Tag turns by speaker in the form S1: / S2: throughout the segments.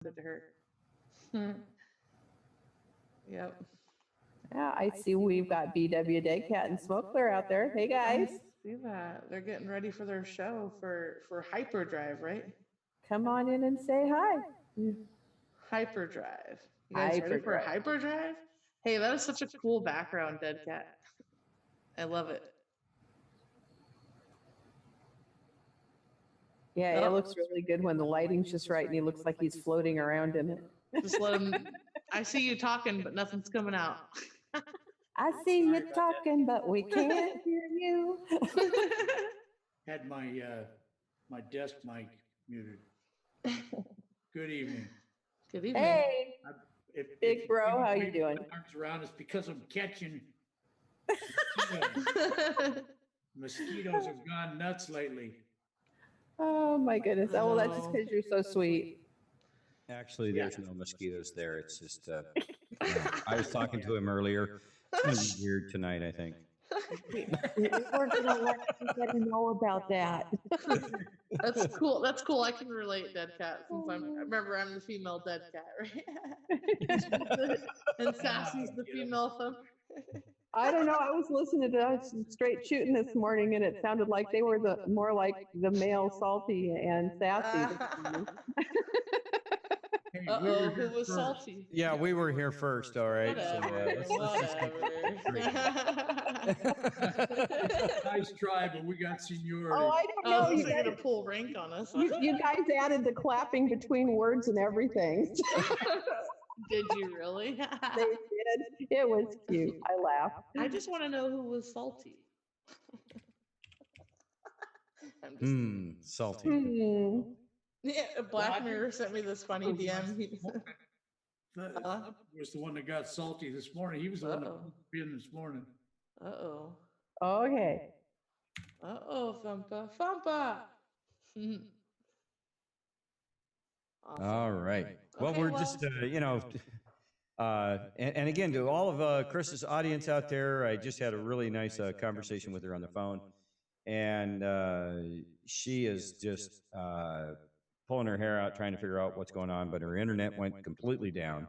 S1: it to her. Yep.
S2: Yeah, I see we've got BW DEADCAT and Smoke Clear out there. Hey guys.
S1: See that. They're getting ready for their show for Hyperdrive, right?
S2: Come on in and say hi.
S1: Hyperdrive. You guys ready for Hyperdrive? Hey, that is such a cool background, DEADCAT. I love it.
S2: Yeah, it looks really good when the lighting's just right and he looks like he's floating around in it.
S1: Just let him. I see you talking, but nothing's coming out.
S2: I see you talking, but we can't hear you.
S3: Had my my desk mic muted. Good evening.
S1: Good evening.
S2: Hey,
S3: If
S2: big bro, how you doing?
S3: Arms around, it's because I'm catching mosquitoes have gone nuts lately.
S2: Oh my goodness. Oh, well, that's just because you're so sweet.
S4: Actually, there's no mosquitoes there. It's just, I was talking to him earlier. It's going to be weird tonight, I think.
S2: We're going to let everybody know about that.
S1: That's cool. That's cool. I can relate, DEADCAT, since I remember I'm the female DEADCAT, right? And Sassy's the female Thumper.
S2: I don't know. I was listening to Straight Shooting this morning, and it sounded like they were more like the male Salty and Sassy.
S3: Hey,
S1: Uh-oh, who was salty?
S4: Yeah, we were here first, all right.
S1: Whatever,
S3: nice try, but we got seniority.
S2: Oh, I don't know.
S1: You're going to pull rank on us. Huh?
S2: You guys added the clapping between words and everything.
S1: Did you really?
S2: They did. It was cute. I laughed.
S1: I just want to know who was salty.
S4: Salty.
S1: Yeah, Black Mirror sent me this funny DM.
S3: Was the one that got salty this morning. He was the one that put in this morning.
S1: Uh-oh.
S2: Okay.
S1: Uh-oh, Thumper. Thumper! Awesome.
S4: All right. Well,
S1: Okay,
S4: we're just, and again, to all of Chris's audience out there, I just had a really nice conversation with her on the phone. And she is just pulling her hair out, trying to figure out what's going on, but her internet went completely down.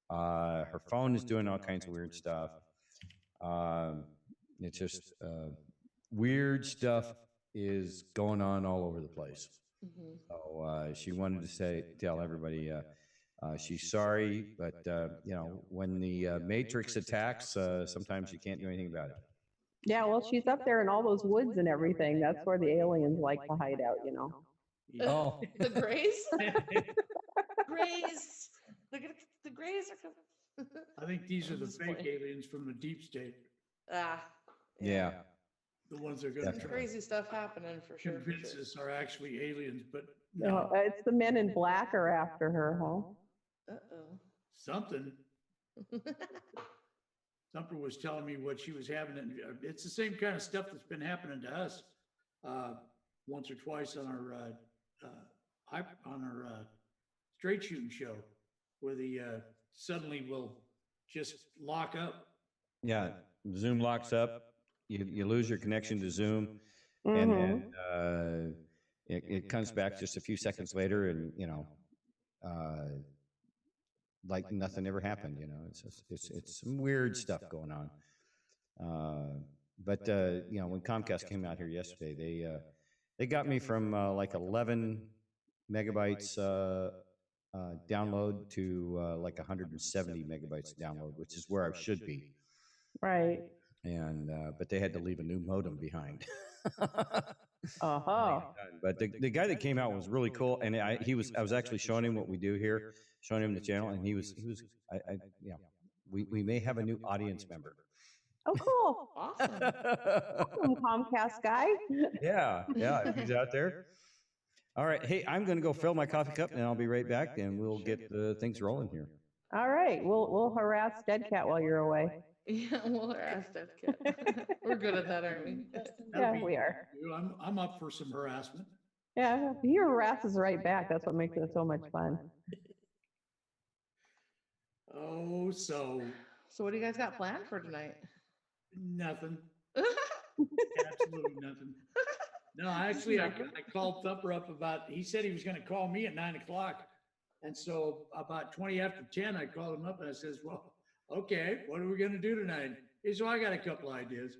S4: Her phone is doing all kinds of weird stuff. It's just weird stuff is going on all over the place. So she wanted to tell everybody she's sorry, but when the Matrix attacks, sometimes you can't do anything about it.
S2: Yeah, well, she's up there in all those woods and everything. That's where the aliens like to hide out, you know.
S4: Oh,
S1: the Greys? Greys. The Greys are coming.
S3: I think these are the fake aliens from the deep state.
S4: Yeah.
S3: The ones that are going to
S1: crazy stuff happening for sure.
S3: Convince us are actually aliens, but
S2: no, it's the men in black are after her, huh?
S1: Uh-oh.
S3: Something. Thumper was telling me what she was having, and it's the same kind of stuff that's been happening to us once or twice on our straight shooting show, where the suddenly will just lock up.
S4: Yeah, Zoom locks up. You lose your connection to Zoom, and then it comes back just a few seconds later, and like nothing ever happened. It's some weird stuff going on. But when Comcast came out here yesterday, they got me from like 11 megabytes download to like 170 megabytes download, which is where I should be.
S2: Right.
S4: And but they had to leave a new modem behind. But the guy that came out was really cool, and I was actually showing him what we do here, showing him the channel, and he was we may have a new audience member.
S2: Oh, cool!
S1: Awesome.
S2: Welcome, Comcast guy.
S4: Yeah, he's out there. All right, hey, I'm going to go fill my coffee cup, and I'll be right back, and we'll get things rolling here.
S2: All right, we'll harass DEADCAT while you're away.
S1: Yeah, we'll harass DEADCAT. We're good at that, aren't we?
S2: Yeah, we are.
S3: I'm up for some harassment.
S2: Yeah, he harasses right back. That's what makes it so much fun.
S3: Oh, so
S1: what do you guys got planned for tonight?
S3: Nothing. Absolutely nothing. No, actually, I called Thumper up he said he was going to call me at 9 o'clock And so about 20 after 10, I called him up and I says, well, okay, what are we going to do tonight? He said, well, I got a couple ideas.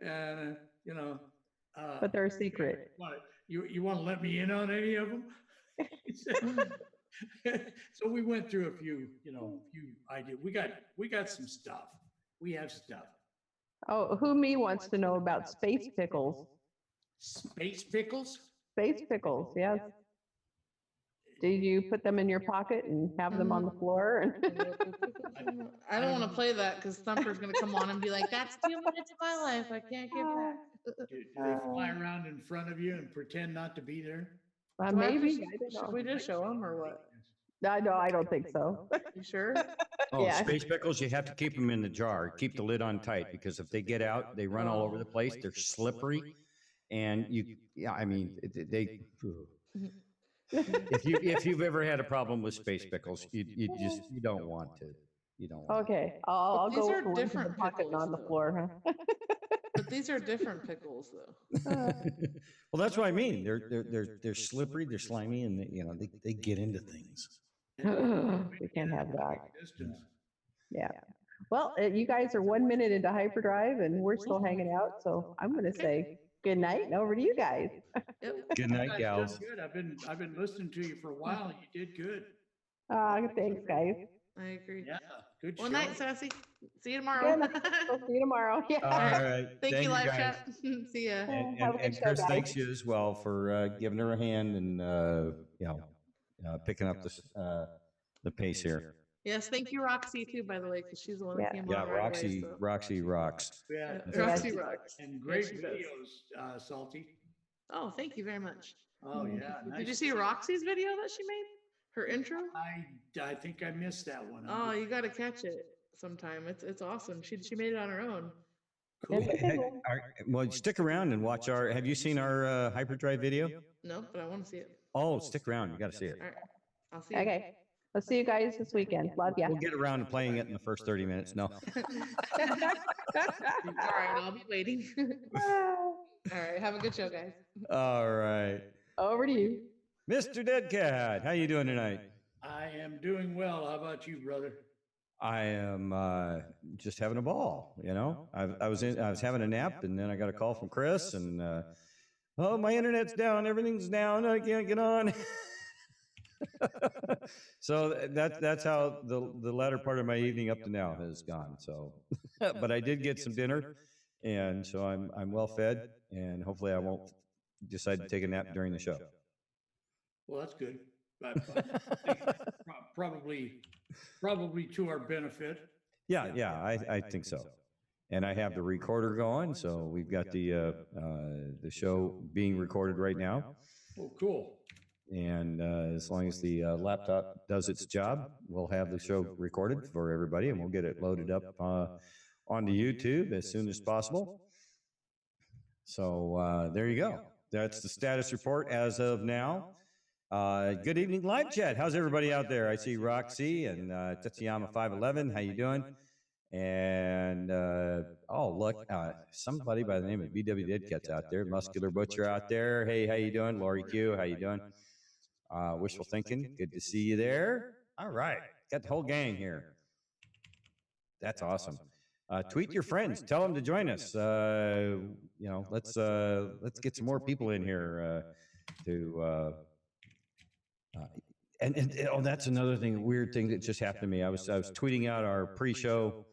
S3: And,
S2: But they're a secret.
S3: what, you want to let me in on any of them? He said, so we went through a few ideas. We got some stuff. We have stuff.
S2: Oh, who me wants to know about space pickles?
S3: Space pickles?
S2: Space pickles, yes. Did you put them in your pocket and have them on the floor?
S1: I don't want to play that because Thumper's going to come on and be like, that's 2 minutes of my life. I can't give back.
S3: Do they fly around in front of you and pretend not to be there?
S2: Maybe. I don't
S1: Should
S2: know.
S1: we just show them or what?
S2: No, I don't think so.
S1: You sure?
S4: Oh,
S2: Yeah.
S4: space pickles, you have to keep them in the jar. Keep the lid on tight because if they get out, they run all over the place. They're slippery. And if you've ever had a problem with space pickles, you don't want to. You don't want
S2: Okay, I'll
S1: These
S2: go
S1: are
S2: for one in the
S1: different
S2: pocket and on the
S1: pickles,
S2: floor, huh?
S1: But these are different pickles, though.
S4: Well, that's what I mean. They're slippery, they're slimy, and they get into things.
S2: We can't have that. Yeah. Well, you guys are 1 minute into hyperdrive and we're still hanging out. So I'm going to say good night and over to you guys.
S1: Yep.
S4: Good night, gals.
S3: Good. I've been listening to you for a while. You did good.
S2: Thanks, guys.
S1: I agree.
S3: Yeah, good show.
S1: Well, night, Sassy. See you tomorrow.
S2: Good night. We'll see you tomorrow. Yeah.
S4: All right.
S1: Thank you, live
S4: guys.
S1: chat. See ya.
S2: Have a good
S4: And
S2: show,
S4: Chris,
S2: guys.
S4: thanks you as well for giving her a hand and picking up the pace here.
S1: Yes, thank you, Roxy, too, by the way, because she's the one that
S2: Yeah.
S1: came
S4: Yeah,
S1: on right
S4: Roxy
S1: away. So.
S4: rocks.
S3: Yeah,
S1: Roxy rocks.
S3: and great
S1: she does.
S3: videos, Salty.
S1: Oh, thank you very much.
S3: Oh yeah.
S1: Did you see Roxy's video that she made? Her intro?
S3: I think I missed that one.
S1: Oh, you got to catch it sometime. It's awesome. She made it on her own.
S3: Cool.
S4: Well, stick around and watch have you seen our hyperdrive video?
S1: No, but I want to see it.
S4: Oh, stick around. You got to see it.
S1: All right. I'll see you.
S2: Okay. Let's see you guys this weekend. Love ya.
S4: We'll get around to playing it in the first 30 minutes. No.
S1: All right. I'll be waiting. All right. Have a good show, guys.
S4: All right.
S2: Over to you.
S4: Mr. Deadcat, how you doing tonight?
S3: I am doing well. How about you, brother?
S4: I am just having a ball. I was having a nap, and then I got a call from Chris, and oh, my internet's down, everything's down, I can't get on. So that's how the latter part of my evening up to now has gone. So, but I did get some dinner, and so I'm well fed, and hopefully I won't decide to take a nap during the show.
S3: Well, that's good. Probably to our benefit.
S4: Yeah, I think so. And I have the recorder going, so we've got the show being recorded right now.
S3: Oh, cool.
S4: And as long as the laptop does its job, we'll have the show recorded for everybody, and we'll get it loaded up onto YouTube as soon as possible. So there you go. That's the status report as of now. Good evening, live chat. How's everybody out there? I see Roxy and Tetsuyama 511. How you doing? And oh, look, somebody by the name of BW Deadcat's out there. Muscular Butcher out there. Hey, how you doing? Lori Q, how you doing? Wishful Thinking, good to see you there. All right, got the whole gang here. That's awesome. Tweet your friends. Tell them to join us. Let's get some more people in here that's another thing, weird thing that just happened to me. I was tweeting out our pre-show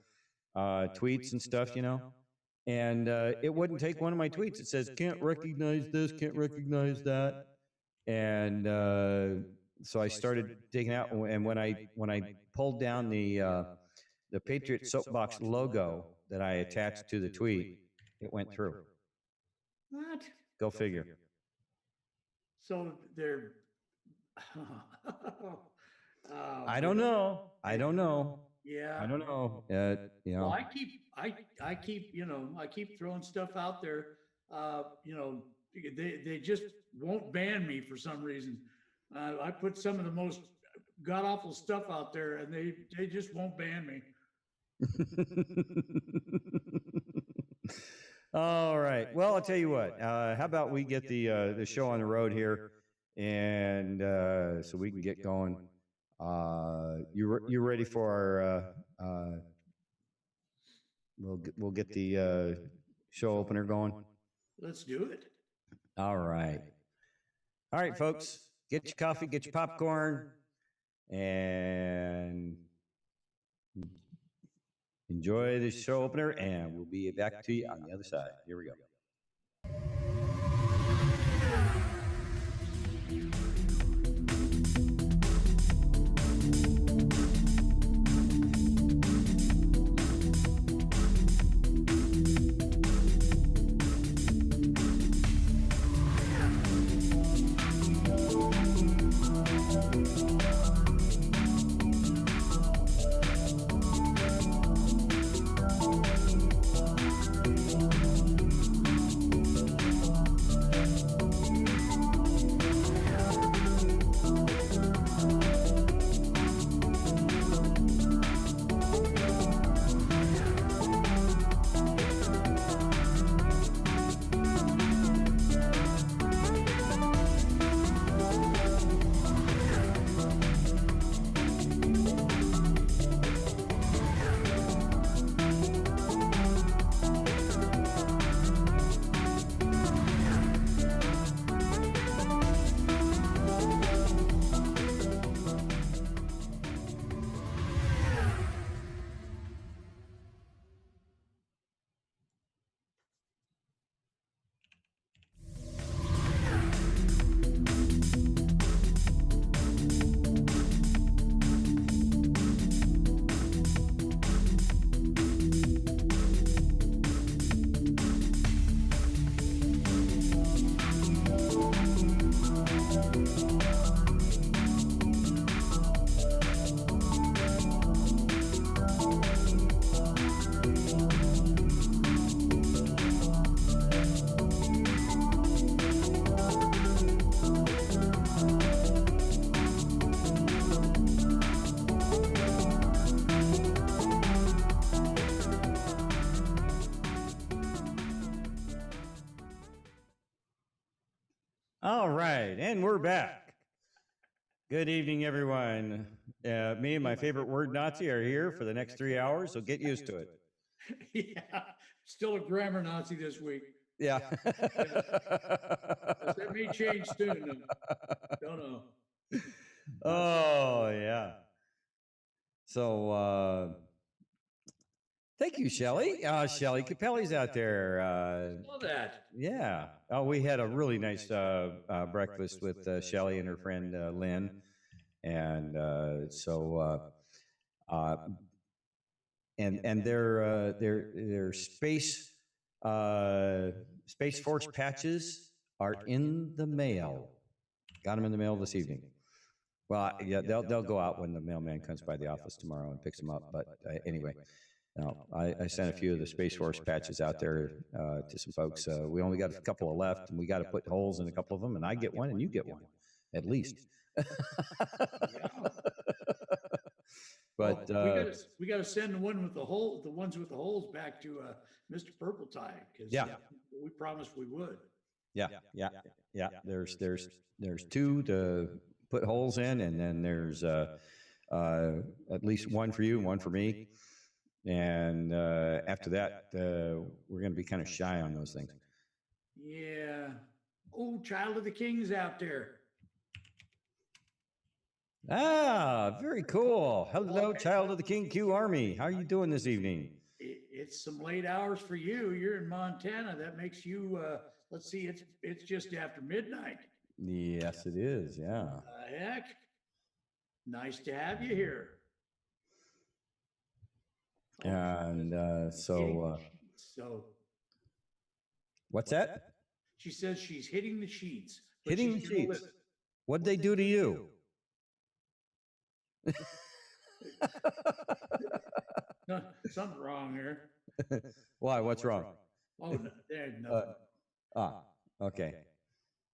S4: tweets and stuff, and it wouldn't take one of my tweets. It says can't recognize this, can't recognize that, and so I started digging out. And when I pulled down the Patriot Soapbox logo that I attached to the tweet, it went through.
S3: What?
S4: Go figure.
S3: So they're.
S4: I don't know.
S3: Yeah.
S4: I don't know.
S3: Well, I keep throwing stuff out there. They just won't ban me for some reason. I put some of the most god awful stuff out there, and they just won't ban me.
S4: All right. Well, I'll tell you what. How about we get the show on the road here, and so we can get going. You ready for our? We'll get the show opener going.
S3: Let's do it.
S4: All right. All right, folks. Get your coffee, get your popcorn, and enjoy the show opener. And we'll be back to you on the other side. Here we go. All right, and we're back. Good evening, everyone. Me and my favorite word Nazi are here for the next 3 hours, so get used to it.
S3: Yeah, still a grammar Nazi this week.
S4: Yeah.
S3: That may change soon. Don't know.
S4: Oh, yeah. So, thank you, Shelly. Shelly Capelli's out there.
S3: Love that.
S4: Yeah. Oh, we had a really nice breakfast with Shelly and her friend Lynn, and and their space Force patches are in the mail. Got them in the mail this evening. Well, yeah, they'll go out when the mailman comes by the office tomorrow and picks them up. But anyway. No, I sent a few of the Space Force patches out there to some folks. We only got a couple of left, and we got to put holes in a couple of them, and I get one, and you get one, at least. But
S3: we got to send the ones with the holes back to Mr. Purple Tie, because we promised we would. Yeah.
S4: There's two to put holes in, and then there's at least one for you and one for me. And after that, we're going to be kind of shy on those things.
S3: Yeah. Oh, Child of the King's out there.
S4: Ah, very cool. Hello, Child of the King Q Army. How are you doing this evening?
S3: It's some late hours for you. You're in Montana. That makes you, let's see, it's just after midnight.
S4: Yes, it is. Yeah.
S3: Heck. Nice to have you here.
S4: And so what's that?
S3: She says she's hitting the sheets.
S4: Hitting the sheets. What'd they do to you?
S3: No, something wrong here.
S4: Why? What's wrong?
S3: Oh, no, there's nothing.
S4: Okay.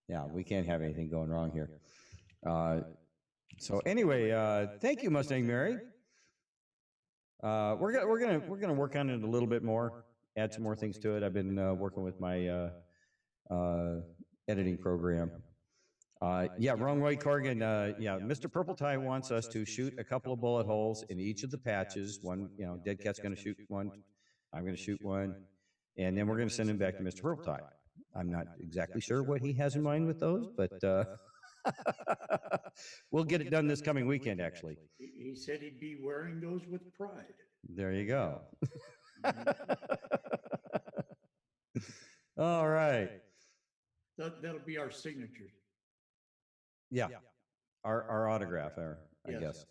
S4: Yeah, we can't have anything going wrong here. So anyway, thank you, Mustang Mary. We're gonna work on it a little bit more, add some more things to it. I've been working with my editing program, Yeah, wrong way, Corrigan. Yeah, Mr. Purple Tie wants us to shoot a couple of bullet holes in each of the patches. One, Dead Cat's going to shoot one. I'm going to shoot one. And then we're going to send him back to Mr. Purple Tie. I'm not exactly sure what he has in mind with those, but we'll get it done this coming weekend, actually.
S3: He said he'd be wearing those with pride.
S4: There you go. All right.
S3: That'll be our signature.
S4: Yeah. Our autograph, I guess.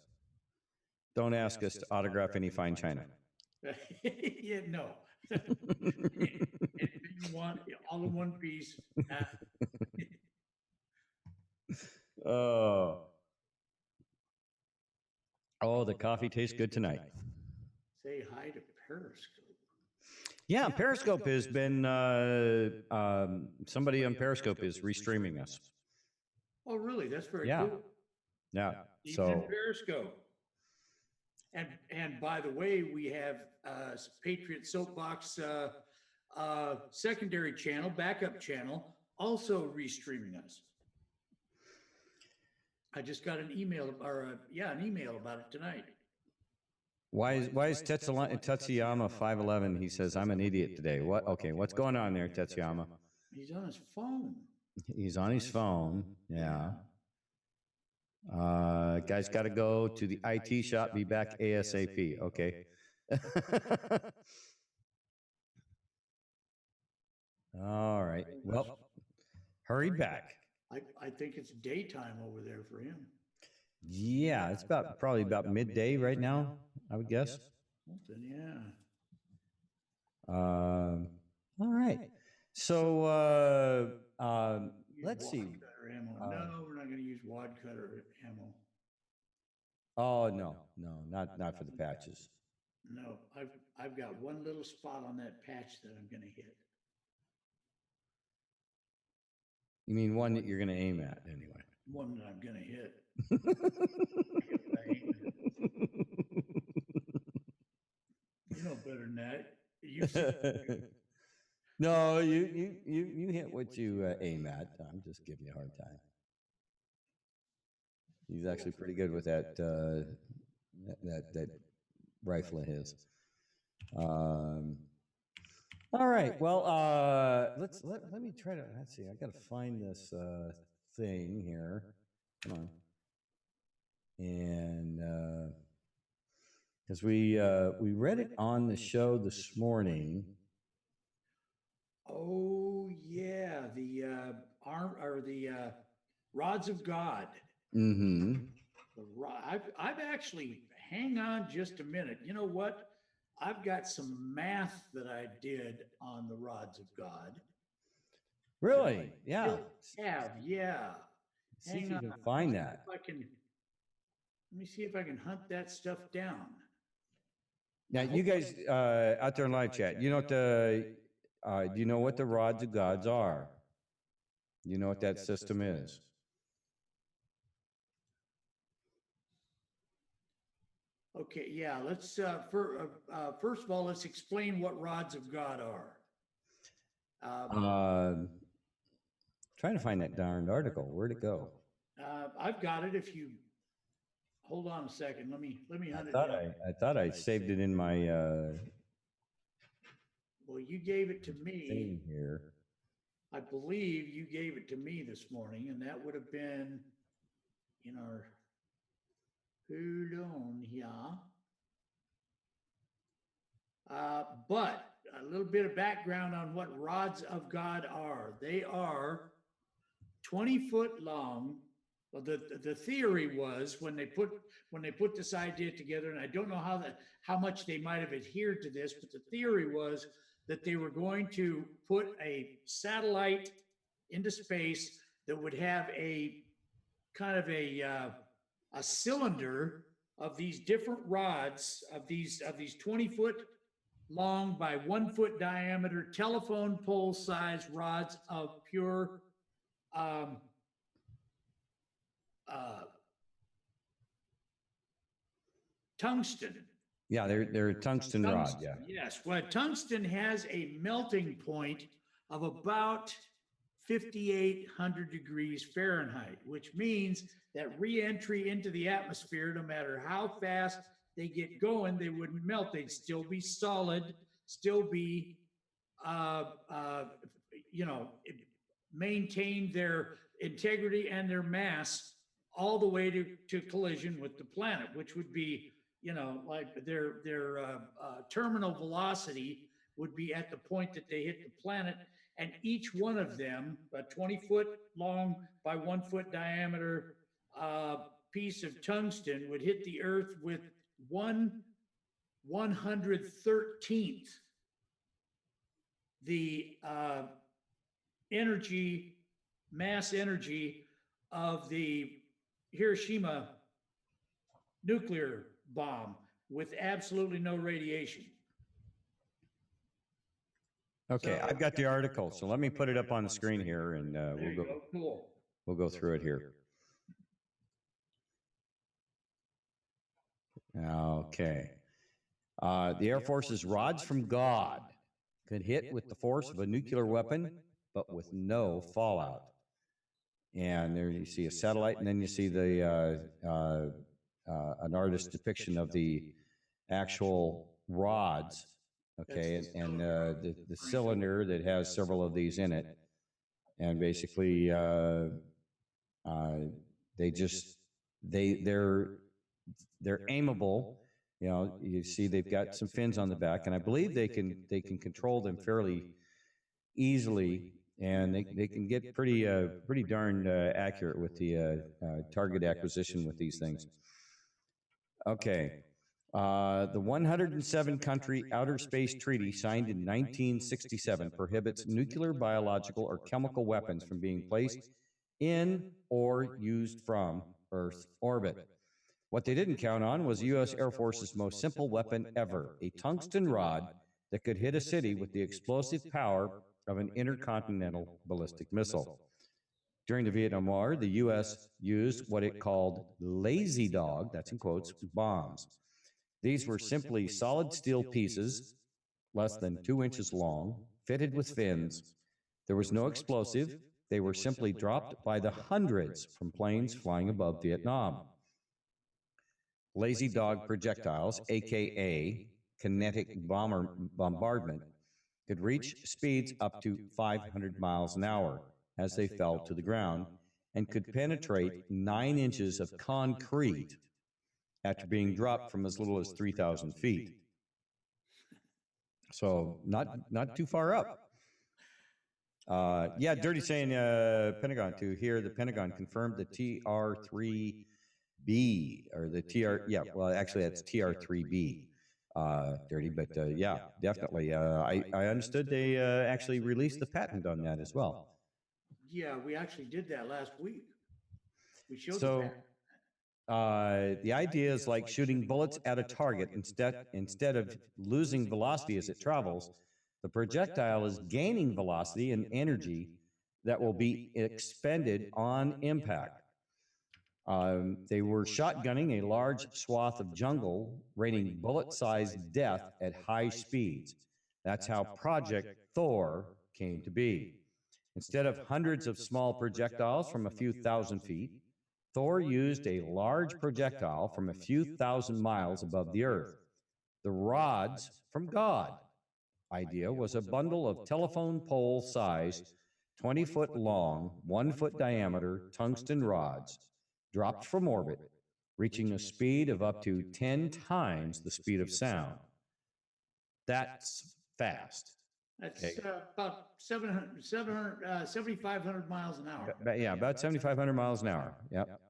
S4: Don't ask us to autograph any fine china.
S3: Yeah, no. Anything you want, all in one piece.
S4: Oh, the coffee tastes good tonight.
S3: Say hi to Periscope.
S4: Yeah, Periscope has been, somebody on Periscope is restreaming us.
S3: Oh, really? That's very cool.
S4: Yeah.
S3: He's
S4: So
S3: in Periscope. And by the way, we have Patriot Soapbox secondary channel, backup channel, also restreaming us. I just got an email about it tonight.
S4: why is Tetsuyama 511? He says, I'm an idiot today. What? Okay, what's going on there, Tetsuyama?
S3: He's on his phone.
S4: He's on his phone. Yeah. Guys got to go to the IT shop. Be back ASAP. Okay. All right. Well, hurry back.
S3: I think it's daytime over there for him.
S4: Yeah, it's probably about midday right now, I would guess.
S3: Something, yeah.
S4: All right. So let's see.
S3: Ammo. No, we're not going to use wad cutter ammo.
S4: Oh no, not for the patches.
S3: No, I've got one little spot on that patch that I'm going to hit.
S4: You mean one that you're going to aim at anyway?
S3: One that I'm going to hit. You know better than that.
S4: No, you hit what you aim at. I'm just giving you a hard time. He's actually pretty good with that that rifle of his. All right. Well, let me try to. Let's see. I got to find this thing here. Come on. And because we read it on the show this morning.
S3: Oh yeah, the rods of God.
S4: Mm-hmm.
S3: I've actually, hang on just a minute. You know what? I've got some math that I did on the rods of God.
S4: Really? Yeah.
S3: Yeah.
S4: See if you can find that.
S3: Let me see if I can hunt that stuff down.
S4: Now, you guys out there in live chat, you know what do you know what the rods of gods are? You know what that system is?
S3: Okay, yeah. Let's first of all, let's explain what rods of God are.
S4: Trying to find that darned article. Where'd it go?
S3: I've got it. If you hold on a second, let me hunt it.
S4: I thought I saved it in my.
S3: Well, you gave it to me.
S4: Thing here.
S3: I believe you gave it to me this morning, and that would have been in our. Hold on here. But a little bit of background on what rods of God are. They are 20-foot long. Well, the theory was when they put this idea together, and I don't know how much they might have adhered to this, but the theory was that they were going to put a satellite into space that would have a kind of a cylinder of these different rods of these 20-foot long by 1 foot diameter telephone pole size rods of pure tungsten.
S4: Yeah, they're a tungsten rod. Yeah.
S3: Yes. Well, tungsten has a melting point of about 5,800 degrees Fahrenheit, which means that re-entry into the atmosphere, no matter how fast they get going, they wouldn't melt. They'd still be solid, still be, you know, maintain their integrity and their mass all the way to collision with the planet, which would be, you know, like their terminal velocity would be at the point that they hit the planet. And each one of them, a 20-foot long by 1 foot diameter piece of tungsten, would hit the Earth with 1/113th the mass energy of the Hiroshima nuclear bomb, with absolutely no radiation.
S4: Okay,
S3: So-
S4: I've got the article, so let me put it up on the screen here, and
S3: There you go. Cool.
S4: we'll go through it here. Okay. The Air Force's rods from God could hit with the force of a nuclear weapon, but with no fallout. And there you see a satellite, and then you see the an artist's depiction of the actual rods. Okay, and the cylinder that has several of these in it, and basically they're aimable. You know, you see they've got some fins on the back, and I believe they can control them fairly easily, and they can get pretty darn accurate with the target acquisition with these things. Okay. The 107 country Outer Space Treaty signed in 1967 prohibits nuclear, biological, or chemical weapons from being placed in or used from Earth's orbit. What they didn't count on was the U.S. Air Force's most simple weapon ever, a tungsten rod that could hit a city with the explosive power of an intercontinental ballistic missile. During the Vietnam War, the U.S. used what it called lazy dog, that's in quotes, bombs. These were simply solid steel pieces, less than 2 inches long, fitted with fins. There was no explosive. They were simply dropped by the hundreds from planes flying above Vietnam. Lazy dog projectiles, aka kinetic bombardment, could reach speeds up to 500 miles an hour as they fell to the ground, and could penetrate 9 inches of concrete after being dropped from as little as 3,000 feet. So not too far up. Yeah, Dirty saying Pentagon to hear the Pentagon confirmed the TR-3B or the TR. Yeah, well, actually that's TR-3B. Dirty, but yeah, definitely. I understood they actually released the patent on that as well.
S3: Yeah, we actually did that last week. We showed
S4: So,
S3: the patent.
S4: the idea is like shooting bullets at a target. Instead of losing velocity as it travels, the projectile is gaining velocity and energy that will be expended on impact. They were shotgunning a large swath of jungle, raining bullet-sized death at high speeds. That's how Project Thor came to be. Instead of hundreds of small projectiles from a few thousand feet, Thor used a large projectile from a few thousand miles above the Earth. The rods from God idea was a bundle of telephone pole-sized, 20-foot long, 1 foot diameter tungsten rods dropped from orbit, reaching a speed of up to 10 times the speed of sound. That's fast.
S3: That's
S4: Okay.
S3: about 7,500 miles an hour.
S4: Yeah, about 7,500 miles an hour. Yep.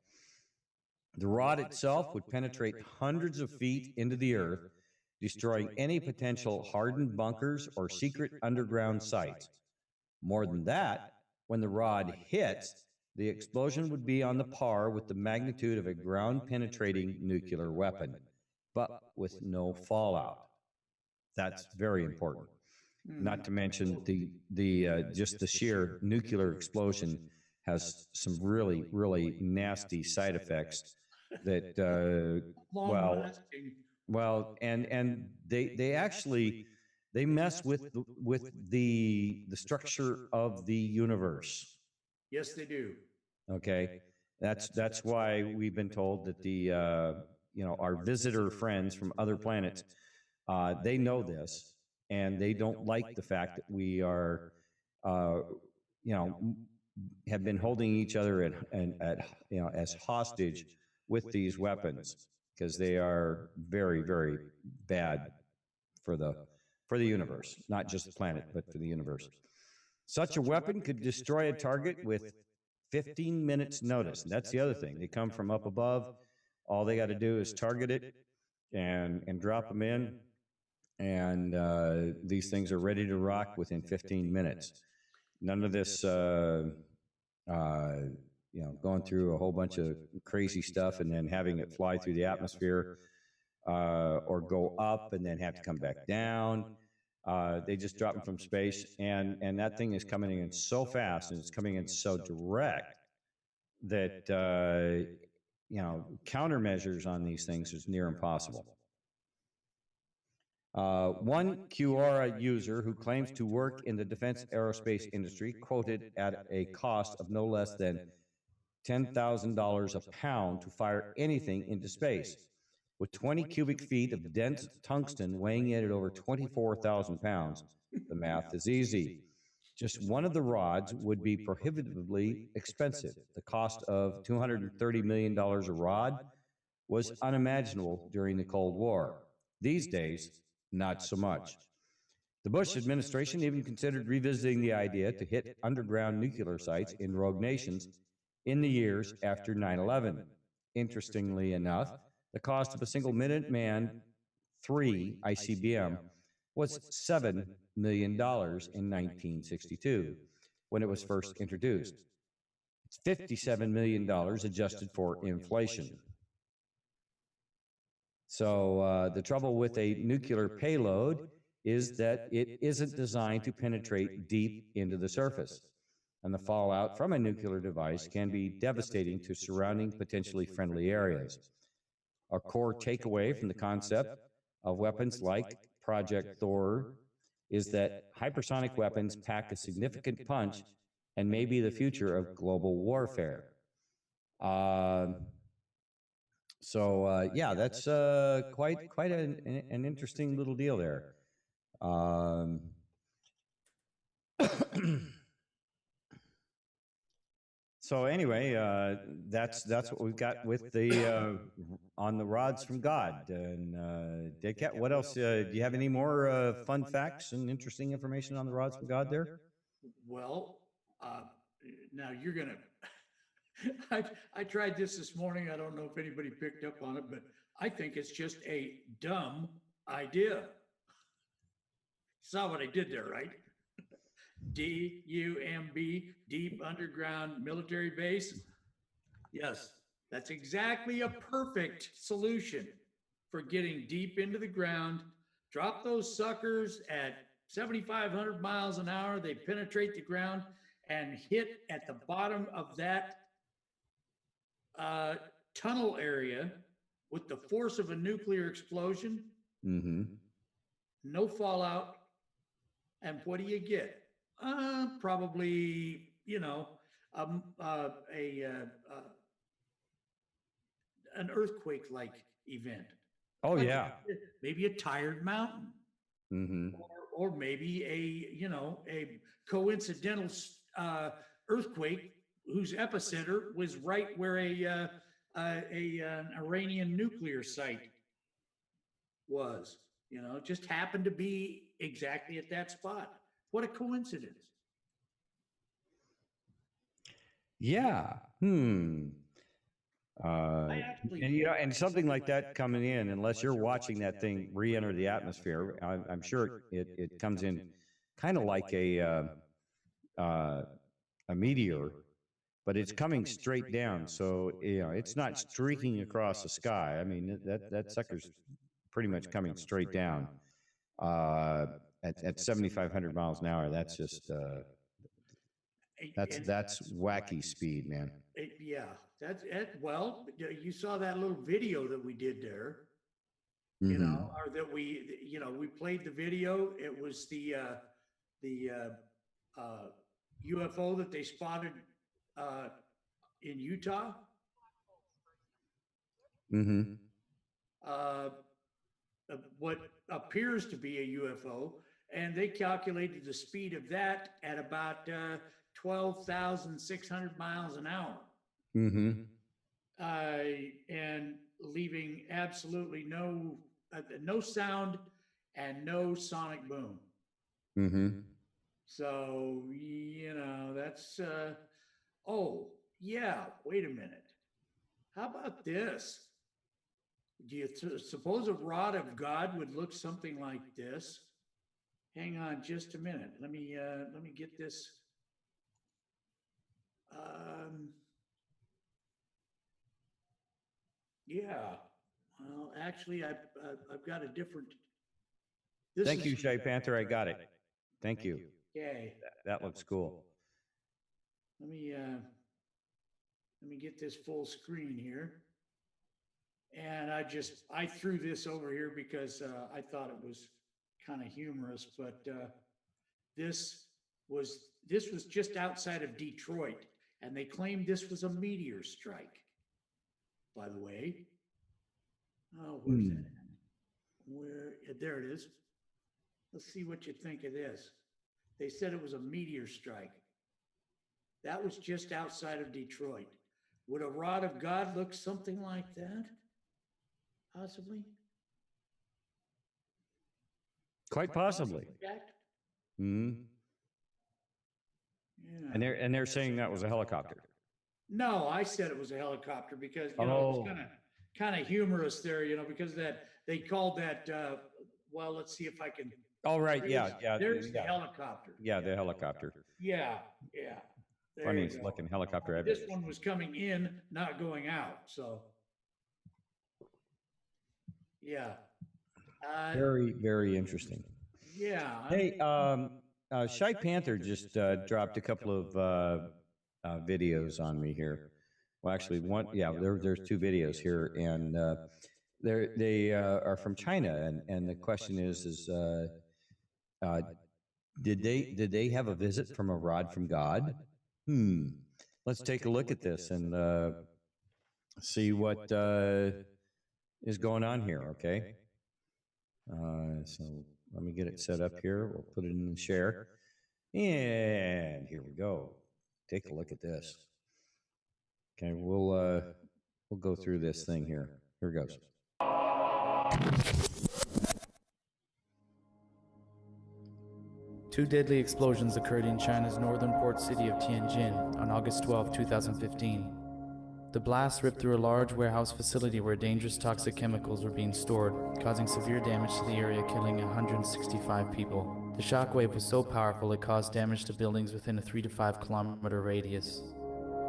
S4: The rod itself would penetrate hundreds of feet into the Earth, destroying any potential hardened bunkers or secret underground sites. More than that, when the rod hits, the explosion would be on the par with the magnitude of a ground-penetrating nuclear weapon, but with no fallout. That's very important. Not to mention just the sheer nuclear explosion has some really nasty side effects that
S3: Long lasting.
S4: well, and they actually They mess with the structure of the universe.
S3: Yes, they do.
S4: Okay, that's why we've been told that the our visitor friends from other planets, they know this, and they don't like the fact that we are, have been holding each other at as hostage with these weapons, because they are very, very bad for the universe, not just the planet, but for the universe. Such a weapon could destroy a target with 15 minutes notice. And that's the other thing. They come from up above. All they got to do is target it and drop them in, and these things are ready to rock within 15 minutes. None of this, going through a whole bunch of crazy stuff and then having it fly through the atmosphere, or go up and then have to come back down. They just drop them from space, and that thing is coming in so fast, and it's coming in so direct that countermeasures on these things is near impossible. One QRA user who claims to work in the defense aerospace industry quoted at a cost of no less than $10,000 a pound to fire anything into space. With 20 cubic feet of dense tungsten weighing in at over 24,000 pounds, the math is easy. Just one of the rods would be prohibitively expensive. The cost of $230 million a rod was unimaginable during the Cold War. These days, not so much. The Bush administration even considered revisiting the idea to hit underground nuclear sites in rogue nations in the years after 9/11. Interestingly enough, the cost of a single Minuteman III ICBM was $7 million in 1962 when it was first introduced. It's $57 million adjusted for inflation. So the trouble with a nuclear payload is that it isn't designed to penetrate deep into the surface, and the fallout from a nuclear device can be devastating to surrounding potentially friendly areas. A core takeaway from the concept of weapons like Project Thor is that hypersonic weapons pack a significant punch and may be the future of global warfare. Yeah, that's quite an interesting little deal there. So anyway, that's what we've got with the on the rods from God. And DEADCAT, what else? Do you have any more fun facts and interesting information on the rods from God there?
S3: Well, now you're gonna. I tried this morning. I don't know if anybody picked up on it, but I think it's just a dumb idea. Saw what I did there, right? DUMB, deep underground military base. Yes, that's exactly a perfect solution for getting deep into the ground. Drop those suckers at 7,500 miles an hour. They penetrate the ground and hit at the bottom of that tunnel area with the force of a nuclear explosion.
S4: Mm-hmm.
S3: No fallout. And what do you get? Probably, an earthquake-like event.
S4: Oh, yeah.
S3: Maybe a tired mountain.
S4: Mm-hmm.
S3: Or maybe a coincidental earthquake whose epicenter was right where an Iranian nuclear site was. Just happened to be exactly at that spot. What a coincidence.
S4: Yeah. And something like that coming in, unless you're watching that thing re-enter the atmosphere, I'm sure it comes in kind of like a meteor, but it's coming straight down. So it's not streaking across the sky. I mean, that sucker's pretty much coming straight down at 7,500 miles an hour. That's just that's wacky speed, man.
S3: Yeah, well, you saw that little video that we did there. you know,
S4: Mhm.
S3: or that we played the video. It was the UFO that they spotted uh, in Utah.
S4: Mhm.
S3: Uh, what appears to be a UFO, and they calculated the speed of that at about 12,600 miles an hour,
S4: Mhm.
S3: and leaving absolutely no sound and no sonic boom.
S4: Mhm.
S3: So that's oh yeah. Wait a minute. How about this? Do you suppose a rod of God would look something like this? Hang on just a minute. Let me get this. Um, yeah. Well, actually, I've got a different. This
S4: Thank
S3: is
S4: you, Shy Panther. I got it. Thank you.
S3: okay.
S4: That looks cool.
S3: Let me uh, let me get this full screen here. And I threw this over here because I thought it was kind of humorous, but this this was just outside of Detroit, and they claimed this was a meteor strike. By the way, oh, where's that?
S4: Hmm.
S3: Where there it is. Let's see what you think of this. They said it was a meteor strike. That was just outside of Detroit. Would a rod of God look something like that? Possibly.
S4: Quite possibly. Mhm.
S3: Yeah.
S4: And they're saying that was a helicopter.
S3: No, I said it was a helicopter because it was
S4: Oh.
S3: kind of humorous there, because that they called that. Well, let's see if I can.
S4: Oh, right. Yeah. Yeah.
S3: There's the
S4: Yeah.
S3: helicopter.
S4: Yeah. The helicopter.
S3: Yeah, yeah. There you
S4: Funniest
S3: go.
S4: looking helicopter I've
S3: This
S4: ever
S3: one
S4: seen.
S3: was coming in, not going out. So, yeah.
S4: Very, very interesting.
S3: Yeah.
S4: Hey, Shy Panther just dropped a couple of videos on me here. Well, actually, one. Yeah, there's two videos here, and they are from China, and the question is uh, did they have a visit from a rod from God? Hmm. Let's take a look at this and see what is going on here. Okay. So let me get it set up here. We'll put it in the share. And here we go. Take a look at this. Okay, we'll go through this thing here. Here it goes.
S5: Two deadly explosions occurred in China's northern port city of Tianjin on August 12, 2015. The blast ripped through a large warehouse facility where dangerous toxic chemicals were being stored, causing severe damage to the area, killing 165 people. The shockwave was so powerful it caused damage to buildings within a 3 to 5 kilometer radius.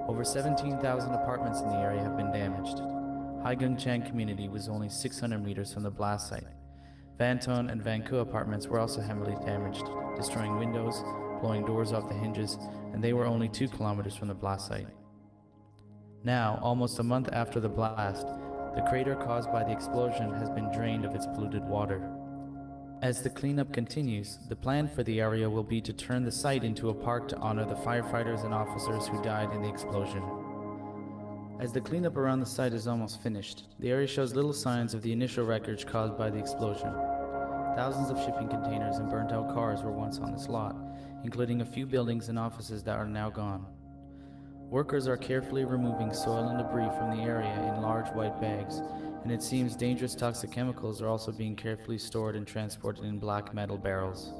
S5: Over 17,000 apartments in the area have been damaged. Haigengchang community was only 600 meters from the blast site. Vanton and Vanku apartments were also heavily damaged, destroying windows, blowing doors off the hinges, and they were only 2 kilometers from the blast site. Now, almost a month after the blast, the crater caused by the explosion has been drained of its polluted water. As the cleanup continues, the plan for the area will be to turn the site into a park to honor the firefighters and officers who died in the explosion. As the cleanup around the site is almost finished, the area shows little signs of the initial wreckage caused by the explosion. Thousands of shipping containers and burnt-out cars were once on this lot, including a few buildings and offices that are now gone. Workers are carefully removing soil and debris from the area in large white bags, and it seems dangerous toxic chemicals are also being carefully stored and transported in black metal barrels.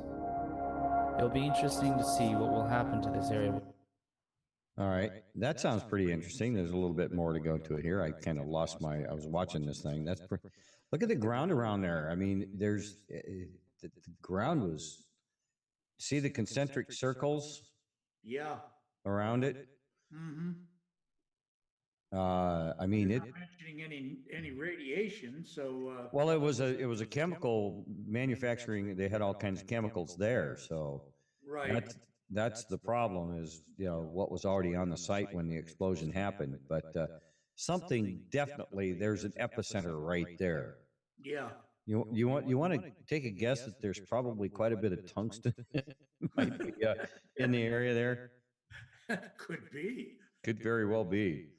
S5: It'll be interesting to see what will happen to this area.
S4: All right, that sounds pretty interesting. There's a little bit more to go to it here. I kind of lost I was watching this thing. Look at the ground around there. I mean, there's the ground was. See the concentric circles?
S3: Yeah.
S4: Around it.
S3: Mm-hmm.
S4: I mean,
S3: Not mentioning any radiation, so.
S4: Well, it was a chemical manufacturing. They had all kinds of chemicals there, so
S3: right.
S4: That's the problem. Is what was already on the site when the explosion happened, but something definitely there's an epicenter right there.
S3: Yeah.
S4: You want to take a guess that there's probably quite a bit of tungsten might be, in the area there.
S3: Could be.
S4: Could very well be.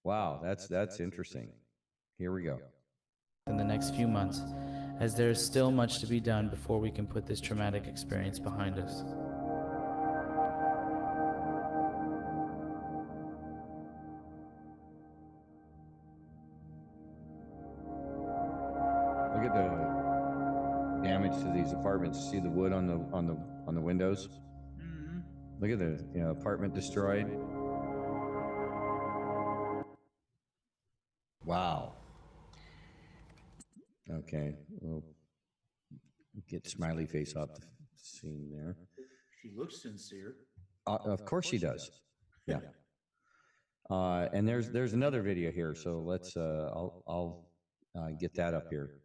S4: Wow, that's interesting. Here we go.
S5: In the next few months, as there is still much to be done before we can put this traumatic experience behind us.
S4: Look at the damage to these apartments. See the wood on the windows?
S3: Mm-hmm.
S4: Look at the apartment destroyed. Wow. Okay, we'll get smiley face off the scene there.
S3: She looks sincere.
S4: Of course she does. Yeah. And there's another video here, so let's I'll get that up here.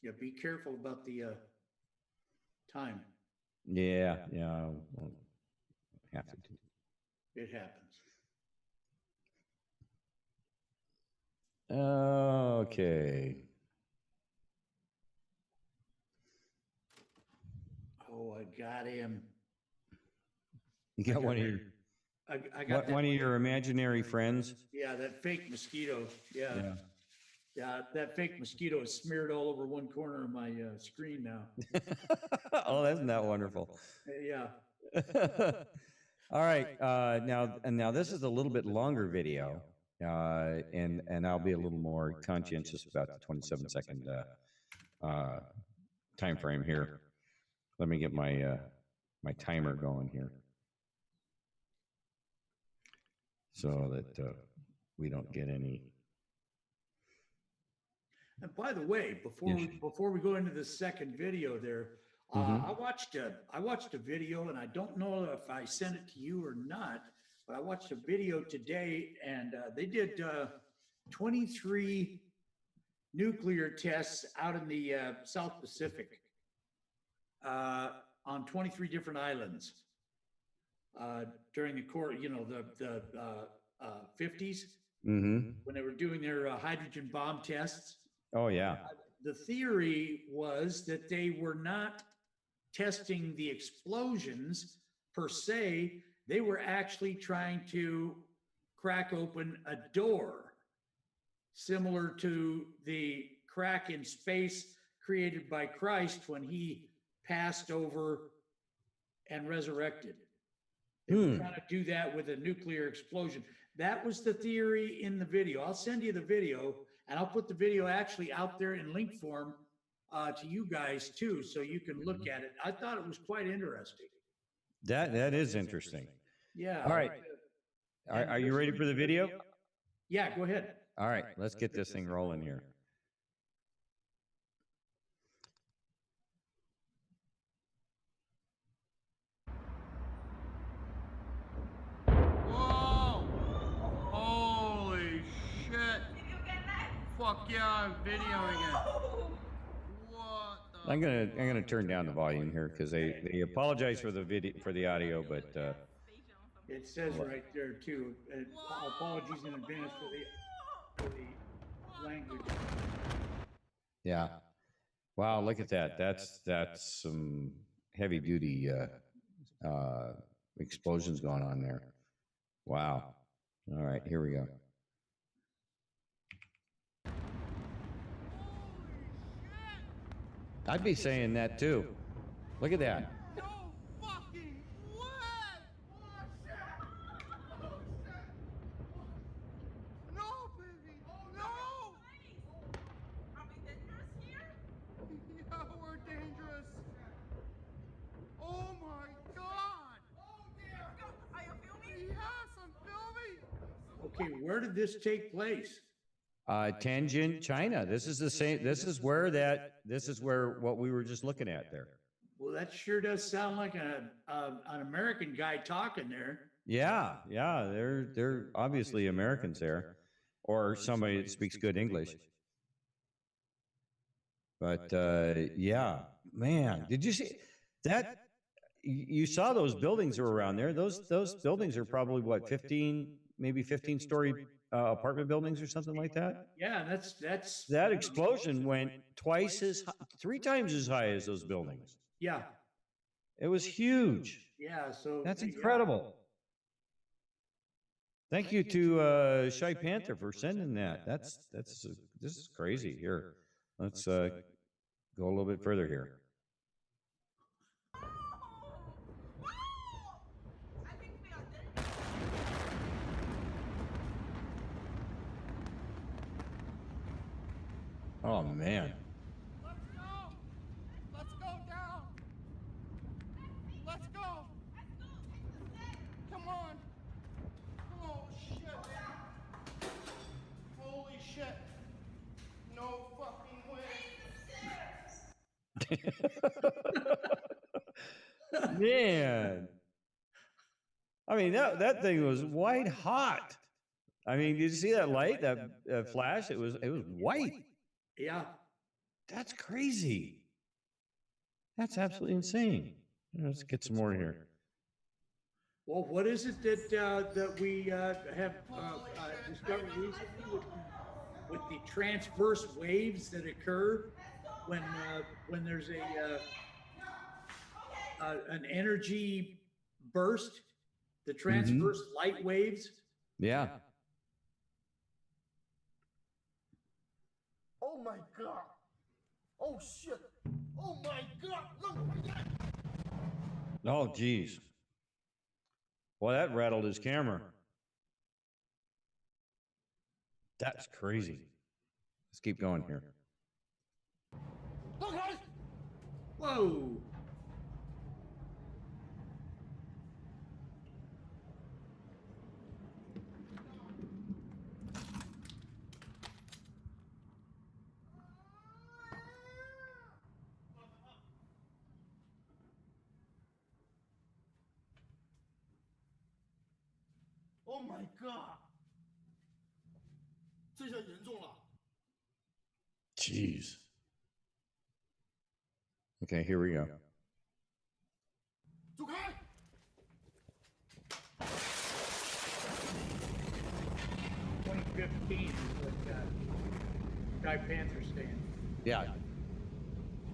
S3: Yeah, be careful about the time.
S4: Yeah, I'll have to do.
S3: It happens.
S4: Okay.
S3: Oh, I got him.
S4: You got one of your
S3: I got
S4: one of your imaginary friends.
S3: Yeah, that fake mosquito. Yeah.
S4: Yeah.
S3: Yeah, that fake mosquito is smeared all over one corner of my screen now.
S4: Oh, isn't that wonderful?
S3: Yeah.
S4: All right. Now this is a little bit longer video, and I'll be a little more conscientious about the 27-second time frame here. Let me get my my timer going here, so that we don't get any.
S3: And by the way, before we go into the second video there, I watched a video, and I don't know if I sent it to you or not, but I watched a video today, and they did 23 nuclear tests out in the South Pacific on 23 different islands during the the 50s when they were doing their hydrogen bomb tests.
S4: Oh yeah.
S3: The theory was that they were not testing the explosions per se. They were actually trying to crack open a door, similar to the crack in space created by Christ when he passed over and resurrected. They were trying to do that with a nuclear explosion. That was the theory in the video. I'll send you the video, and I'll put the video actually out there in link form to you guys too, so you can look at it. I thought it was quite interesting.
S4: That is interesting.
S3: Yeah.
S4: All right. Are you ready for the video?
S3: Yeah, go ahead.
S4: All right, let's get this thing rolling here.
S6: Whoa! Holy shit! Did you get that? Fuck yeah, I'm videoing it. What the?
S4: I'm gonna turn down the volume here because they apologize for the video, for the audio, but
S3: It says right there too. Apologies in advance for the language.
S4: yeah. Wow, look at that. That's some heavy duty explosions going on there. Wow. All right, here we go. I'd be saying that too. Look at that.
S6: No fucking way! Oh shit! Oh shit! No, baby! No! Are we dangerous here? Yeah, we're dangerous. Oh my god! Oh dear! Are you filming? Yes, I'm filming.
S3: Okay, where did this take place?
S4: Tianjin, China. This is the same. This is where what we were just looking at there.
S3: Well, that sure does sound like an American guy talking there.
S4: Yeah, they're obviously Americans there, or somebody that speaks good English. But yeah, man, did you see that? You saw those buildings that were around there. Those buildings are probably what, 15, maybe 15-story apartment buildings or something like that.
S3: Yeah, that's
S4: That explosion went three times as high as those buildings.
S3: yeah,
S4: It was huge.
S3: yeah. So
S4: That's
S3: yeah.
S4: incredible. Thank you to Shy Panther for sending that. This is crazy. Here, let's go a little bit further here. Oh man.
S6: Let's go! Let's go down! Let's go! Come on! Oh shit! Holy shit! No fucking way!
S4: Man. I mean, that thing was white hot. I mean, did you see that light, that flash? It was white.
S3: Yeah.
S4: That's crazy. That's absolutely insane. Let's get some more here.
S3: Well, what is it that we have discovered recently with the transverse waves that occur when there's an energy burst, the transverse light waves?
S4: Yeah.
S6: Oh my god! Oh shit! Oh my god! Look!
S4: Oh, geez. Well, that rattled his camera. That's crazy. Let's keep going here.
S6: Look, guys!
S3: Whoa!
S6: Oh my god! 这下严重了。
S4: Jeez. Okay, here we go.
S6: 走开！
S3: 2015 is what Guy Panther's saying.
S4: Yeah.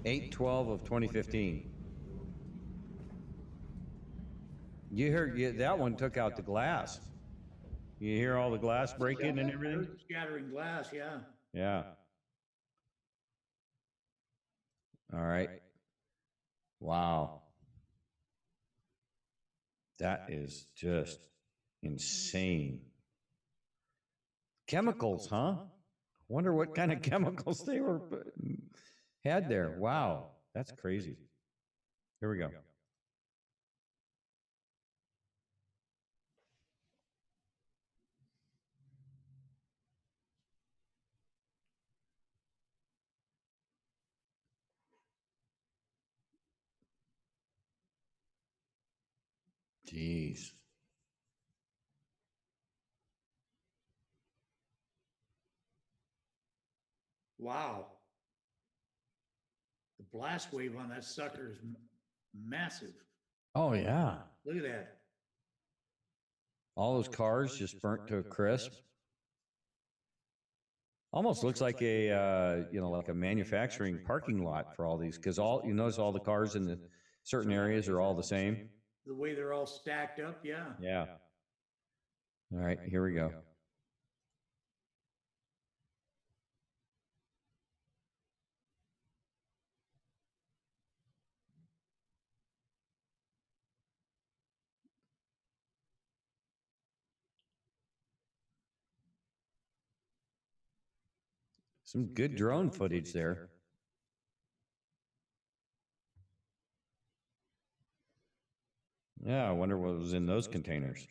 S4: 8/12 of 2015. You heard that one took out the glass. You hear all the glass breaking and everything?
S3: Scattering glass, yeah.
S4: Yeah. All right. Wow. That is just insane. Chemicals, huh? Wonder what kind of chemicals they had there. Wow. That's crazy. Here we go. Jeez.
S3: Wow. The blast wave on that sucker is massive.
S4: Oh, yeah.
S3: Look at that.
S4: All those cars just burnt to a crisp. Almost looks like a, like a manufacturing parking lot for all these, because you notice all the cars in the certain areas are all the same.
S3: The way they're all stacked up, yeah.
S4: Yeah. All right, here we go. Some good drone footage there. Yeah, I wonder what was in those containers.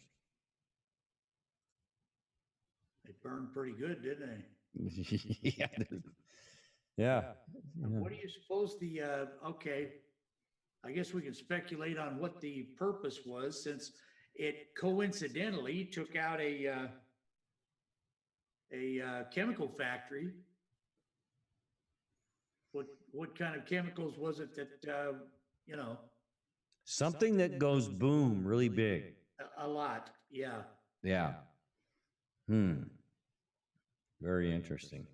S3: They burned pretty good, didn't they?
S4: Yeah. Yeah.
S3: What do you suppose okay, I guess we can speculate on what the purpose was, since it coincidentally took out a chemical factory. What kind of chemicals was it that,
S4: Something that goes boom really big.
S3: A lot, yeah.
S4: Yeah. Very interesting.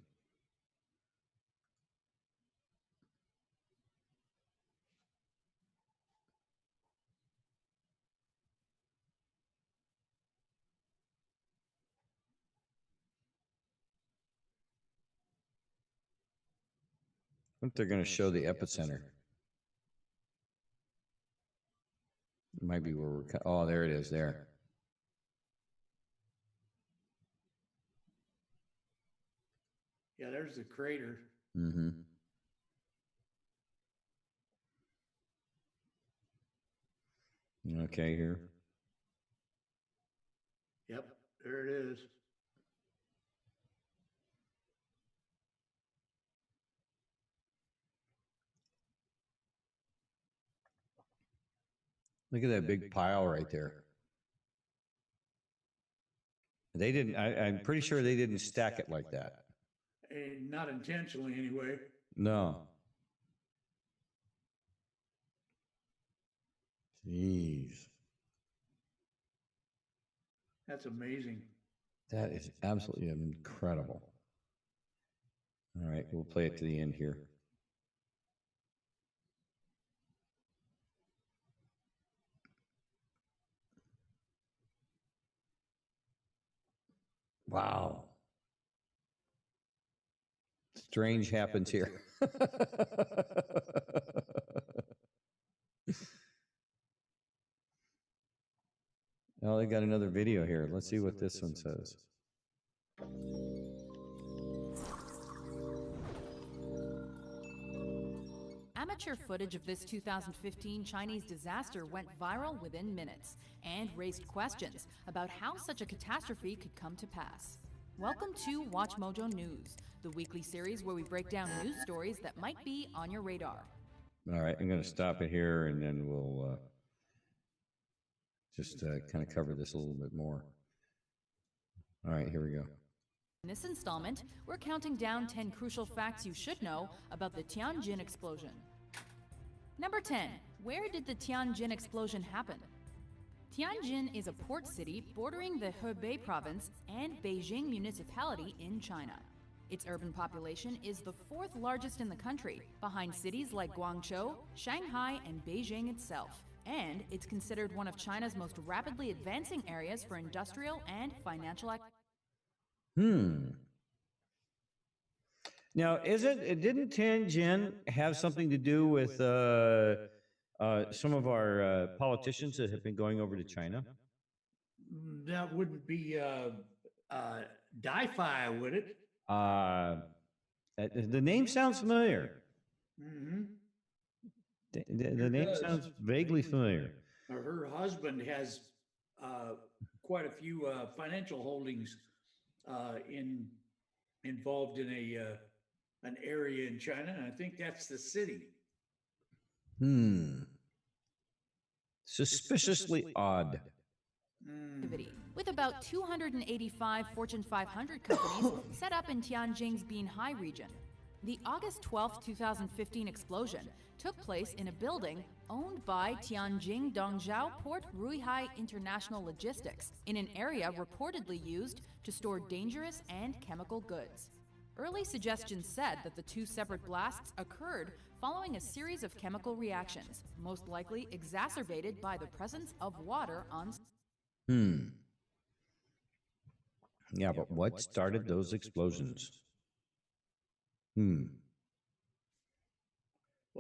S4: I think they're going to show the epicenter. It might be where we're. Oh, there it is. There.
S3: Yeah, there's the crater.
S4: Mm-hmm. Okay, here.
S3: Yep, there it is.
S4: Look at that big pile right there. They didn't. I'm pretty sure they didn't stack it like that.
S3: Not intentionally, anyway.
S4: No. Jeez.
S3: That's amazing.
S4: That is absolutely incredible. All right, we'll play it to the end here. Wow. Strange happens here. Oh, they got another video here. Let's see what this one says.
S7: Amateur footage of this 2015 Chinese disaster went viral within minutes and raised questions about how such a catastrophe could come to pass. Welcome to Watch Mojo News, the weekly series where we break down news stories that might be on your radar.
S4: All right, I'm going to stop it here, and then we'll just kind of cover this a little bit more. All right, here we go.
S7: In this installment, we're counting down 10 crucial facts you should know about the Tianjin explosion. Number 10. Where did the Tianjin explosion happen? Tianjin is a port city bordering the Hebei province and Beijing municipality in China. Its urban population is the 4th largest in the country, behind cities like Guangzhou, Shanghai, and Beijing itself. And it's considered one of China's most rapidly advancing areas for industrial and financial activity.
S4: Now, didn't Tianjin have something to do with some of our politicians that have been going over to China?
S3: That wouldn't be Di-Fi, would it?
S4: The name sounds familiar.
S3: Mm-hmm.
S4: The name sounds vaguely familiar.
S3: Her husband has quite a few financial holdings involved in an area in China, and I think that's the city.
S4: Suspiciously odd.
S7: With about 285 Fortune 500 companies set up in Tianjin's Binhai region. The August 12, 2015 explosion took place in a building owned by Tianjin Dongzhou Port Ruihai International Logistics in an area reportedly used to store dangerous and chemical goods. Early suggestions said that the two separate blasts occurred following a series of chemical reactions, most likely exacerbated by the presence of water on.
S4: Yeah, but what started those explosions?
S3: Well,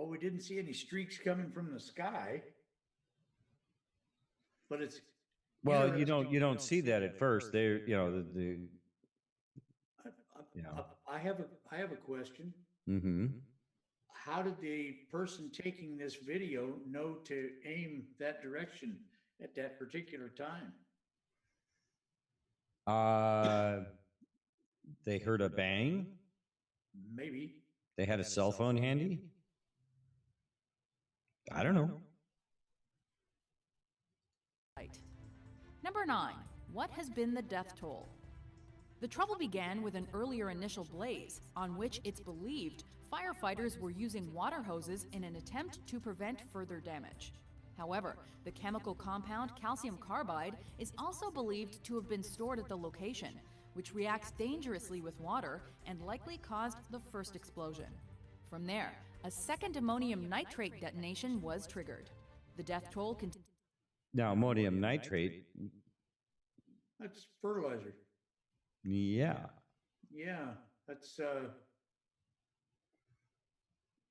S3: we didn't see any streaks coming from the sky, but it's
S4: well, you don't see that at first. They,
S3: I have a question. How did the person taking this video know to aim that direction at that particular time?
S4: They heard a bang.
S3: Maybe.
S4: They had a cell phone handy. I don't know.
S7: Number 9. What has been the death toll? The trouble began with an earlier initial blaze, on which it's believed firefighters were using water hoses in an attempt to prevent further damage. However, the chemical compound calcium carbide is also believed to have been stored at the location, which reacts dangerously with water and likely caused the first explosion. From there, a second ammonium nitrate detonation was triggered. The death toll continued.
S4: Now, ammonium nitrate,
S3: That's fertilizer.
S4: yeah.
S3: Yeah, that's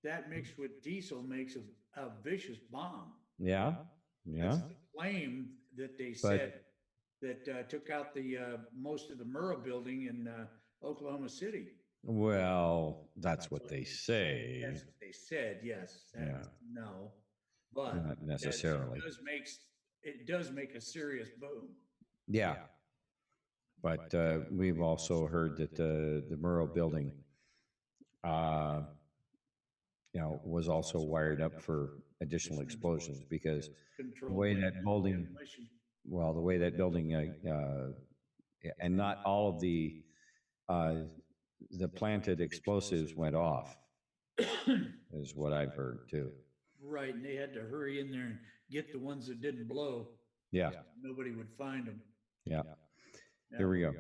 S3: that mixed with diesel makes a vicious bomb.
S4: Yeah.
S3: That's the claim that they said that took out the most of the Murrah building in Oklahoma City.
S4: Well, that's what they say.
S3: That's what they said. Yes.
S4: Yeah.
S3: No, but
S4: Not necessarily.
S3: It does make a serious boom.
S4: Yeah. But we've also heard that the Murrah building, was also wired up for additional explosions because the way that building, the way that building, and not all of the planted explosives went off, is what I've heard too.
S3: Right, and they had to hurry in there and get the ones that didn't blow.
S4: Yeah.
S3: Nobody would find them.
S4: Yeah. Here we go.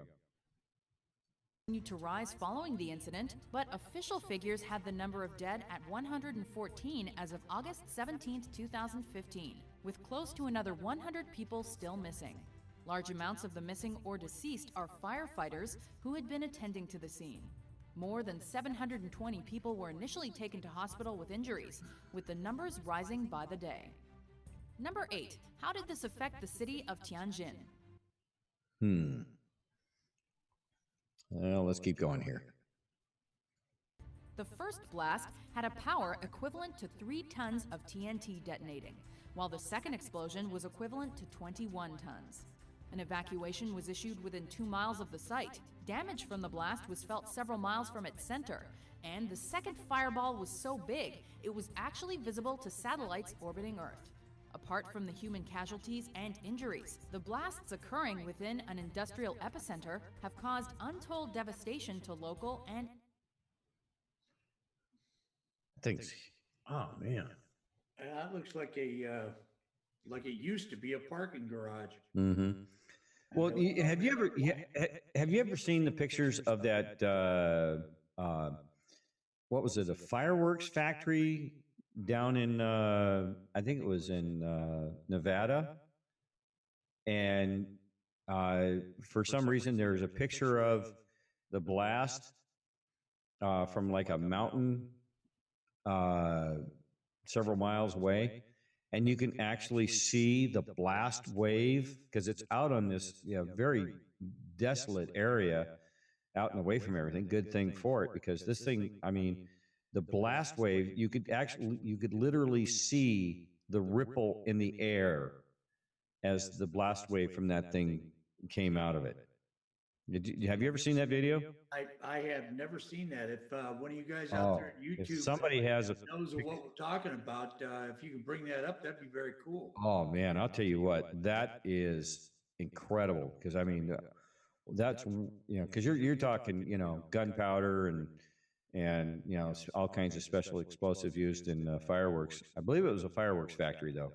S7: Continued to rise following the incident, but official figures had the number of dead at 114 as of August 17, 2015, with close to another 100 people still missing. Large amounts of the missing or deceased are firefighters who had been attending to the scene. More than 720 people were initially taken to hospital with injuries, with the numbers rising by the day. Number 8. How did this affect the city of Tianjin?
S4: Well, let's keep going here.
S7: The first blast had a power equivalent to 3 tons of TNT detonating, while the second explosion was equivalent to 21 tons. An evacuation was issued within 2 miles of the site. Damage from the blast was felt several miles from its center, and the second fireball was so big it was actually visible to satellites orbiting Earth. Apart from the human casualties and injuries, the blasts occurring within an industrial epicenter have caused untold devastation to local and
S4: Thanks. Oh man.
S3: That looks like like it used to be a parking garage.
S4: Mm-hmm. Well, have you ever seen the pictures of that? What was it? A fireworks factory down in I think it was in Nevada, and for some reason there's a picture of the blast from like a mountain several miles away, and you can actually see the blast wave because it's out on this very desolate area, out and away from everything. Good thing for it, because this thing, I mean, the blast wave, you could literally see the ripple in the air as the blast wave from that thing came out of it. Have you ever seen that video?
S3: I have never seen that. If one of you guys out there on YouTube,
S4: if somebody knows
S3: of what we're talking about, if you can bring that up, that'd be very cool.
S4: Oh man, I'll tell you what, that is incredible. Because I mean, that's because you're talking gunpowder and all kinds of special explosive used in fireworks. I believe it was a fireworks factory though.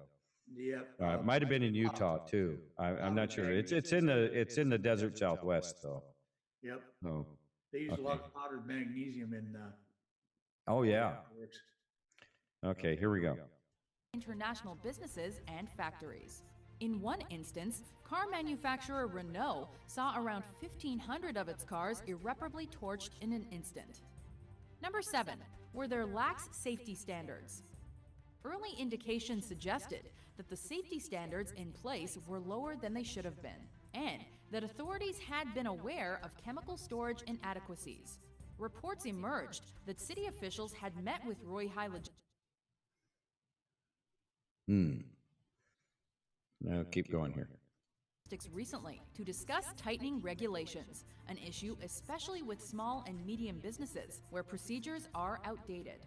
S3: Yep.
S4: It might have been in Utah too. I'm not sure. It's in the desert Southwest though.
S3: Yep.
S4: Oh.
S3: They use a lot of powdered magnesium in.
S4: Oh yeah. Okay, here we go.
S7: International businesses and factories. In one instance, car manufacturer Renault saw around 1,500 of its cars irreparably torched in an instant. Number 7. Were there lax safety standards? Early indications suggested that the safety standards in place were lower than they should have been, and that authorities had been aware of chemical storage inadequacies. Reports emerged that city officials had met with Roy-High
S4: Now keep going here.
S7: recently to discuss tightening regulations, an issue especially with small and medium businesses where procedures are outdated.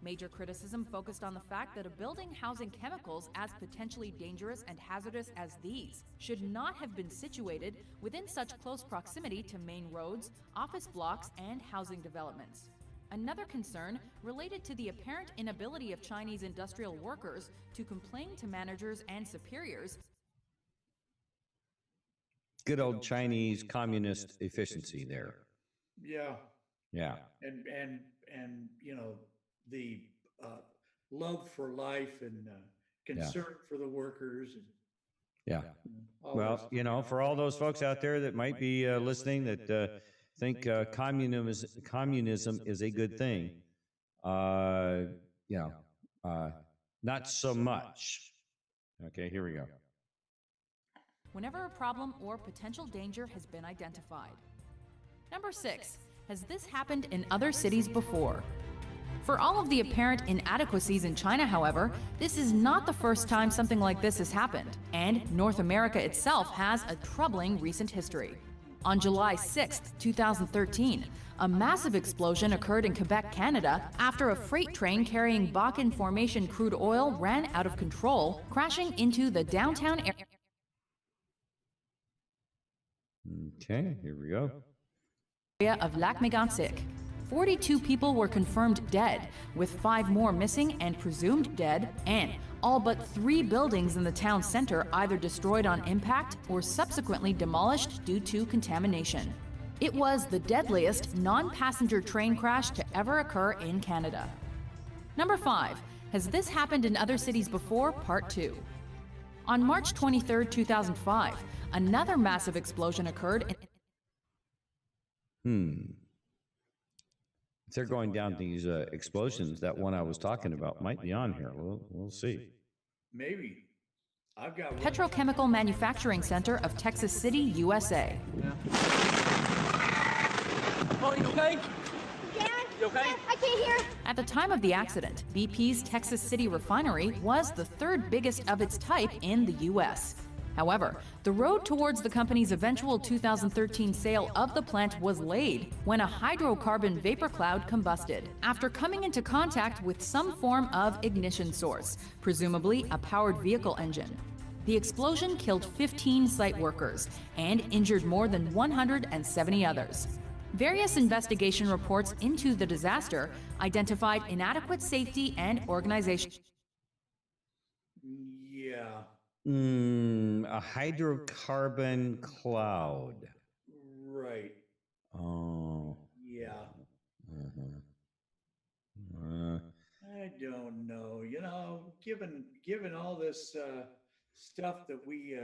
S7: Major criticism focused on the fact that a building housing chemicals as potentially dangerous and hazardous as these should not have been situated within such close proximity to main roads, office blocks, and housing developments. Another concern related to the apparent inability of Chinese industrial workers to complain to managers and superiors.
S4: good old Chinese communist efficiency there.
S3: Yeah.
S4: Yeah.
S3: And you know, the love for life and concern for the workers. And,
S4: Yeah.
S3: all
S4: Well,
S3: those-
S4: you know, for all those folks out there that might be listening that think communism is a good thing, you know, not so much. Okay, here we go.
S7: Whenever a problem or potential danger has been identified. Number 6. Has this happened in other cities before? For all of the apparent inadequacies in China, however, this is not the first time something like this has happened, and North America itself has a troubling recent history. On July 6, 2013, a massive explosion occurred in Quebec, Canada, after a freight train carrying Bakken Formation crude oil ran out of control, crashing into the downtown area.
S4: Okay, here we go.
S7: Of Lac Mégantic. 42 people were confirmed dead, with 5 more missing and presumed dead, and all but 3 buildings in the town center either destroyed on impact or subsequently demolished due to contamination. It was the deadliest non-passenger train crash to ever occur in Canada. Number 5. Has this happened in other cities before? Part 2. On March 23, 2005, another massive explosion occurred in
S4: If they're going down these explosions, that one I was talking about might be on here. We'll see.
S3: Maybe. I've got one.
S7: Petrochemical Manufacturing Center of Texas City, USA.
S8: Oh, you okay?
S9: Dad?
S8: You okay?
S9: Dad, I can't hear.
S7: At the time of the accident, BP's Texas City refinery was the 3rd biggest of its type in the U.S. However, the road towards the company's eventual 2013 sale of the plant was laid when a hydrocarbon vapor cloud combusted after coming into contact with some form of ignition source, presumably a powered vehicle engine. The explosion killed 15 site workers and injured more than 170 others. Various investigation reports into the disaster identified inadequate safety and organization.
S3: Yeah.
S4: A hydrocarbon cloud.
S3: Right.
S4: Oh.
S3: Yeah.
S4: Uh,
S3: I don't know. You know, given all this stuff that we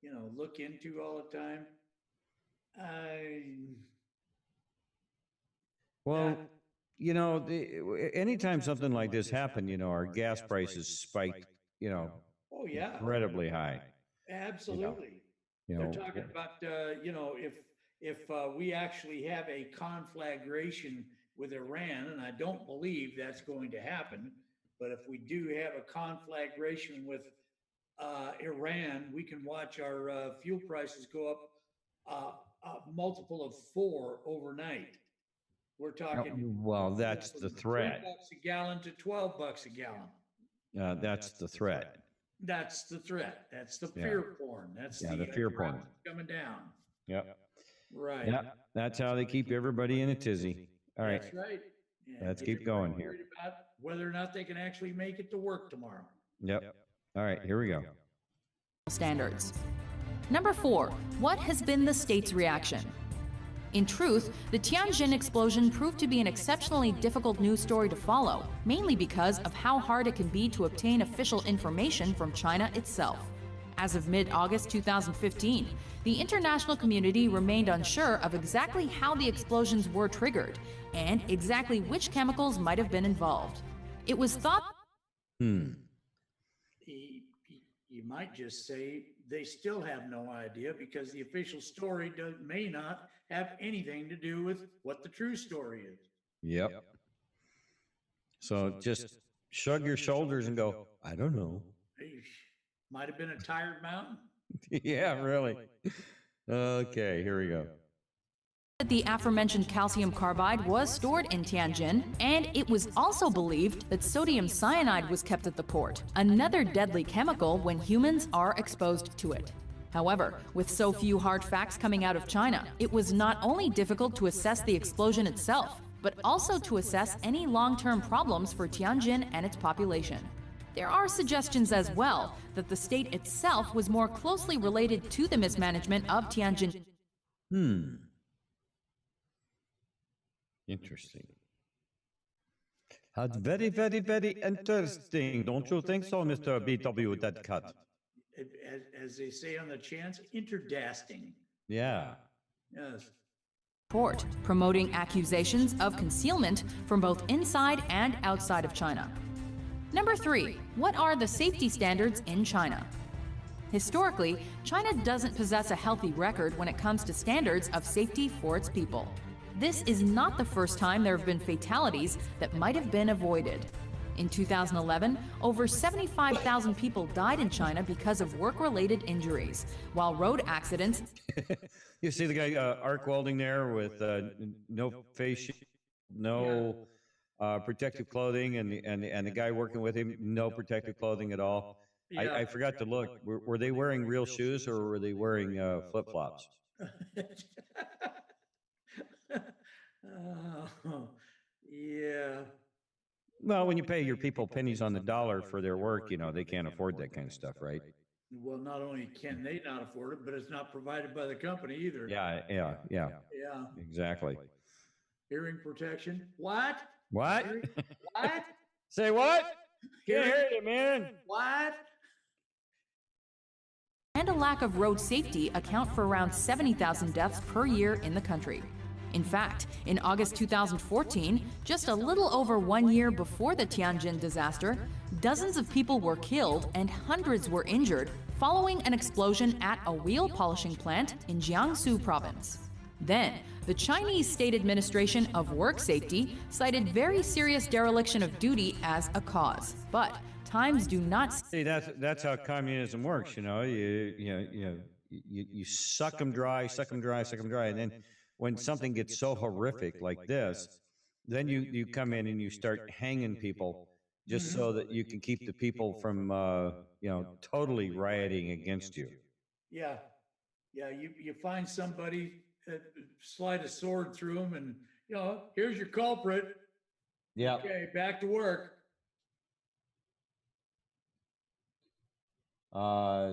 S3: you know, look into all the time,
S4: well, you know, anytime something like this happened, you know, our gas prices spiked, you know,
S3: oh yeah,
S4: incredibly high.
S3: absolutely.
S4: You
S3: They're
S4: know,
S3: talking about you know, if we actually have a conflagration with Iran, and I don't believe that's going to happen, but if we do have a conflagration with Iran, we can watch our fuel prices go up a multiple of 4 overnight. We're talking.
S4: well, that's the threat.
S3: $3 a gallon to $12 a gallon.
S4: That's the threat.
S3: That's the threat. That's the
S4: Yeah.
S3: fear porn. That's
S4: Yeah, the fear porn.
S3: prices coming down.
S4: Yep.
S3: Right.
S4: Yeah, that's how they keep everybody in a tizzy. All right.
S3: That's right. Yeah,
S4: Let's
S3: get
S4: keep going
S3: everybody
S4: here.
S3: worried about whether or not they can actually make it to work tomorrow.
S4: Yep. All right, here we go.
S7: Standards. Number 4. What has been the state's reaction? In truth, the Tianjin explosion proved to be an exceptionally difficult news story to follow, mainly because of how hard it can be to obtain official information from China itself. As of mid-August 2015, the international community remained unsure of exactly how the explosions were triggered and exactly which chemicals might have been involved. It was thought
S3: You might just say they still have no idea because the official story may not have anything to do with what the true story is.
S4: Yep. So just shrug your shoulders and go, I don't know.
S3: Might have been a tired mountain.
S4: Yeah, really. Okay, here we go.
S7: the aforementioned calcium carbide was stored in Tianjin, and it was also believed that sodium cyanide was kept at the port, another deadly chemical when humans are exposed to it. However, with so few hard facts coming out of China, it was not only difficult to assess the explosion itself, but also to assess any long-term problems for Tianjin and its population. There are suggestions as well that the state itself was more closely related to the mismanagement of Tianjin.
S4: Interesting. That's very, very, very interesting. Don't you think so, Mr. BW DEADCAT?
S3: As they say on the chants, interdasting.
S4: Yeah.
S3: Yes.
S7: Report promoting accusations of concealment from both inside and outside of China. Number 3, what are the safety standards in China? Historically, China doesn't possess a healthy record when it comes to standards of safety for its people. This is not the first time there have been fatalities that might have been avoided. In 2011, over 75,000 people died in China because of work-related injuries, while road accidents...
S4: You see the guy arc welding there with no face shield, no protective clothing, and the guy working with him, no protective clothing at all.
S3: Yeah.
S4: I forgot to look. Were they wearing real shoes or were they wearing flip-flops?
S3: Yeah.
S4: Well, when you pay your people pennies on the dollar for their work, you know, they can't afford that kind of stuff, right?
S3: Well, not only can they not afford it, but it's not provided by the company either.
S4: Yeah.
S3: Yeah.
S4: Exactly.
S3: Hearing protection. What?
S4: What?
S3: What?
S4: Say what? Can't hear you, man.
S3: What?
S7: and a lack of road safety account for around 70,000 deaths per year in the country. In fact, in August 2014, just a little over 1 year before the Tianjin disaster, dozens of people were killed and hundreds were injured following an explosion at a wheel polishing plant in Jiangsu province. Then, the Chinese State Administration of Work Safety cited very serious dereliction of duty as a cause. But times do not...
S4: See, that's how communism works, you know. You suck them dry, and then when something gets so horrific like this, then you come in and you start hanging people just so that you can keep the people from, totally rioting against you.
S3: Yeah. Yeah, you find somebody, slide a sword through them and, here's your culprit.
S4: Yeah.
S3: Okay, back to work.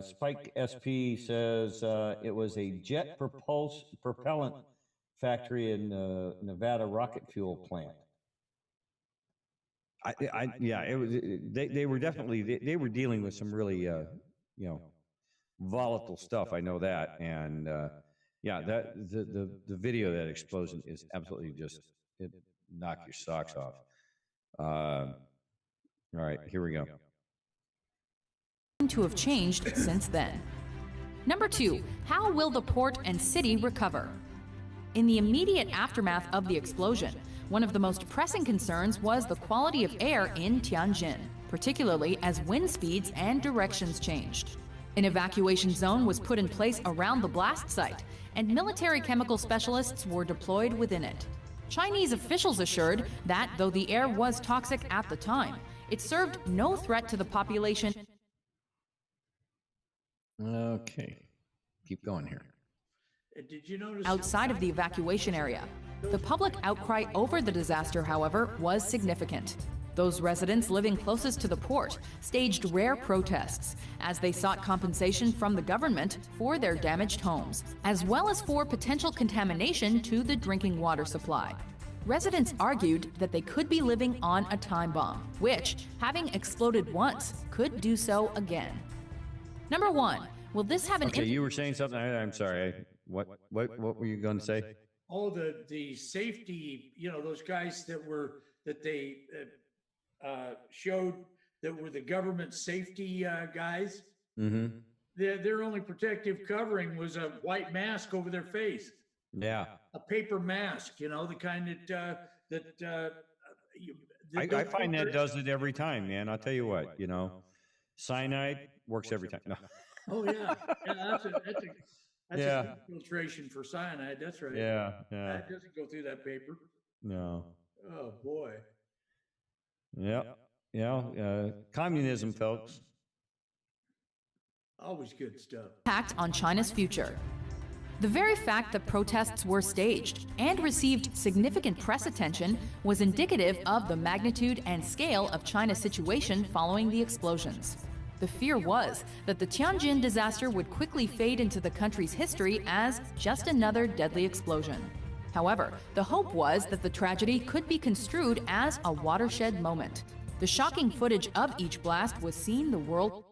S4: Spike SP says it was a jet propellant factory in Nevada rocket fuel plant. It was. They were definitely they were dealing with some really volatile stuff. I know that, and that the video of that explosion is absolutely just it knocked your socks off. All right, here we go.
S7: To have changed since then. Number 2, how will the port and city recover? In the immediate aftermath of the explosion, one of the most pressing concerns was the quality of air in Tianjin, particularly as wind speeds and directions changed. An evacuation zone was put in place around the blast site, and military chemical specialists were deployed within it. Chinese officials assured that, though the air was toxic at the time, it served no threat to the population.
S4: Okay, keep going here.
S3: Did you notice
S7: Outside of the evacuation area, the public outcry over the disaster, however, was significant. Those residents living closest to the port staged rare protests as they sought compensation from the government for their damaged homes, as well as for potential contamination to the drinking water supply. Residents argued that they could be living on a time bomb, which, having exploded once, could do so again. Number 1, will this have an...
S4: Okay, you were saying something. I'm sorry. What were you going to say?
S3: Oh, the safety, those guys that they showed that were the government safety guys.
S4: Mm-hmm.
S3: Their only protective covering was a white mask over their face.
S4: Yeah.
S3: A paper mask, the kind
S4: I find that does it every time, man. I'll tell you what, cyanide works every time. No.
S3: Oh yeah, that's a filtration for cyanide. That's right.
S4: Yeah.
S3: That doesn't go through that paper.
S4: No.
S3: Oh boy.
S4: Yeah. Communism, folks.
S3: Always good stuff.
S7: Impact on China's future. The very fact that protests were staged and received significant press attention was indicative of the magnitude and scale of China's situation following the explosions. The fear was that the Tianjin disaster would quickly fade into the country's history as just another deadly explosion. However, the hope was that the tragedy could be construed as a watershed moment. The shocking footage of each blast was seen the world.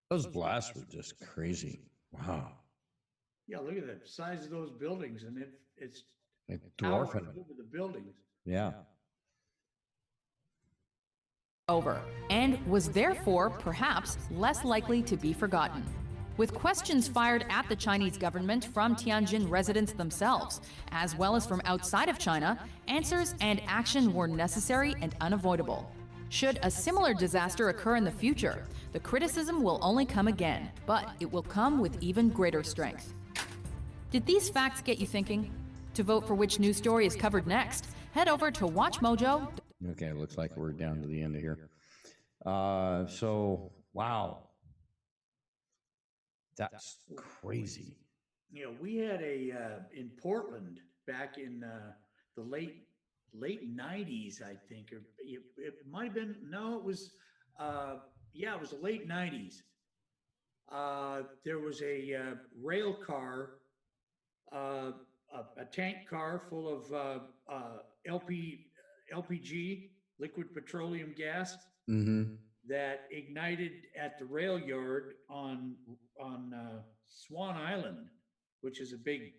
S4: Those blasts were just crazy. Wow.
S3: Yeah, look at the size of those buildings, and it's
S4: Like dwarfing
S3: towering
S4: them.
S3: over the buildings.
S4: Yeah.
S7: Over, and was therefore perhaps less likely to be forgotten. With questions fired at the Chinese government from Tianjin residents themselves, as well as from outside of China, answers and action were necessary and unavoidable. Should a similar disaster occur in the future, the criticism will only come again, but it will come with even greater strength. Did these facts get you thinking? To vote for which news story is covered next, head over to WatchMojo.
S4: Okay, it looks like we're down to the end of here. So, wow. That's crazy.
S3: You know, we had in Portland back in the late 90s, I think, or it might have been, no, it was, it was the late 90s. There was a rail car, a tank car full of LPG, liquid petroleum gas, that ignited at the rail yard on Swan Island, which is a big,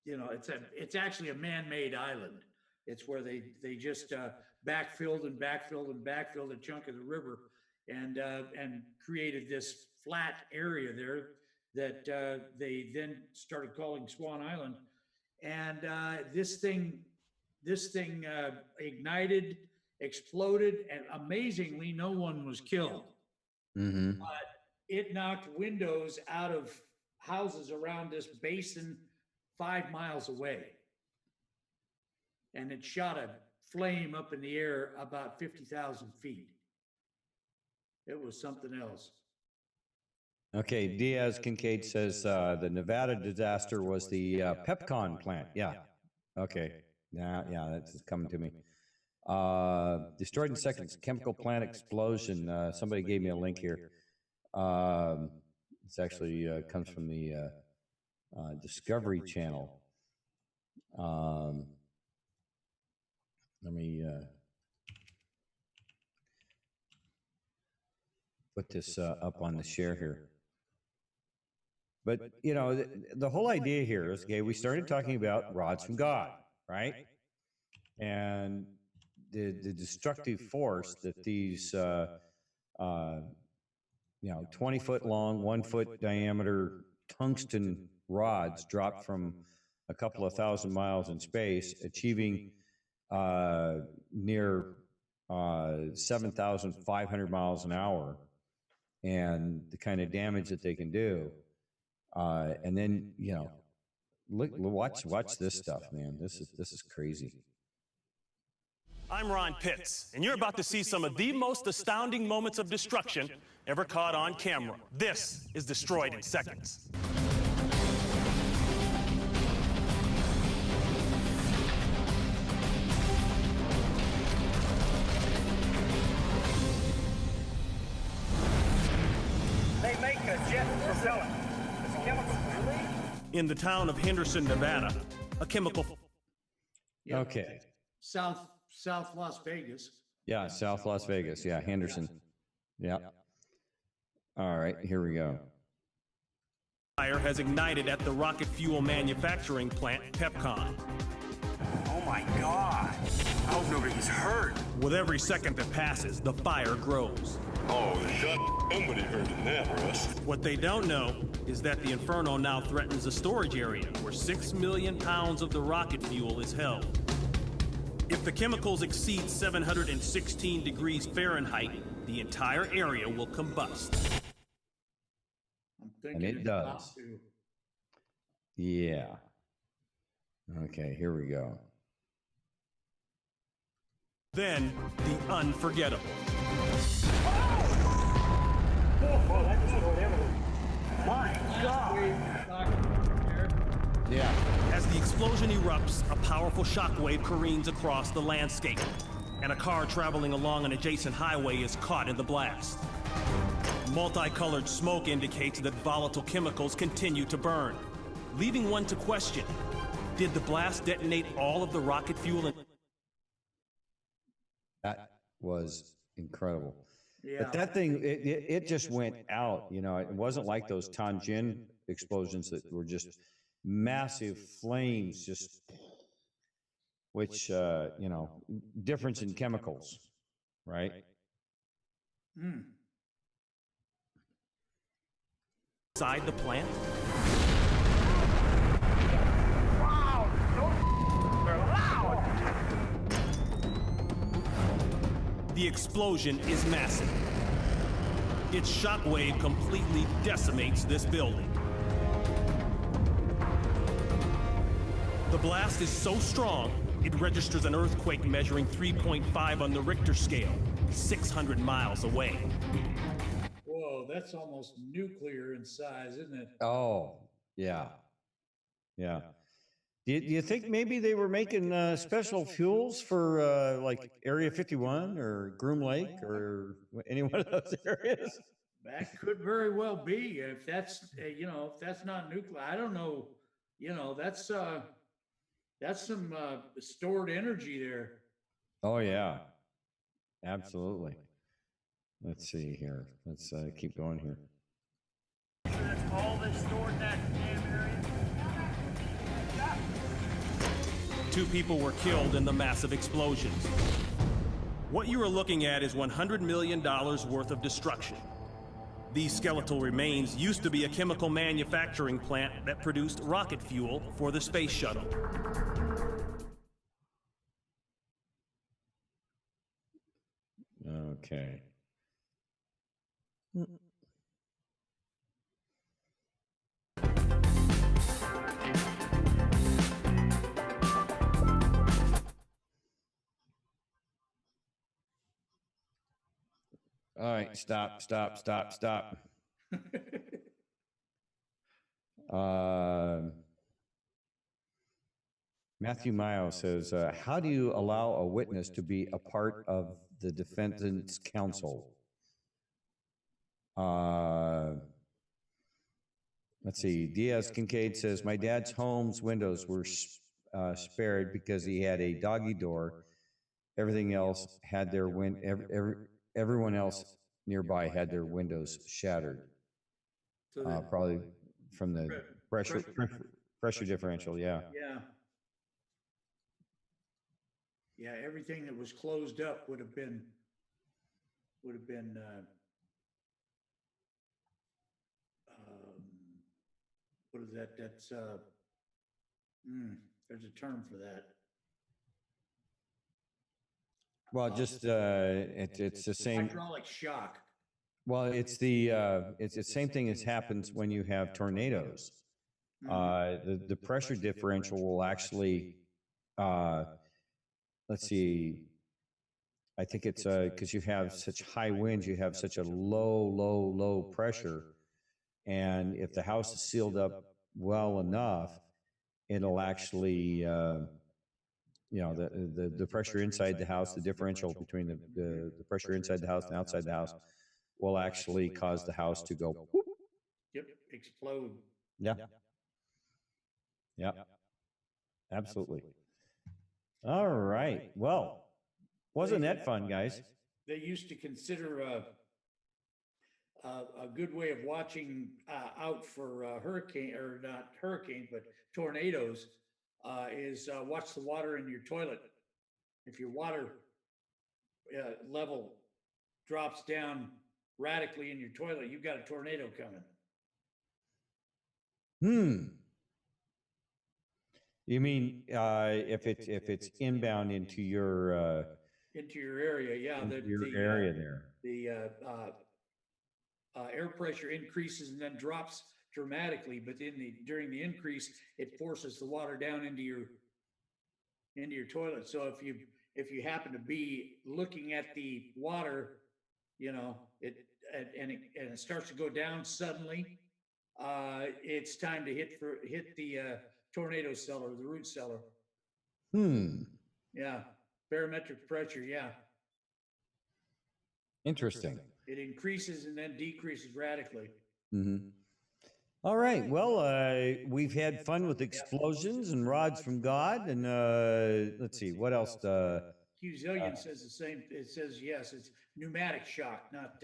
S3: it's actually a man-made island. It's where they just backfilled a chunk of the river and created this flat area there that they then started calling Swan Island. And this thing ignited, exploded, and amazingly, no one was killed. But it knocked windows out of houses around this basin 5 miles away. And it shot a flame up in the air about 50,000 feet. It was something else.
S4: Okay, Diaz Kincaid says the Nevada disaster was the Pepcon plant. Yeah. Okay. Yeah, that's coming to me. Destroyed in seconds, chemical plant explosion. Somebody gave me a link here. It's actually comes from the Discovery Channel. Let me put this up on the share here. But, the whole idea here is, okay, we started talking about rods from God, right? And the destructive force that these, 20-foot long, 1-foot diameter tungsten rods dropped from a couple of thousand miles in space, achieving near 7,500 miles an hour, and the kind of damage that they can do. And then, watch this stuff, man. This is crazy.
S8: I'm Ron Pitts, and you're about to see some of the most astounding moments of destruction ever caught on camera. This is Destroyed in Seconds.
S9: They make a jet propellant. It's a chemical. Really?
S8: In the town of Henderson, Nevada, a chemical...
S4: Okay.
S3: South Las Vegas.
S4: Yeah, South Las Vegas. Yeah, Henderson. Yeah. All right, here we go.
S8: Fire has ignited at the rocket fuel manufacturing plant, Pepcon.
S9: Oh my God. I hope nobody's hurt.
S8: With every second that passes, the fire grows.
S10: Oh, somebody hurt in that, Russ.
S8: What they don't know is that the inferno now threatens a storage area where 6 million pounds of the rocket fuel is held. If the chemicals exceed 716 degrees Fahrenheit, the entire area will combust.
S4: And it does. Yeah. Okay, here we go.
S8: Then, the unforgettable.
S9: Oh, that's whatever. My God.
S4: Yeah.
S8: As the explosion erupts, a powerful shockwave careens across the landscape, and a car traveling along an adjacent highway is caught in the blast. Multicolored smoke indicates that volatile chemicals continue to burn, leaving one to question, did the blast detonate all of the rocket fuel?
S4: That was incredible.
S3: Yeah.
S4: But that thing, it just went out. You know, it wasn't like those Tianjin explosions that were just massive flames, just which you know, difference in chemicals, right?
S8: Inside the plant? The explosion is massive. Its shockwave completely decimates this building. The blast is so strong, it registers an earthquake measuring 3.5 on the Richter scale, 600 miles away.
S3: Whoa, that's almost nuclear in size, isn't it?
S4: Oh, yeah. Yeah. Do you think maybe they were making special fuels for like Area 51 or Groom Lake or any one of those areas?
S3: That could very well be. If that's, you know, if that's not nuclear, I don't know. You know, that's some stored energy there.
S4: Oh, yeah. Absolutely. Let's see here. Let's keep going here.
S9: That's all that's stored in that damn area.
S8: 2 people were killed in the massive explosions. What you are looking at is $100 million worth of destruction. These skeletal remains used to be a chemical manufacturing plant that produced rocket fuel for the space shuttle.
S4: Okay. All right, stop. Matthew Mayo says, how do you allow a witness to be a part of the defendant's counsel? Let's see. Diaz Kincaid says, my dad's home's windows were spared because he had a doggy door. Everything else had their everyone else nearby had their windows shattered.
S3: So
S4: probably from the pressure differential. Yeah.
S3: Yeah, everything that was closed up would have been what is that? That's there's a term for that.
S4: Well, just it's the same
S3: hydraulic shock.
S4: Well, it's the same thing as happens when you have tornadoes. The pressure differential will actually let's see. I think it's because you have such high winds, you have such a low pressure, and if the house is sealed up well enough, it'll actually you know, the pressure inside the house, the differential between the pressure inside the house and outside the house will actually cause the house to go whoop.
S3: Yep, explode.
S4: Yeah. Yeah. Absolutely. All right. Well, wasn't that fun, guys?
S3: They used to consider a good way of watching out for hurricane, or not hurricane, but tornadoes, is watch the water in your toilet. If your water level drops down radically in your toilet, you've got a tornado coming.
S4: You mean if it's inbound into your
S3: area? Yeah,
S4: your area there.
S3: The air pressure increases and then drops dramatically, but during the increase, it forces the water down into your toilet. So if you happen to be looking at the water, you know, it starts to go down suddenly, it's time to hit the tornado cellar, the root cellar. Yeah, barometric pressure. Yeah,
S4: Interesting.
S3: it increases and then decreases radically.
S4: All right. Well, we've had fun with explosions and rods from God, and let's see what else.
S3: Q Zillion says the same. It says yes. It's pneumatic shock, not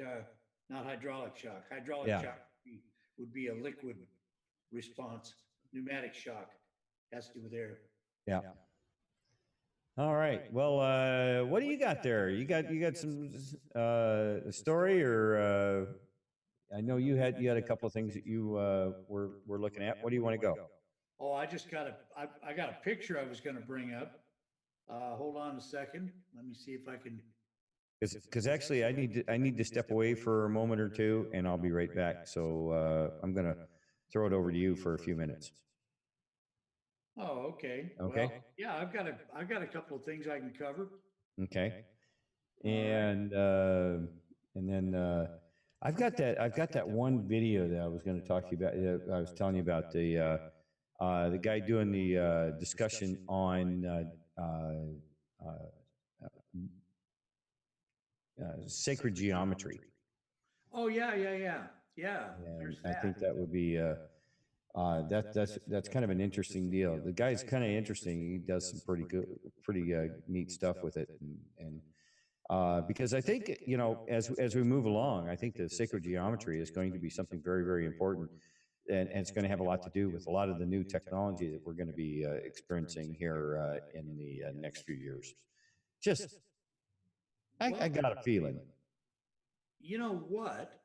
S3: hydraulic shock. Hydraulic shock would be a liquid response. Pneumatic shock has to do with air.
S4: Yeah. All right. Well, what do you got there? You got some story, or I know you had a couple of things that you were looking at. What do you want to go?
S3: Oh, I got a picture I was going to bring up. Hold on a second. Let me see if I can.
S4: Because actually, I need to step away for a moment or two, and I'll be right back. So I'm going to throw it over to you for a few minutes.
S3: Oh, okay.
S4: Okay.
S3: Well, yeah, I've got a couple of things I can cover.
S4: Okay. And then I've got that one video that I was going to talk to you about. I was telling you about the guy doing the discussion on sacred geometry.
S3: Oh yeah.
S4: And I think that would be that's kind of an interesting deal. The guy's kind of interesting. He does some pretty neat stuff with it, and because I think, you know, as we move along, I think the sacred geometry is going to be something very, very important, and it's going to have a lot to do with a lot of the new technology that we're going to be experiencing here in the next few years. I got a feeling.
S3: You know what?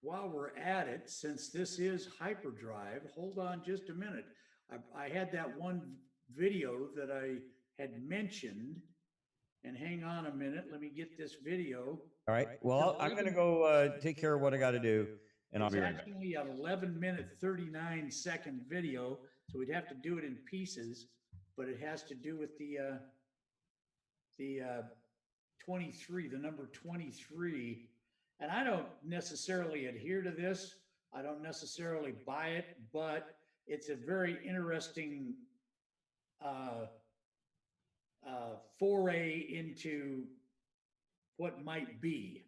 S3: While we're at it, since this is hyperdrive, hold on just a minute. I had that one video that I had mentioned, and hang on a minute. Let me get this video.
S4: All right. Well, I'm going to go take care of what I got to do, and I'll be right back.
S3: It's actually an 11-minute, 39-second video, so we'd have to do it in pieces, but it has to do with the 23, the number 23. And I don't necessarily adhere to this. I don't necessarily buy it, but it's a very interesting foray into what might be.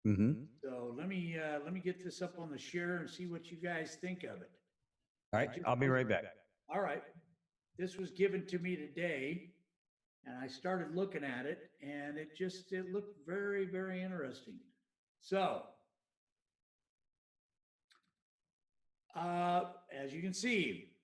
S3: So let me get this up on the share and see what you guys think of it.
S4: All right, I'll be right back.
S3: All right. This was given to me today, and I started looking at it, and it looked very, very interesting. So, as you can see,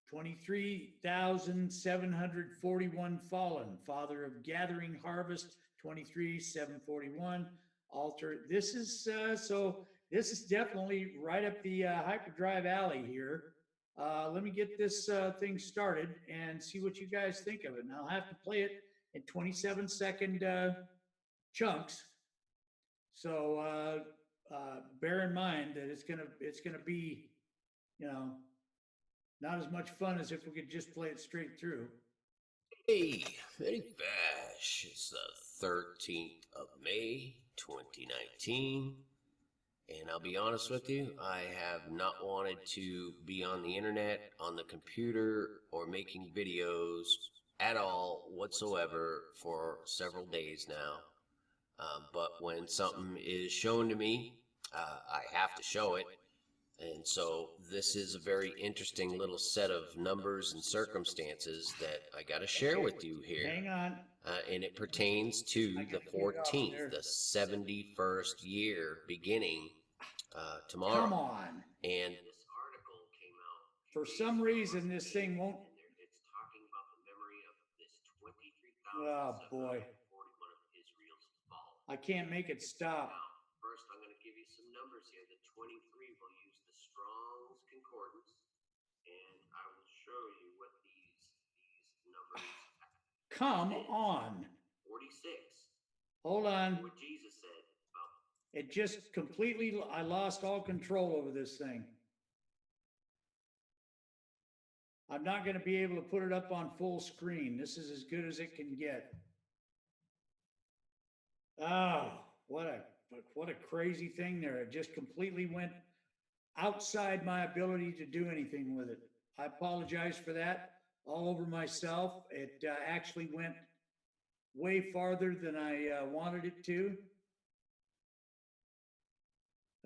S3: 23,741 fallen, father of gathering harvest, 23,741, altar. This is, so this is definitely right up the hyperdrive alley here. Let me get this thing started and see what you guys think of it. Now I'll have to play it in 27-second chunks. So bear in mind that it's gonna be, you know, not as much fun as if we could just play it straight through.
S11: Hey, very bash. It's the 13th of May, 2019. And I'll be honest with you, I have not wanted to be on the internet, on the computer, or making videos at all whatsoever for several days now. But when something is shown to me, I have to show it. And so this is a very interesting little set of numbers and circumstances that I got to share with you here.
S3: Hang on.
S11: And it pertains to the 14th, the 71st year beginning tomorrow.
S3: Come on.
S11: And this article came out.
S3: For some reason, this thing won't.
S11: It's talking about the memory of this
S3: Oh, boy.
S11: 23,741 of Israel's fall.
S3: I can't make it stop.
S11: Now, first, I'm going to give you some numbers here. The 23 will use the Strong's Concordance, and I will show you what these numbers.
S3: Come on.
S11: 46.
S3: Hold on.
S11: What Jesus said about.
S3: It just completely, I lost all control over this thing. I'm not going to be able to put it up on full screen. This is as good as it can get. Oh, what a crazy thing there. It just completely went outside my ability to do anything with it. I apologize for that. All over myself. It actually went way farther than I wanted it to.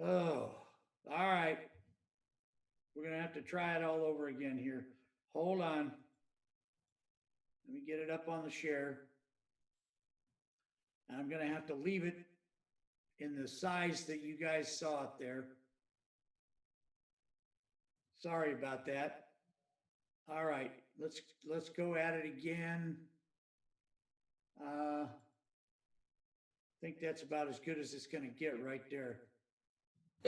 S3: Oh, all right. We're going to have to try it all over again here. Hold on. Let me get it up on the share. I'm going to have to leave it in the size that you guys saw it there. Sorry about that. All right, let's go at it again. I think that's about as good as it's going to get right there.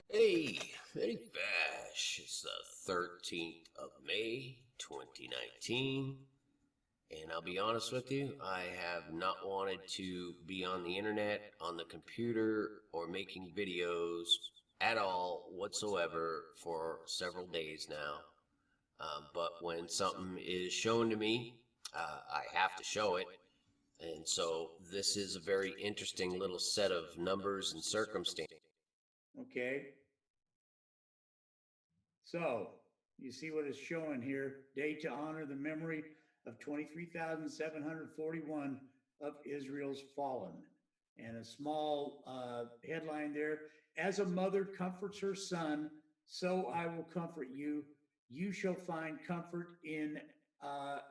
S11: Hey, very bash. It's the 13th of May, 2019. And I'll be honest with you, I have not wanted to be on the internet, on the computer, or making videos at all whatsoever for several days now. But when something is shown to me, I have to show it. And so this is a very interesting little set of numbers and circumstances.
S3: Okay. So, you see what it's showing here. Day to honor the memory of 23,741 of Israel's fallen. And a small headline there. As a mother comforts her son, so I will comfort you. You shall find comfort in, I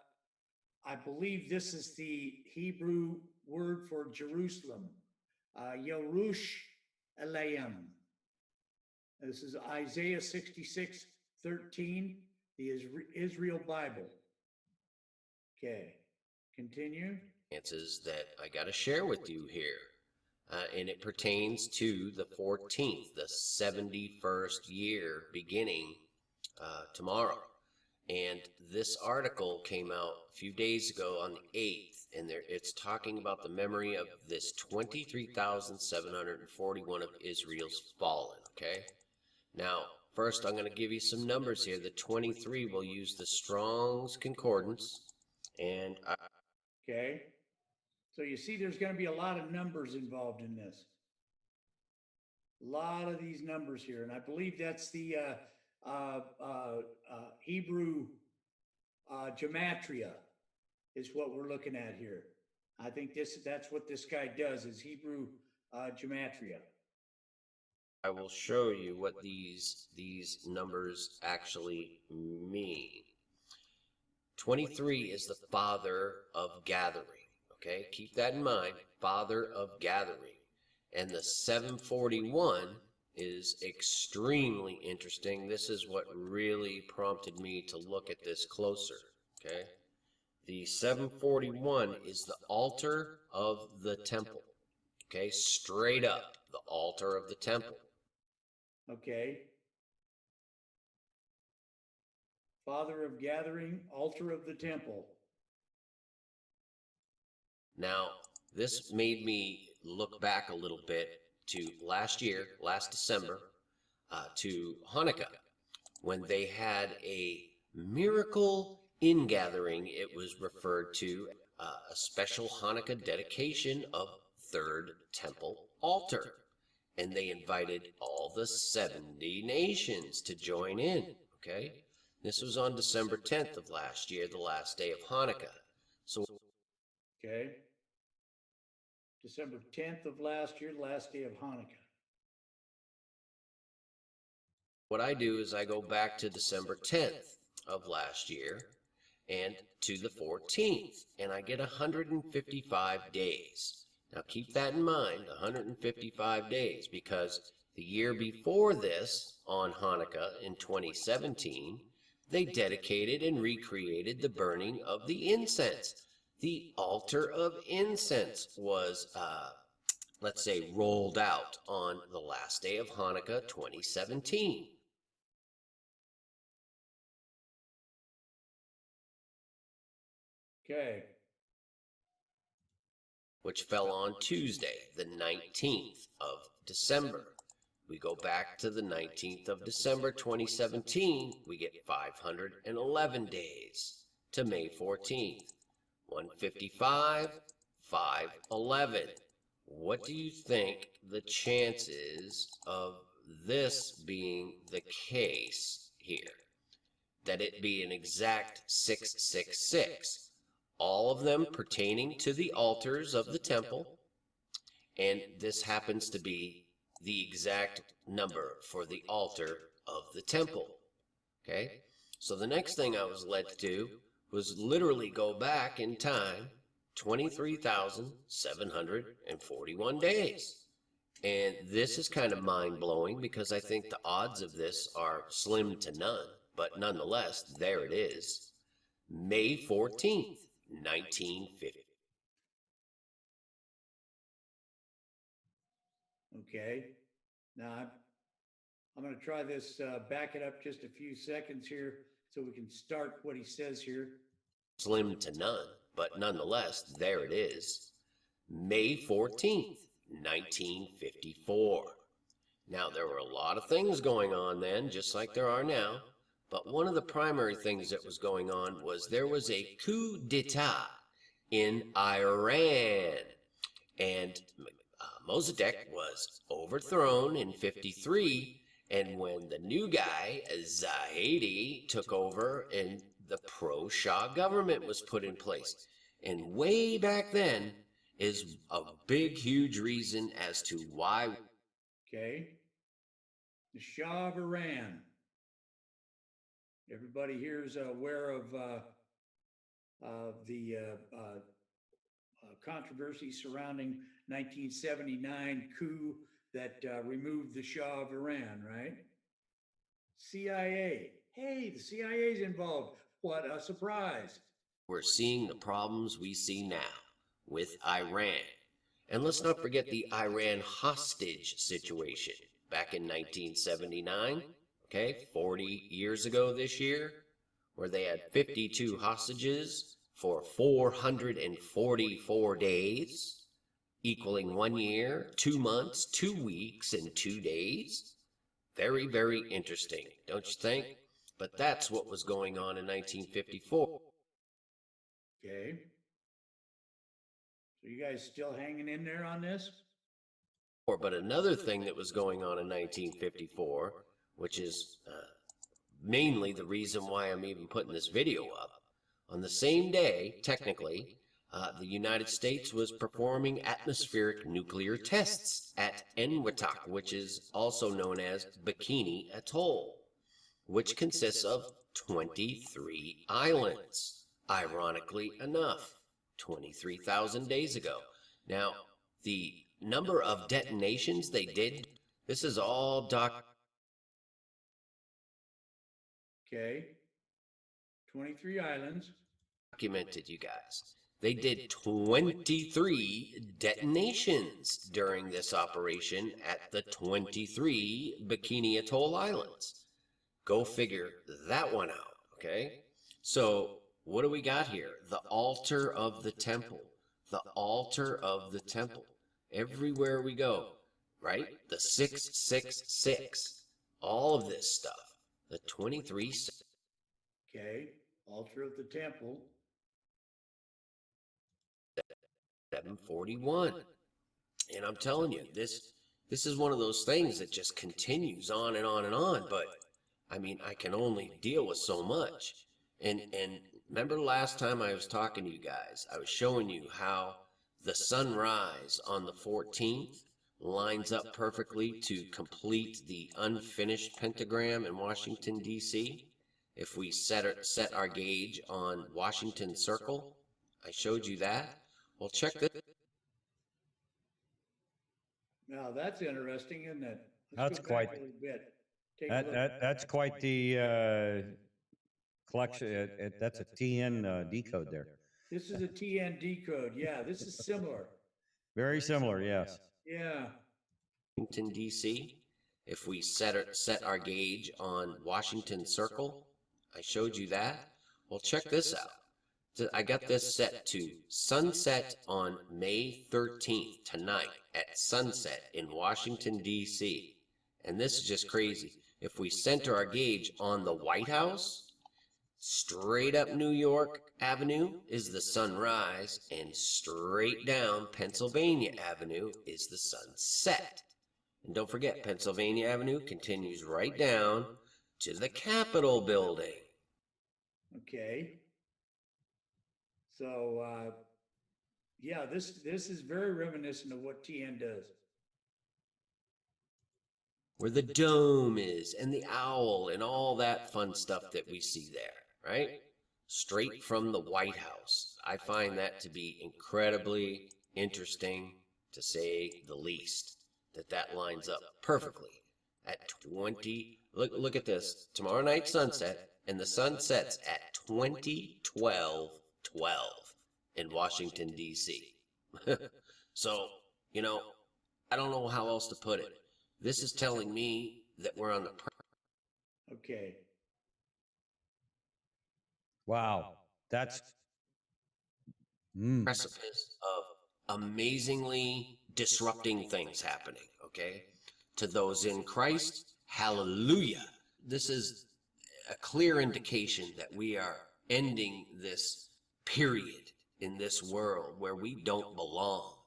S3: believe this is the Hebrew word for Jerusalem, Yerushalayim. This is Isaiah 66:13, the Israel Bible. Okay, continue.
S11: That I got to share with you here. And it pertains to the 14th, the 71st year beginning tomorrow. And this article came out a few days ago on the 8th, and it's talking about the memory of this 23,741 of Israel's fallen, okay? Now, first I'm going to give you some numbers here. The 23 will use the Strong's Concordance, and
S3: okay. So you see there's going to be a lot of numbers involved in this. A lot of these numbers here, and I believe that's the Hebrew gematria is what we're looking at here. I think that's what this guy does, is Hebrew gematria.
S11: I will show you what these numbers actually mean. 23 is the father of gathering. Okay, keep that in mind, father of gathering. And the 741 is extremely interesting. This is what really prompted me to look at this closer, okay? The 741 is the altar of the temple, okay? Straight up, the altar of the temple.
S3: Okay. Father of gathering, altar of the temple.
S11: Now, this made me look back a little bit to last year, last December, to Hanukkah, when they had a miracle ingathering. It was referred to a special Hanukkah dedication of third temple altar. And they invited all the 70 nations to join in, okay? This was on December 10th of last year, the last day of Hanukkah. So,
S3: okay. December 10th of last year, last day of Hanukkah.
S11: What I do is I go back to December 10th of last year and to the 14th, and I get 155 days. Now keep that in mind, 155 days, because the year before this, on Hanukkah in 2017, they dedicated and recreated the burning of the incense. The altar of incense was, let's say, rolled out on the last day of Hanukkah 2017.
S3: Okay.
S11: Which fell on Tuesday, the 19th of December. We go back to the 19th of December 2017, we get 511 days to May 14th. 155, 511. What do you think the chances of this being the case here? that it be an exact 666, all of them pertaining to the altars of the temple, and this happens to be the exact number for the altar of the temple. Okay, so the next thing I was led to do was literally go back in time 23,741 days. And this is kind of mind-blowing because I think the odds of this are slim to none, but nonetheless, there it is. May 14th, 1950.
S3: Okay. Now, I'm going to try this, back it up just a few seconds here so we can start what he says here.
S11: Slim to none, but nonetheless, there it is. May 14th, 1954. Now, there were a lot of things going on then, just like there are now, but one of the primary things that was going on was there was a coup d'etat in Iran, and Mossadegh was overthrown in 53, and when the new guy, Zaidi, took over and the pro-Shah government was put in place. And way back then is a big, huge reason as to why.
S3: Okay. The Shah of Iran. Everybody here is aware of the controversy surrounding 1979 coup that removed the Shah of Iran, right? CIA. Hey, the CIA's involved. What a surprise.
S11: We're seeing the problems we see now with Iran. And let's not forget the Iran hostage situation back in 1979, okay, 40 years ago this year, where they had 52 hostages for 444 days, equaling 1 year, 2 months, 2 weeks, and 2 days. Very, very interesting, don't you think? But that's what was going on in 1954.
S3: Okay. So you guys still hanging in there on this?
S11: But another thing that was going on in 1954, which is mainly the reason why I'm even putting this video up, on the same day, technically, the United States was performing atmospheric nuclear tests at Enwetak, which is also known as Bikini Atoll, which consists of 23 islands. Ironically enough, 23,000 days ago. Now, the number of detonations they did, this is all
S3: Okay. 23 islands.
S11: Documented, you guys. They did 23 detonations during this operation at the 23 Bikini Atoll Islands. Go figure that one out, okay? So, what do we got here? The altar of the temple. The altar of the temple. Everywhere we go, right? The 666. All of this stuff. The 23.
S3: Okay. Altar of the temple.
S11: 741. And I'm telling you, this is one of those things that just continues on and on and on. But, I mean, I can only deal with so much. And remember last time I was talking to you guys, I was showing you how the sunrise on the 14th lines up perfectly to complete the unfinished pentagram in Washington, D.C. If we set our gauge on Washington Circle, I showed you that. Well, check this.
S3: Now, that's interesting, isn't it?
S4: That's quite
S3: a little bit.
S4: that's quite the collection. That's a TN decode there.
S3: This is a TN code. Yeah, this is similar.
S4: Very similar, yes.
S3: Yeah.
S11: Washington, D.C. If we set our gauge on Washington Circle, I showed you that. Well, check this out. I got this set to sunset on May 13th, tonight, at sunset in Washington, D.C. And this is just crazy. If we center our gauge on the White House, straight up New York Avenue is the sunrise, and straight down Pennsylvania Avenue is the sunset. And don't forget, Pennsylvania Avenue continues right down to the Capitol building.
S3: Okay. So, yeah, this is very reminiscent of what TN does.
S11: Where the dome is and the owl and all that fun stuff that we see there, right? Straight from the White House. I find that to be incredibly interesting, to say the least, that lines up perfectly at 20. Look at this. Tomorrow night sunset, and the sun sets at 20:12 in Washington, D.C. So, I don't know how else to put it. This is telling me that we're on the
S3: Okay.
S4: Wow. That's
S11: precipice of amazingly disrupting things happening, okay? To those in Christ, hallelujah. This is a clear indication that we are ending this period in this world where we don't belong.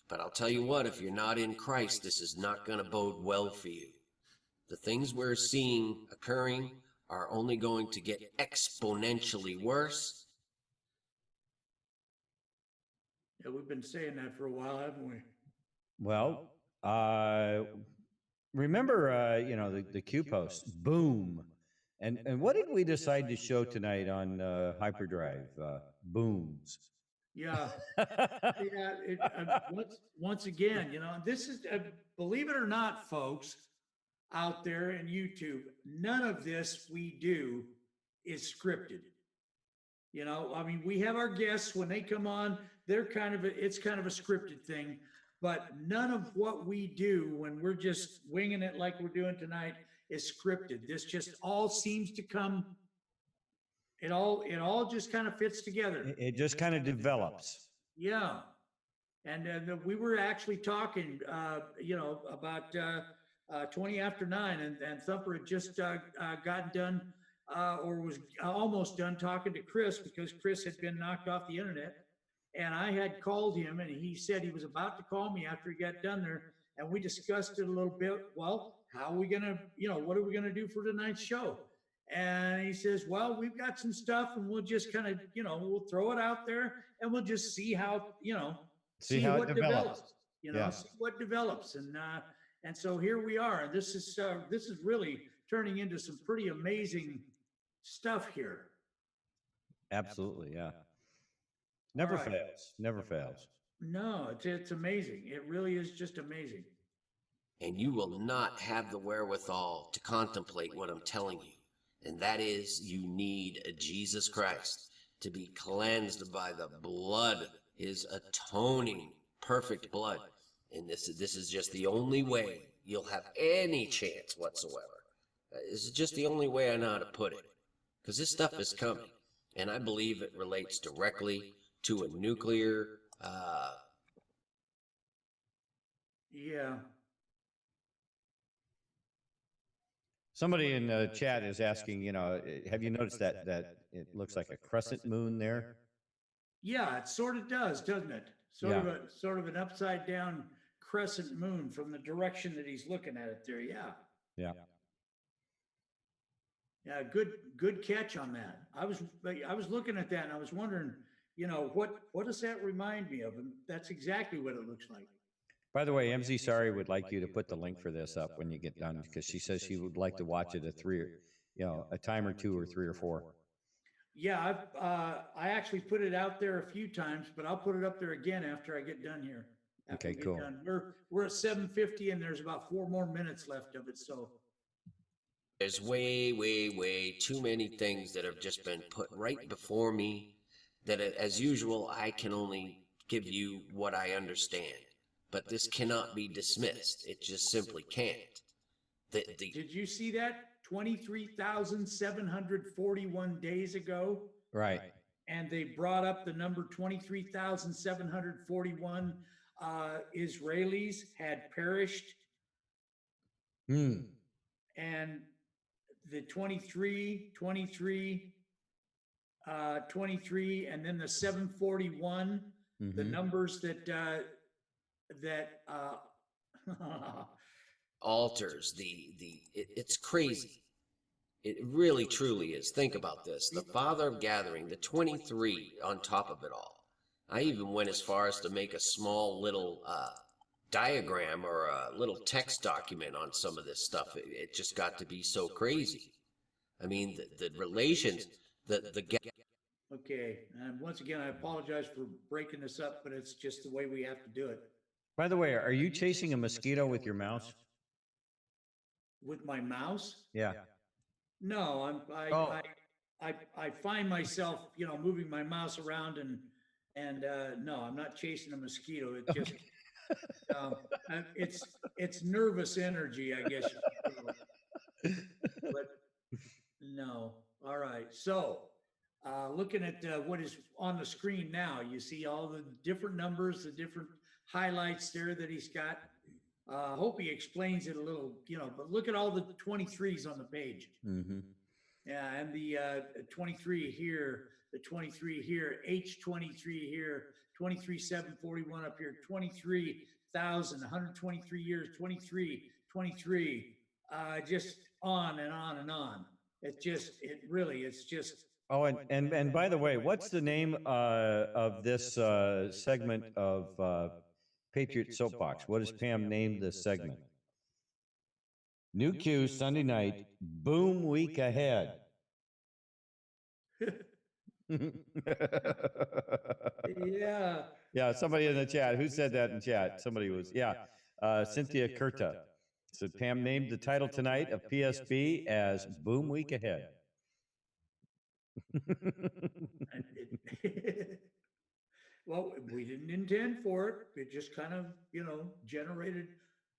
S11: But I'll tell you what, if you're not in Christ, this is not going to bode well for you. The things we're seeing occurring are only going to get exponentially worse.
S3: Yeah, we've been saying that for a while, haven't we?
S4: well. Remember, the Q post, boom, and what did we decide to show tonight on Hyperdrive? Booms.
S3: Yeah. Once again, this is, believe it or not, folks out there in YouTube, none of this we do is scripted. I mean, we have our guests when they come on, it's kind of a scripted thing, but none of what we do when we're just winging it like we're doing tonight is scripted. This just all seems to come. It all just kind of fits together.
S4: It just kind of develops.
S3: Yeah. And we were actually talking, about 20 after 9, and Thumper had just gotten done, or was almost done talking to Chris, because Chris had been knocked off the internet. And I had called him, and he said he was about to call me after he got done there. And we discussed it a little bit. Well, how are we going to, what are we going to do for tonight's show? And he says, well, we've got some stuff, and we'll just kind of, we'll throw it out there, and we'll just see how,
S4: see how what it develops.
S3: See what develops. And so here we are. And this is really turning into some pretty amazing stuff here.
S4: Absolutely. Yeah. Never fails. Never fails.
S3: No, it's amazing. It really is just amazing.
S11: And you will not have the wherewithal to contemplate what I'm telling you. And that is, you need a Jesus Christ to be cleansed by the blood, his atoning, perfect blood. And this is just the only way you'll have any chance whatsoever. This is just the only way I know how to put it. Because this stuff is coming. And I believe it relates directly to a nuclear,
S3: yeah.
S4: Somebody in the chat is asking, have you noticed that it looks like a crescent moon there?
S3: Yeah, it sort of does, doesn't it? Sort of an upside down crescent moon from the direction that he's looking at it there. Yeah.
S4: Yeah.
S3: Yeah, good catch on that. I was looking at that, and I was wondering, what does that remind me of? And that's exactly what it looks like.
S4: By the way, MZ Sorry would like you to put the link for this up when you get done, because she says she would like to watch it a time or 2 or 3 or 4.
S3: Yeah, I actually put it out there a few times, but I'll put it up there again after I get done here.
S4: Okay, cool.
S3: Done. We're at 7:50, and there's about 4 more minutes left of it. So
S11: there's way, way, way too many things that have just been put right before me that, as usual, I can only give you what I understand. But this cannot be dismissed. It just simply can't.
S3: Did you see that? 23,741 days ago.
S4: Right.
S3: And they brought up the number 23,741 Israelis had perished. And the 23, and then the 741, the numbers that
S11: alters it's crazy. It really, truly is. Think about this. The father of gathering, the 23 on top of it all. I even went as far as to make a small little diagram or a little text document on some of this stuff. It just got to be so crazy. I mean, the relations,
S3: Okay, and once again, I apologize for breaking this up, but it's just the way we have to do it.
S4: By the way, are you chasing a mosquito with your mouse?
S3: With my mouse?
S4: Yeah.
S3: No, I find myself, you know, moving my mouse around and no, I'm not chasing a mosquito. It just, it's nervous energy, I guess. But no. All right. So, looking at what is on the screen now, you see all the different numbers, the different highlights there that he's got. Hope he explains it a little, you know, but look at all the 23s on the page.
S4: Mm-hmm.
S3: Yeah, and the 23 here, the 23 here, H23 here, 23,741 up here, 23,000, 123 years, 23, 23, just on and on and on. It's just.
S4: Oh, and by the way, what's the name of this segment of Patriot Soapbox? What has Pam named this segment? New Q Sunday night, boom week ahead.
S3: Yeah.
S4: Yeah, somebody in the chat. Who said that in chat? Somebody was, yeah. Cynthia Kurta said Pam named the title tonight of PSB as Boom Week Ahead.
S3: Well, we didn't intend for it. It just kind of, you know, generated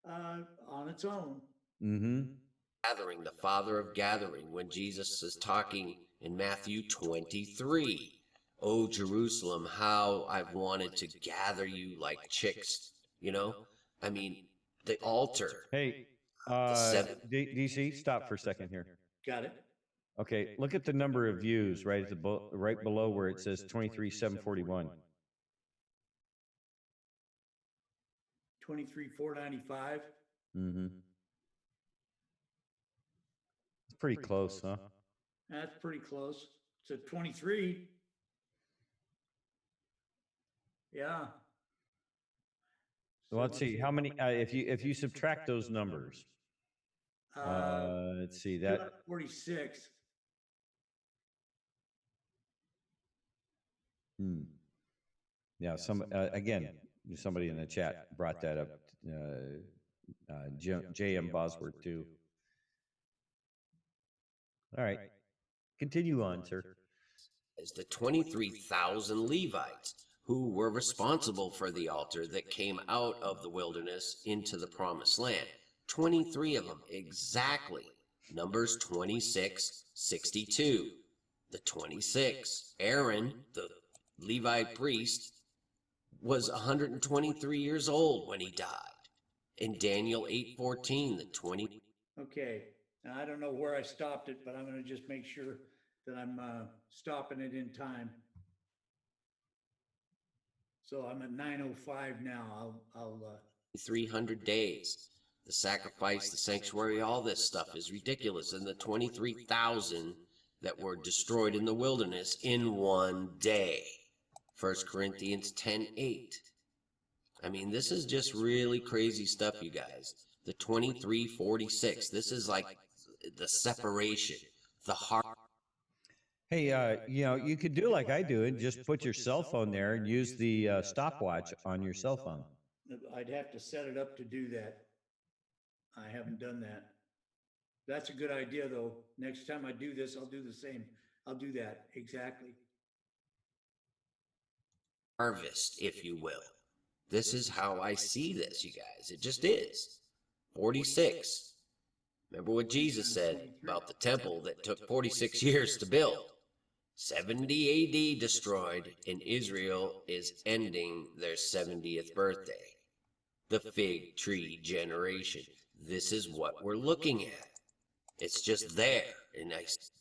S3: on its own.
S4: Mm-hmm.
S11: Gathering, the father of gathering, when Jesus is talking in Matthew 23. Oh, Jerusalem, how I've wanted to gather you like chicks, you know? I mean, the altar.
S4: Hey, DC, stop for a second here.
S3: Got it.
S4: Okay, look at the number of views right at the right below where it says 23,741.
S3: 23,495.
S4: Mm-hmm. It's pretty close, huh?
S3: That's pretty close. It's a 23. Yeah.
S4: So let's see how many. If you subtract those numbers, let's see that
S3: 46.
S4: Yeah. Again, somebody in the chat brought that up. J.M. Bosworth too. All right, continue on, sir.
S11: As the 23,000 Levites who were responsible for the altar that came out of the wilderness into the promised land. 23 of them exactly. Numbers 26:62. The 26. Aaron, the Levite priest, was 123 years old when he died. In Daniel 8:14, the 20.
S3: Okay. Now, I don't know where I stopped it, but I'm going to just make sure that I'm stopping it in time. So I'm at 9:05 now. I'll
S11: 300 days. The sacrifice, the sanctuary, all this stuff is ridiculous. And the 23,000 that were destroyed in the wilderness in one day. 1 Corinthians 10:8. I mean, this is just really crazy stuff, you guys. The 23:46. This is like the separation, the heart.
S4: Hey, you could do like I do and just put your cell phone there and use the stopwatch on your cell phone.
S3: I'd have to set it up to do that. I haven't done that. That's a good idea, though. Next time I do this, I'll do the same. I'll do that. Exactly.
S11: Harvest, if you will. This is how I see this, you guys. It just is. 46. Remember what Jesus said about the temple that took 46 years to build. 70 AD destroyed, and Israel is ending their 70th birthday. The fig tree generation. This is what we're looking at. It's just there. And it's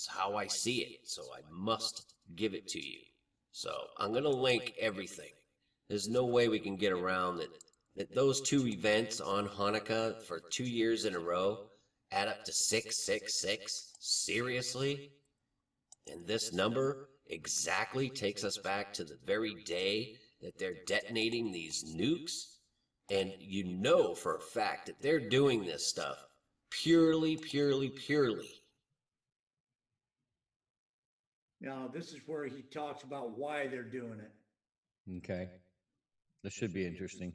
S11: how I see it, so I must give it to you. So I'm going to link everything. There's no way we can get around that that those two events on Hanukkah for 2 years in a row add up to 666? Seriously? And this number exactly takes us back to the very day that they're detonating these nukes? And you know for a fact that they're doing this stuff purely.
S3: Now, this is where he talks about why they're doing it.
S4: Okay. This should be interesting.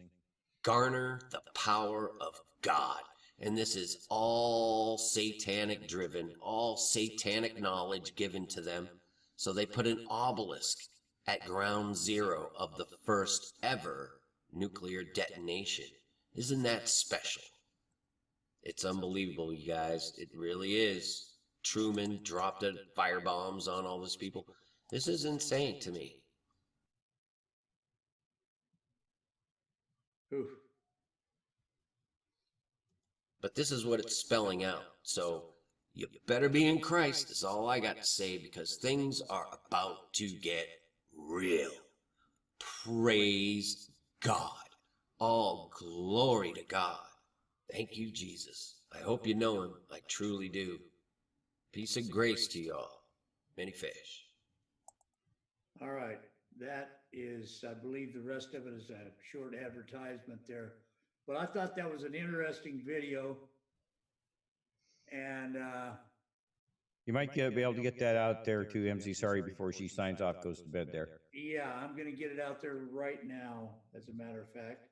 S11: Garner the power of God. And this is all satanic driven, all satanic knowledge given to them. So they put an obelisk at ground zero of the first ever nuclear detonation. Isn't that special? It's unbelievable, you guys. It really is. Truman dropped firebombs on all these people. This is insane to me.
S3: Oof.
S11: But this is what it's spelling out. So you better be in Christ is all I got to say, because things are about to get real. Praise God. All glory to God. Thank you, Jesus. I hope you know him. I truly do. Peace and grace to y'all. Many fish.
S3: All right. That is, I believe the rest of it is a short advertisement there. But I thought that was an interesting video. And
S4: You might be able to get that out there to MZ Sorry before she signs off, goes to bed there.
S3: yeah, I'm going to get it out there right now, as a matter of fact.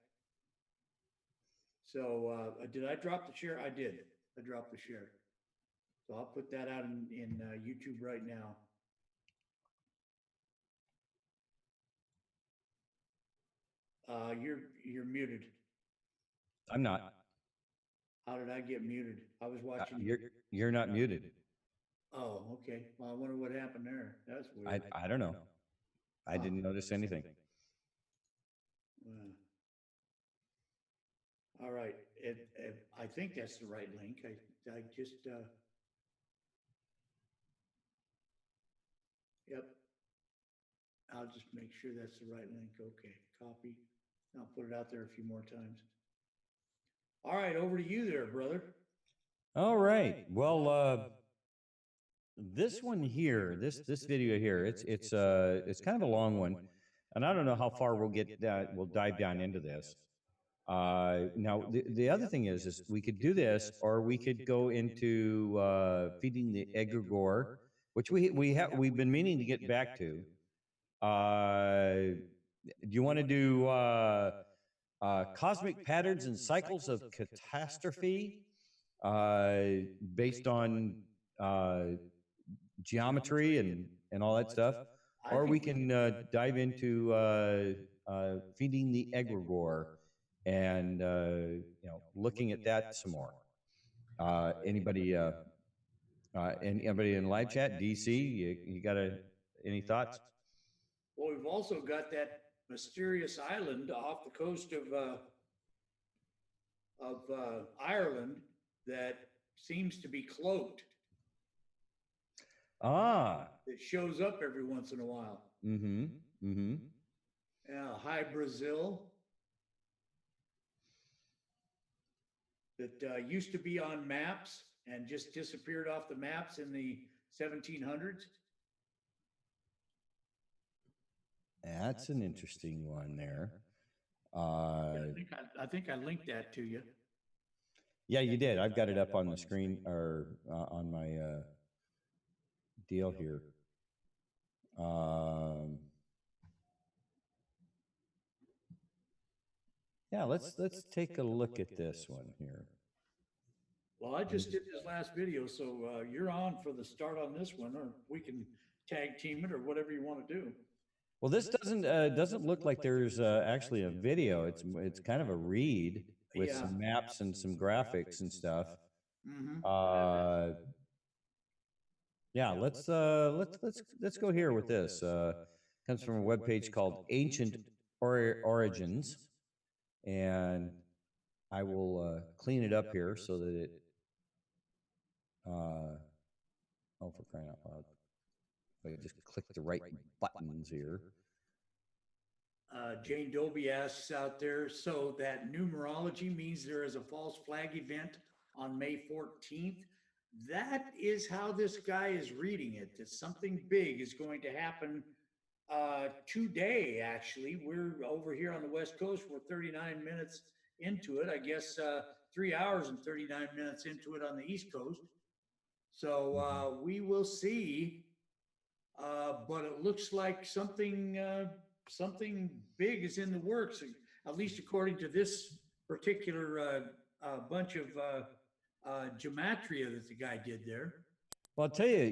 S3: So did I drop the share? I did. I dropped the share. So I'll put that out in YouTube right now. You're muted.
S4: I'm not.
S3: How did I get muted? I was watching.
S4: You're not muted.
S3: Oh, okay. Well, I wonder what happened there. That's weird.
S4: I don't know. I didn't notice anything.
S3: All right. I think that's the right link. I just yep. I'll just make sure that's the right link. Okay, copy. I'll put it out there a few more times. All right, over to you there, brother.
S4: All right. Well, this one here, this video here, it's kind of a long one, and I don't know how far we'll get. We'll dive down into this. Now, the other thing is we could do this, or we could go into feeding the egregore, which we've been meaning to get back to. Do you want to do cosmic patterns and cycles of catastrophe based on geometry and all that stuff? Or we can dive into feeding the egregore and looking at that some more. Anybody in live chat? DC, you got any thoughts?
S3: Well, we've also got that mysterious island off the coast of Ireland that seems to be cloaked. It shows up every once in a while. Yeah, High Brazil. That used to be on maps and just disappeared off the maps in the 1700s.
S4: That's an interesting one there.
S3: I think I linked that to you.
S4: Yeah, you did. I've got it up on the screen or on my deal here. Yeah, let's take a look at this one here.
S3: Well, I just did this last video, so you're on for the start on this one, or we can tag team it or whatever you want to do.
S4: Well, this doesn't look like there's actually a video. It's kind of a read with some maps and some graphics and stuff. Yeah, let's go here with this. Comes from a webpage called Ancient Origins, and I will clean it up here so that it. Oh, for crying out loud! If I just click the right buttons here.
S3: Jane Dolby asks out there, so that numerology means there is a false flag event on May 14th. That is how this guy is reading it, that something big is going to happen today, actually. We're over here on the West Coast. We're 39 minutes into it. I guess 3 hours and 39 minutes into it on the East Coast. So we will see. But it looks like something big is in the works, at least according to this particular bunch of gematria that the guy did there.
S4: Well, I'll tell you,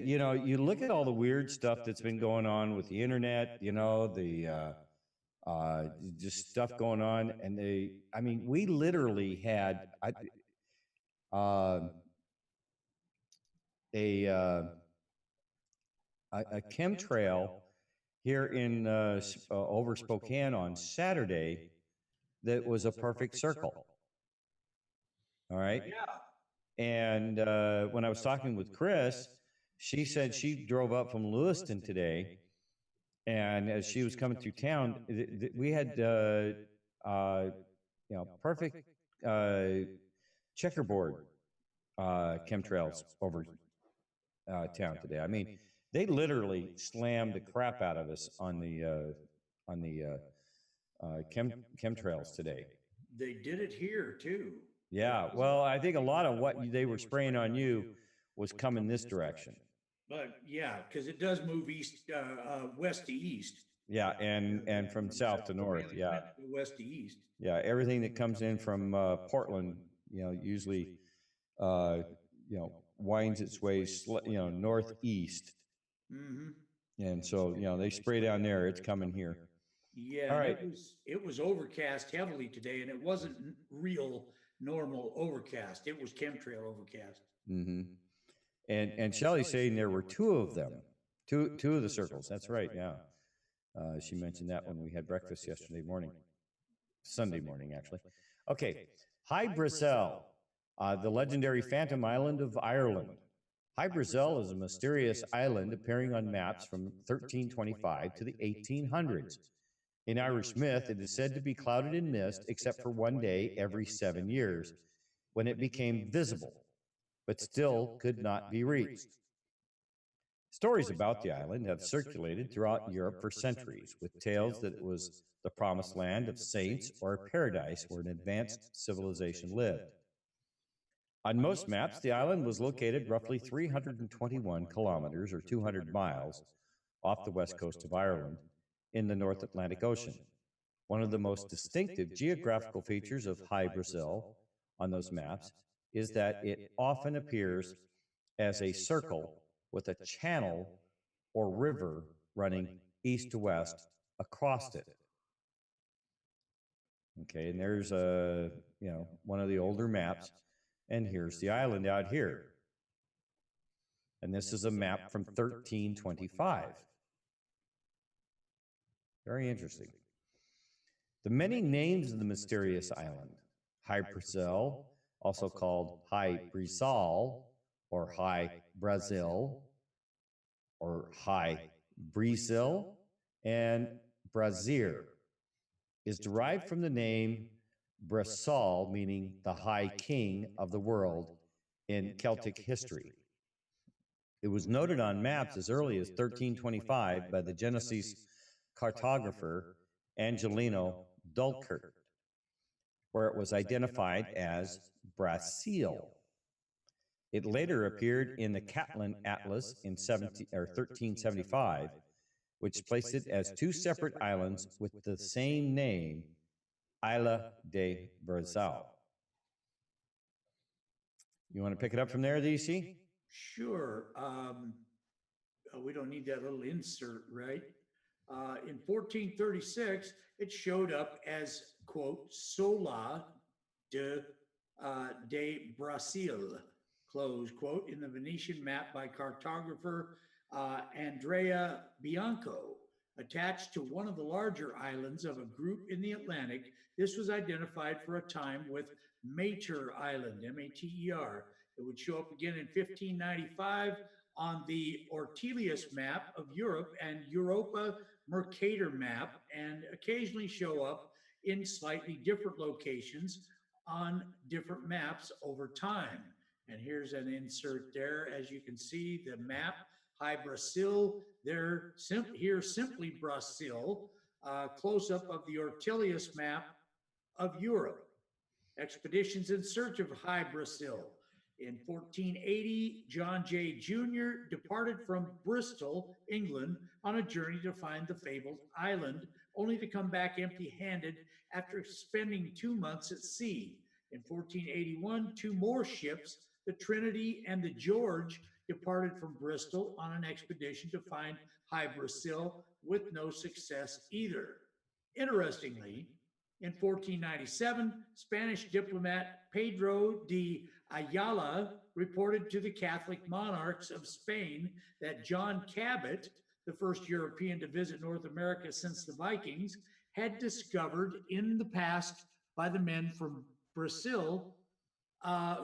S4: you look at all the weird stuff that's been going on with the internet, the just stuff going on. And we literally had a chemtrail here in over Spokane on Saturday that was a perfect circle. All right.
S3: Yeah.
S4: And when I was talking with Chris, she said she drove up from Lewiston today, and as she was coming through town, we had perfect checkerboard chemtrails over town today. I mean, they literally slammed the crap out of us on the chemtrails today.
S3: They did it here too.
S4: Yeah, well, I think a lot of what they were spraying on you was coming this direction.
S3: But yeah, because it does move west to east.
S4: Yeah, and from south to north. Yeah,
S3: west to east.
S4: Yeah, everything that comes in from Portland, usually, winds its way, northeast.
S3: Mm-hmm.
S4: And so, they spray down there. It's coming here.
S3: Yeah,
S4: all right.
S3: It was overcast heavily today, and it wasn't real normal overcast. It was chemtrail overcast.
S4: Mm-hmm. And Shelley's saying there were two of them, two of the circles. That's right. Yeah, she mentioned that when we had breakfast yesterday morning, Sunday morning actually. Okay, Hy Brasil, the legendary Phantom Island of Ireland. Hy Brasil is a mysterious island appearing on maps from 1325 to the 1800s. In Irish myth, it is said to be clouded in mist except for one day every 7 years, when it became visible, but still could not be reached. Stories about the island have circulated throughout Europe for centuries, with tales that it was the promised land of saints or a paradise where an advanced civilization lived. On most maps, the island was located roughly 321 kilometers or 200 miles off the west coast of Ireland, in the North Atlantic Ocean. One of the most distinctive geographical features of Hy Brasil on those maps is that it often appears as a circle with a channel or river running east to west across it. Okay, and there's one of the older maps, and here's the island out here. And this is a map from 1325. Very interesting. The many names of the mysterious island, Hy Brasil, also called Hy Brisal, or Hy Brazil, or Hy Brazil, and Brazir, is derived from the name Brisal, meaning the High King of the world in Celtic history. It was noted on maps as early as 1325 by the Genesese cartographer Angelino Dulcert, where it was identified as Brasil. It later appeared in the Catlin Atlas in 1375, which placed it as two separate islands with the same name, Ilha de Brasil. You want to pick it up from there, DC?
S3: Sure. We don't need that little insert, right? In 1436, it showed up as, quote, Sola de Brasil, close quote, in the Venetian map by cartographer Andrea Bianco. Attached to one of the larger islands of a group in the Atlantic, this was identified for a time with Mater Island, M-A-T-E-R. It would show up again in 1595 on the Ortelius map of Europe and Europa Mercator map, and occasionally show up in slightly different locations on different maps over time. And here's an insert there. As you can see, the map, High Brazil, here simply Brazil, close-up of the Ortelius map of Europe. Expeditions in search of High Brazil. In 1480, John Jay Jr. departed from Bristol, England, on a journey to find the fabled island, only to come back empty-handed after spending 2 months at sea. In 1481, 2 more ships, the Trinity and the George, departed from Bristol on an expedition to find High Brazil, with no success either. Interestingly, in 1497, Spanish diplomat Pedro de Ayala reported to the Catholic monarchs of Spain that John Cabot, the first European to visit North America since the Vikings, had discovered in the past by the men from Brazil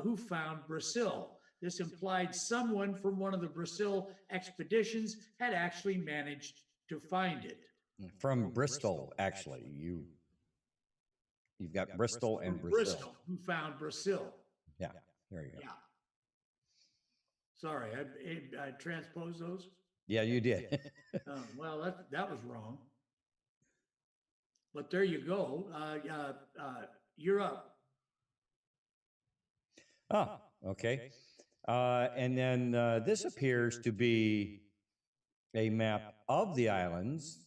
S3: who found Brazil. This implied someone from one of the Brazil expeditions had actually managed to find it.
S4: From Bristol, actually. You've got Bristol and Brazil.
S3: Who found Brazil.
S4: Yeah, there you go.
S3: Yeah. Sorry, I transposed those?
S4: Yeah, you did.
S3: Well, that was wrong. But there you go. You're up.
S4: Oh, okay. And then this appears to be a map of the islands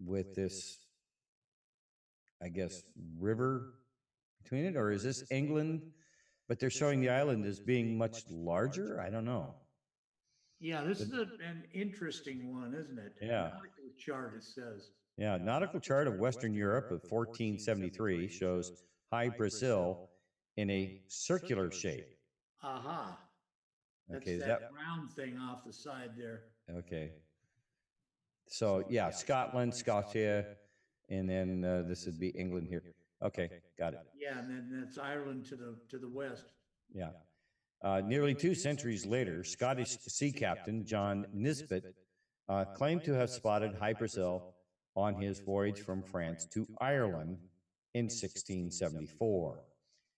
S4: with this, I guess, river between it, or is this England? But they're showing the island as being much larger. I don't know.
S3: Yeah, this is an interesting one, isn't it?
S4: Yeah.
S3: Nautical chart, it says.
S4: Yeah, nautical chart of Western Europe of 1473 shows High Brazil in a circular shape.
S3: Aha. That's
S4: Okay, is
S3: that
S4: that
S3: round thing off the side there.
S4: okay? So yeah, Scotland, Scotia, and then this would be England here. Okay, got it.
S3: Yeah, and then that's Ireland to the west.
S4: Yeah. Nearly 2 centuries later, Scottish sea captain John Nisbet claimed to have spotted High Brazil on his voyage from France to Ireland in 1674.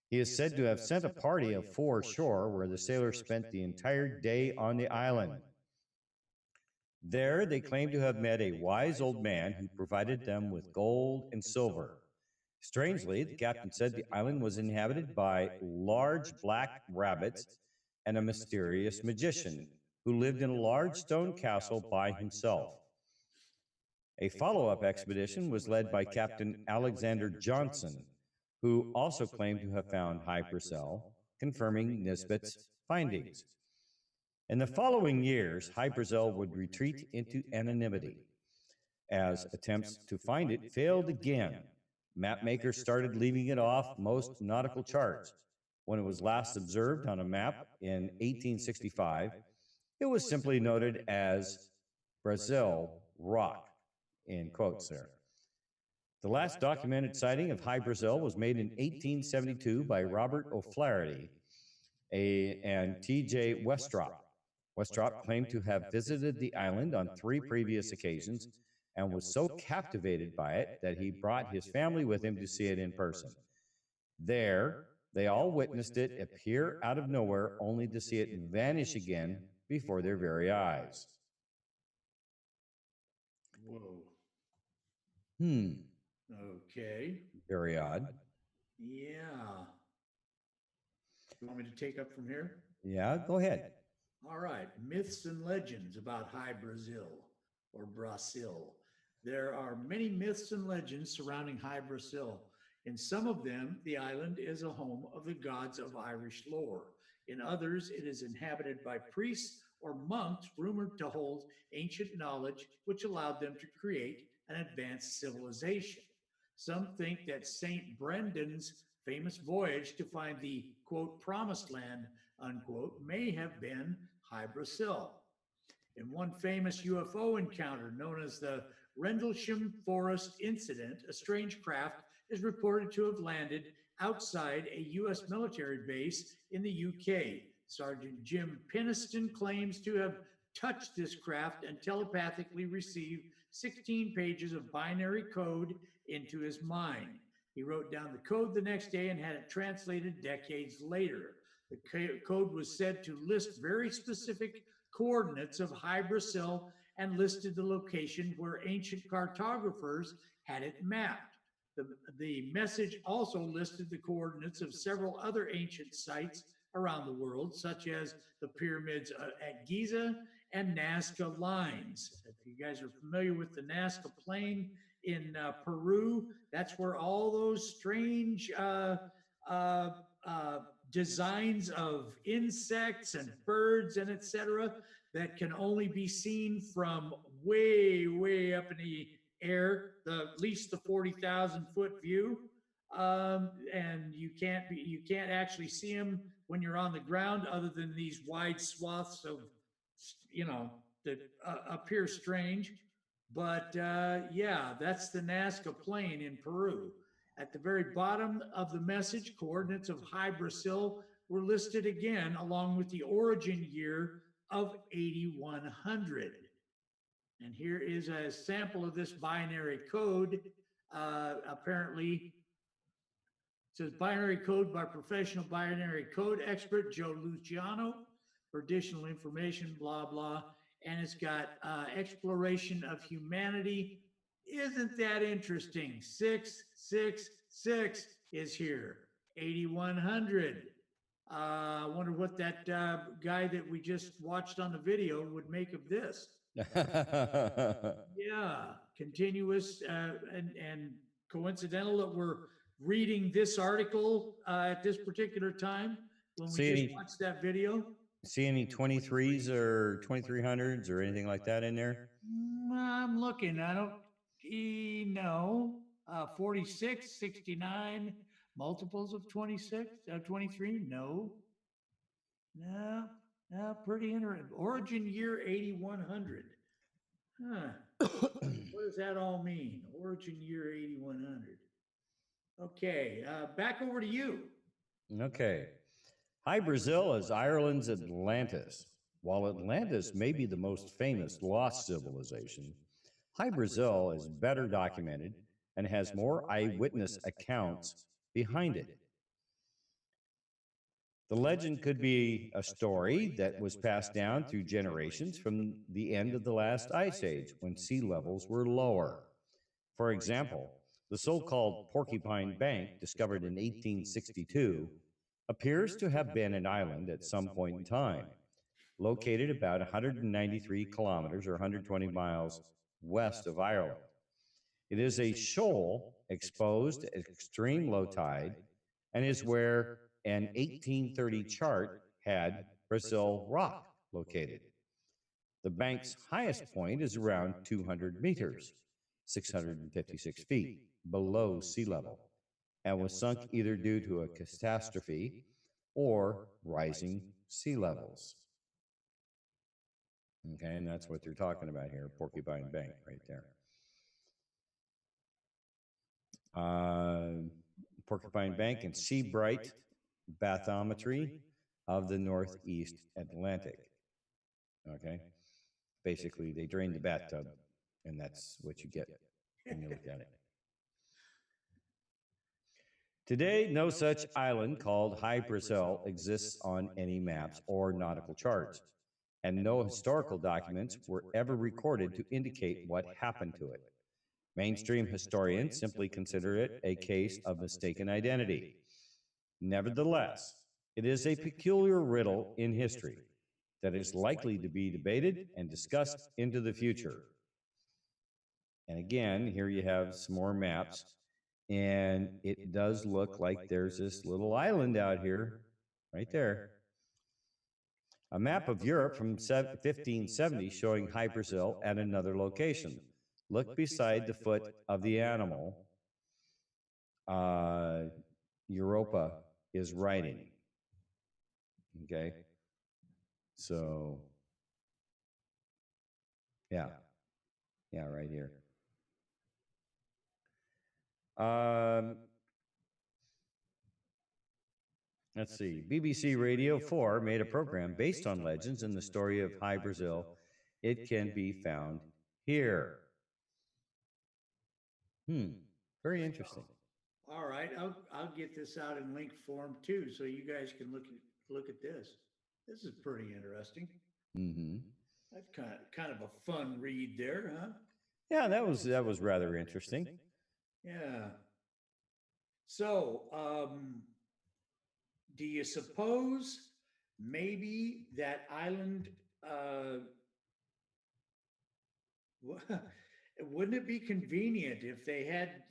S4: He is said to have sent a party of 4 ashore, where the sailors spent the entire day on the island. There, they claim to have met a wise old man who provided them with gold and silver. Strangely, the captain said the island was inhabited by large black rabbits and a mysterious magician who lived in a large stone castle by himself. A follow-up expedition was led by Captain Alexander Johnson, who also claimed to have found High Brazil, confirming Nisbet's findings. In the following years, High Brazil would retreat into anonymity. As attempts to find it failed again, mapmakers started leaving it off most nautical charts. When it was last observed on a map in 1865, it was simply noted as Brazil Rock, in quotes there. The last documented sighting of High Brazil was made in 1872 by Robert O'Flaherty and T.J. Westrop. Westrop claimed to have visited the island on 3 previous occasions and was so captivated by it that he brought his family with him to see it in person. There, they all witnessed it appear out of nowhere, only to see it vanish again before their very eyes.
S3: Whoa. Okay.
S4: Very odd.
S3: Yeah. You want me to take up from here?
S4: Yeah, go ahead.
S3: All right. Myths and legends about High Brazil, or Brazil. There are many myths and legends surrounding High Brazil. In some of them, the island is a home of the gods of Irish lore. In others, it is inhabited by priests or monks rumored to hold ancient knowledge which allowed them to create an advanced civilization. Some think that Saint Brendan's famous voyage to find the, quote, promised land, unquote, may have been High Brazil. In one famous UFO encounter known as the Rendlesham Forest Incident, a strange craft is reported to have landed outside a U.S. military base in the UK. Sergeant Jim Peniston claims to have touched this craft and telepathically received 16 pages of binary code into his mind. He wrote down the code the next day and had it translated decades later. The code was said to list very specific coordinates of Hy-Brasil and listed the location where ancient cartographers had it mapped. The message also listed the coordinates of several other ancient sites around the world, such as the pyramids at Giza and Nazca lines. If you guys are familiar with the Nazca Plain in Peru, that's where all those strange designs of insects and birds and etc. that can only be seen from way, way up in the air, at least the 40,000 foot view, and you can't actually see them when you're on the ground, other than these wide swaths of, that appear strange. But yeah, that's the Nazca Plain in Peru. At the very bottom of the message, coordinates of Hy-Brasil were listed again, along with the origin year of 8100. And here is a sample of this binary code. Apparently, it says binary code by professional binary code expert Joe Luciano. For additional information, blah, blah. And it's got exploration of humanity. Isn't that interesting? 666 is here. 8100. I wonder what that guy that we just watched on the video would make of this. Yeah, continuous and coincidental that we're reading this article at this particular time when we just watched that video.
S4: See any 23s or 2300s or anything like that in there?
S3: I'm looking. I don't know. 46, 69, multiples of 26, 23? No. No, pretty interesting. Origin year 8100. Huh. What does that all mean? Origin year 8100. Okay, back over to you.
S4: Okay. Hy-Brasil is Ireland's Atlantis. While Atlantis may be the most famous lost civilization, Hy-Brasil is better documented and has more eyewitness accounts behind it. The legend could be a story that was passed down through generations from the end of the last ice age, when sea levels were lower. For example, the so-called Porcupine Bank, discovered in 1862, appears to have been an island at some point in time, located about 193 kilometers or 120 miles west of Ireland. It is a shoal exposed at extreme low tide and is where an 1830 chart had Brazil Rock located. The bank's highest point is around 200 meters, 656 feet below sea level, and was sunk either due to a catastrophe or rising sea levels. Okay, and that's what they're talking about here, Porcupine Bank right there. Porcupine Bank and Seabright bathymetry of the Northeast Atlantic. Okay, basically they drain the bathtub, and that's what you get when you look at it. Today, no such island called Hy-Brasil exists on any maps or nautical charts, and no historical documents were ever recorded to indicate what happened to it. Mainstream historians simply consider it a case of mistaken identity. Nevertheless, it is a peculiar riddle in history that is likely to be debated and discussed into the future. And again, here you have some more maps, and it does look like there's this little island out here, right there. A map of Europe from 1570 showing Hy-Brasil at another location. Look beside the foot of the animal Europa is writing. Okay, so yeah, right here. Let's see. BBC Radio 4 made a program based on legends and the story of High Brazil. It can be found here. Very interesting.
S3: All right, I'll get this out in link form too, so you guys can look at this. This is pretty interesting.
S4: Mm-hmm.
S3: That's kind of a fun read there, huh?
S4: Yeah, that was rather interesting.
S3: Yeah. So, do you suppose maybe that island? Wouldn't it be convenient if they had,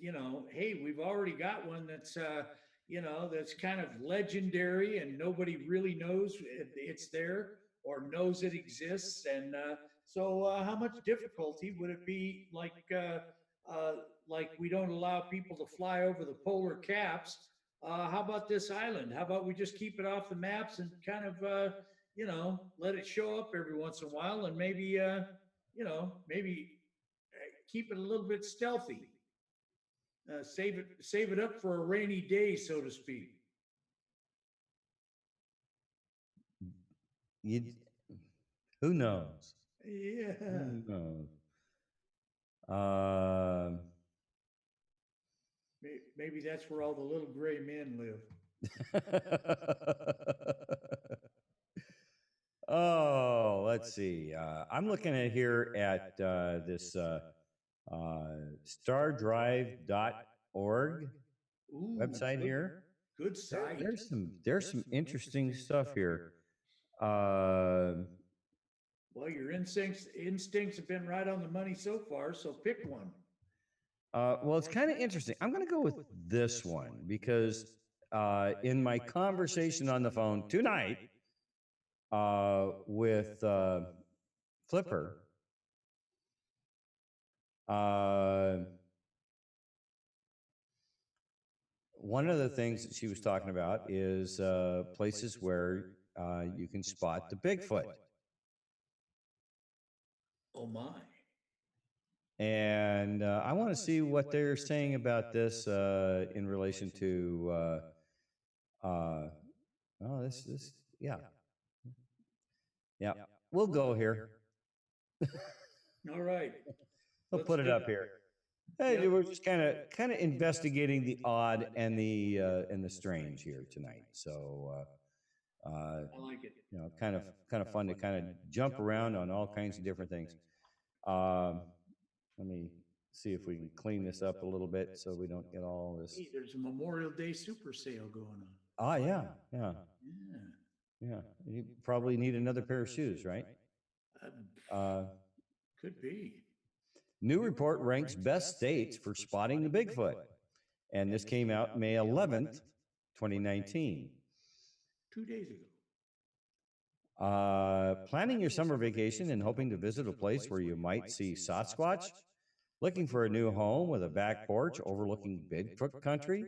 S3: hey, we've already got one that's, that's kind of legendary and nobody really knows it's there or knows it exists. And so how much difficulty would it be like we don't allow people to fly over the polar caps? How about this island? How about we just keep it off the maps and kind of, let it show up every once in a while and maybe, maybe keep it a little bit stealthy. Save it up for a rainy day, so to speak.
S4: Who knows?
S3: Yeah.
S4: Who knows?
S3: Maybe that's where all the little gray men live.
S4: Oh, let's see. I'm looking at here at this stardrive.org website here.
S3: Good site.
S4: There's some interesting stuff here.
S3: Well, your instincts have been right on the money so far, so pick one.
S4: Well, it's kind of interesting. I'm going to go with this one because in my conversation on the phone tonight with Flipper, one of the things that she was talking about is places where you can spot the Bigfoot.
S3: Oh my.
S4: And I want to see what they're saying about this in relation to yeah. We'll go here.
S3: All right.
S4: We'll put it up here. Hey, we're just kind of investigating the odd and the strange here tonight. So
S3: I like it.
S4: kind of fun to kind of jump around on all kinds of different things. Let me see if we can clean this up a little bit so we don't get all this.
S3: Hey, there's a Memorial Day super sale going on.
S4: Ah, yeah. You probably need another pair of shoes, right?
S3: Could be.
S4: New report ranks best states for spotting the Bigfoot. And this came out May 11th, 2019.
S3: 2 days ago.
S4: Planning your summer vacation and hoping to visit a place where you might see Sasquatch? Looking for a new home with a back porch overlooking Bigfoot country?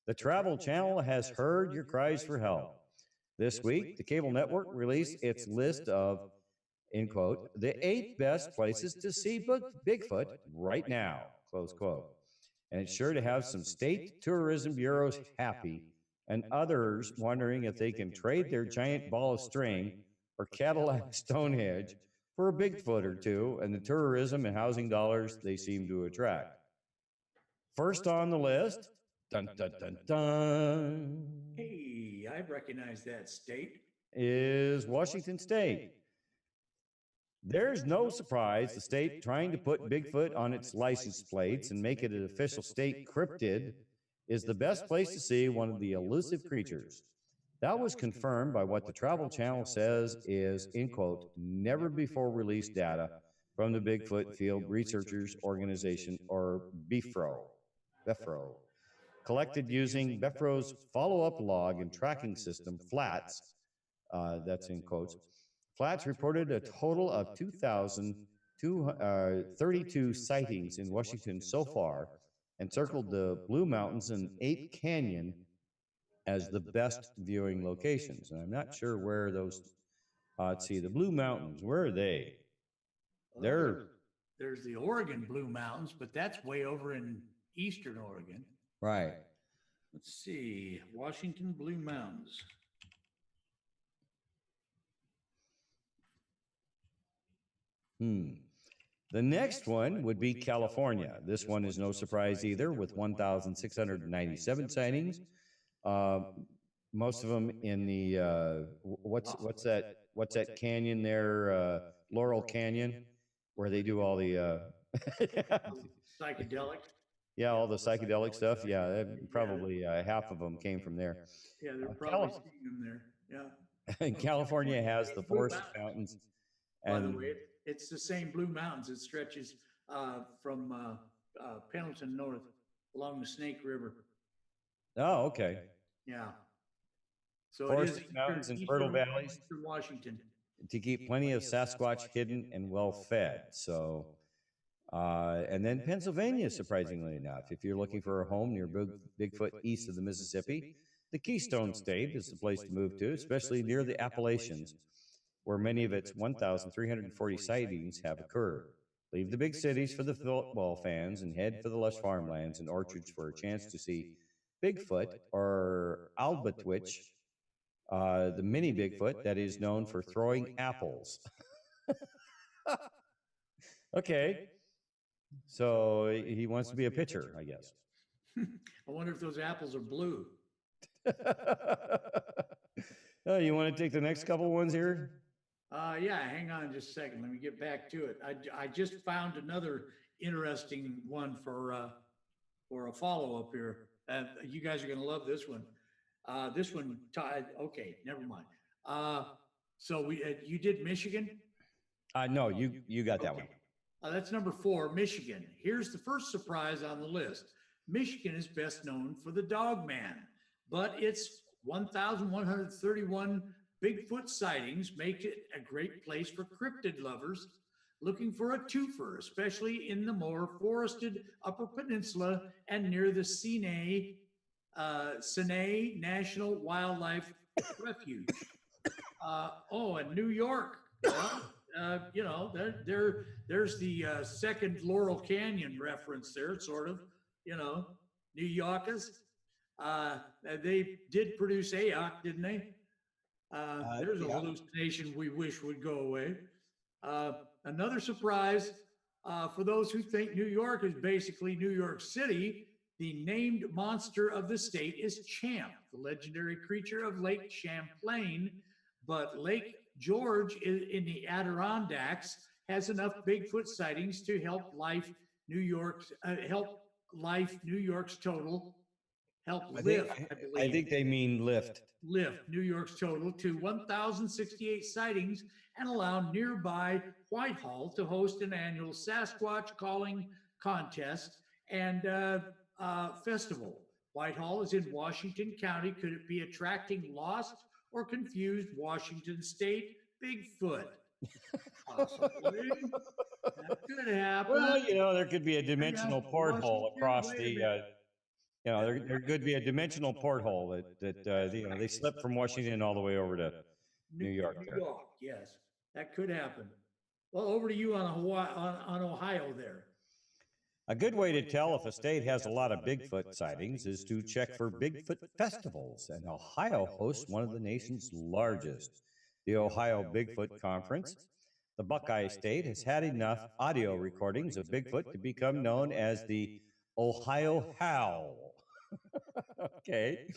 S4: The Travel Channel has heard your cries for help. This week, the cable network released its list of, in quote, the 8 best places to see Bigfoot right now, close quote. And it's sure to have some state tourism bureaus happy and others wondering if they can trade their giant ball of string or Cadillac Stonehenge for a Bigfoot or two and the tourism and housing dollars they seem to attract. First on the list, dun dun dun dun.
S3: Hey, I recognize that state.
S4: Is Washington State. There's no surprise the state trying to put Bigfoot on its license plates and make it an official state cryptid is the best place to see one of the elusive creatures. That was confirmed by what the Travel Channel says is, in quote, never before released data from the Bigfoot Field Researchers Organization, or BFRO, collected using BFRO's follow-up log and tracking system, FLATS, that's in quotes. FLATS reported a total of 2,232 sightings in Washington so far and circled the Blue Mountains and Ape Canyon as the best viewing locations. And I'm not sure where those, let's see, the Blue Mountains, where are they?
S3: Well, there's the Oregon Blue Mountains, but that's way over in eastern Oregon.
S4: Right.
S3: Let's see, Washington Blue Mountains.
S4: The next one would be California. This one is no surprise either, with 1,697 sightings. Most of them in the what's that canyon there, Laurel Canyon, where they do all the
S3: Psychedelic.
S4: yeah, all the psychedelic stuff. Yeah, probably half of them came from there.
S3: Yeah, they're probably seeing them there. Yeah.
S4: And California has the Forest Mountains.
S3: By the way, it's the same Blue Mountains. It stretches from Pendleton north along the Snake River.
S4: Oh, okay.
S3: Yeah. So
S4: Forest
S3: it is
S4: mountains and fertile valleys
S3: Washington.
S4: to keep plenty of Sasquatch hidden and well fed. So, and then Pennsylvania, surprisingly enough, if you're looking for a home near Bigfoot east of the Mississippi, the Keystone State is the place to move to, especially near the Appalachians, where many of its 1,340 sightings have occurred. Leave the big cities for the football fans and head for the lush farmlands and orchards for a chance to see Bigfoot or albatwitch, the mini Bigfoot that is known for throwing apples. Okay. So he wants to be a pitcher, I guess.
S3: I wonder if those apples are blue.
S4: Oh, you want to take the next couple ones here?
S3: Yeah, hang on just a second. Let me get back to it. I just found another interesting one for a follow-up here. You guys are going to love this one. This one, okay, never mind. So you did Michigan?
S4: No, you got that one.
S3: That's number 4, Michigan. Here's the first surprise on the list. Michigan is best known for the Dog Man, but its 1,131 Bigfoot sightings make it a great place for cryptid lovers looking for a twofer, especially in the more forested Upper Peninsula and near the Sinai National Wildlife Refuge. And New York. You know, there's the second Laurel Canyon reference there, sort of. You know, New Yorkers. They did produce AOC, didn't they? There's a hallucination we wish would go away. Another surprise for those who think New York is basically New York City, the named monster of the state is Champ, the legendary creature of Lake Champlain. But Lake George in the Adirondacks has enough Bigfoot sightings to help New York's total.
S4: I think they mean lift
S3: New York's total to 1,068 sightings and allow nearby Whitehall to host an annual Sasquatch calling contest and festival. Whitehall is in Washington County. Could it be attracting lost or confused Washington State Bigfoot? Possibly. That could happen.
S4: Well, you know, there could be a dimensional porthole across the. You know, there could be a dimensional porthole that you know, they slip from Washington all the way over to New York.
S3: New York, yes, that could happen. Well, over to you on Ohio there.
S4: A good way to tell if a state has a lot of Bigfoot sightings is to check for Bigfoot festivals, and Ohio hosts one of the nation's largest, the Ohio Bigfoot Conference. The Buckeye State has had enough audio recordings of Bigfoot to become known as the Ohio Howl. Okay.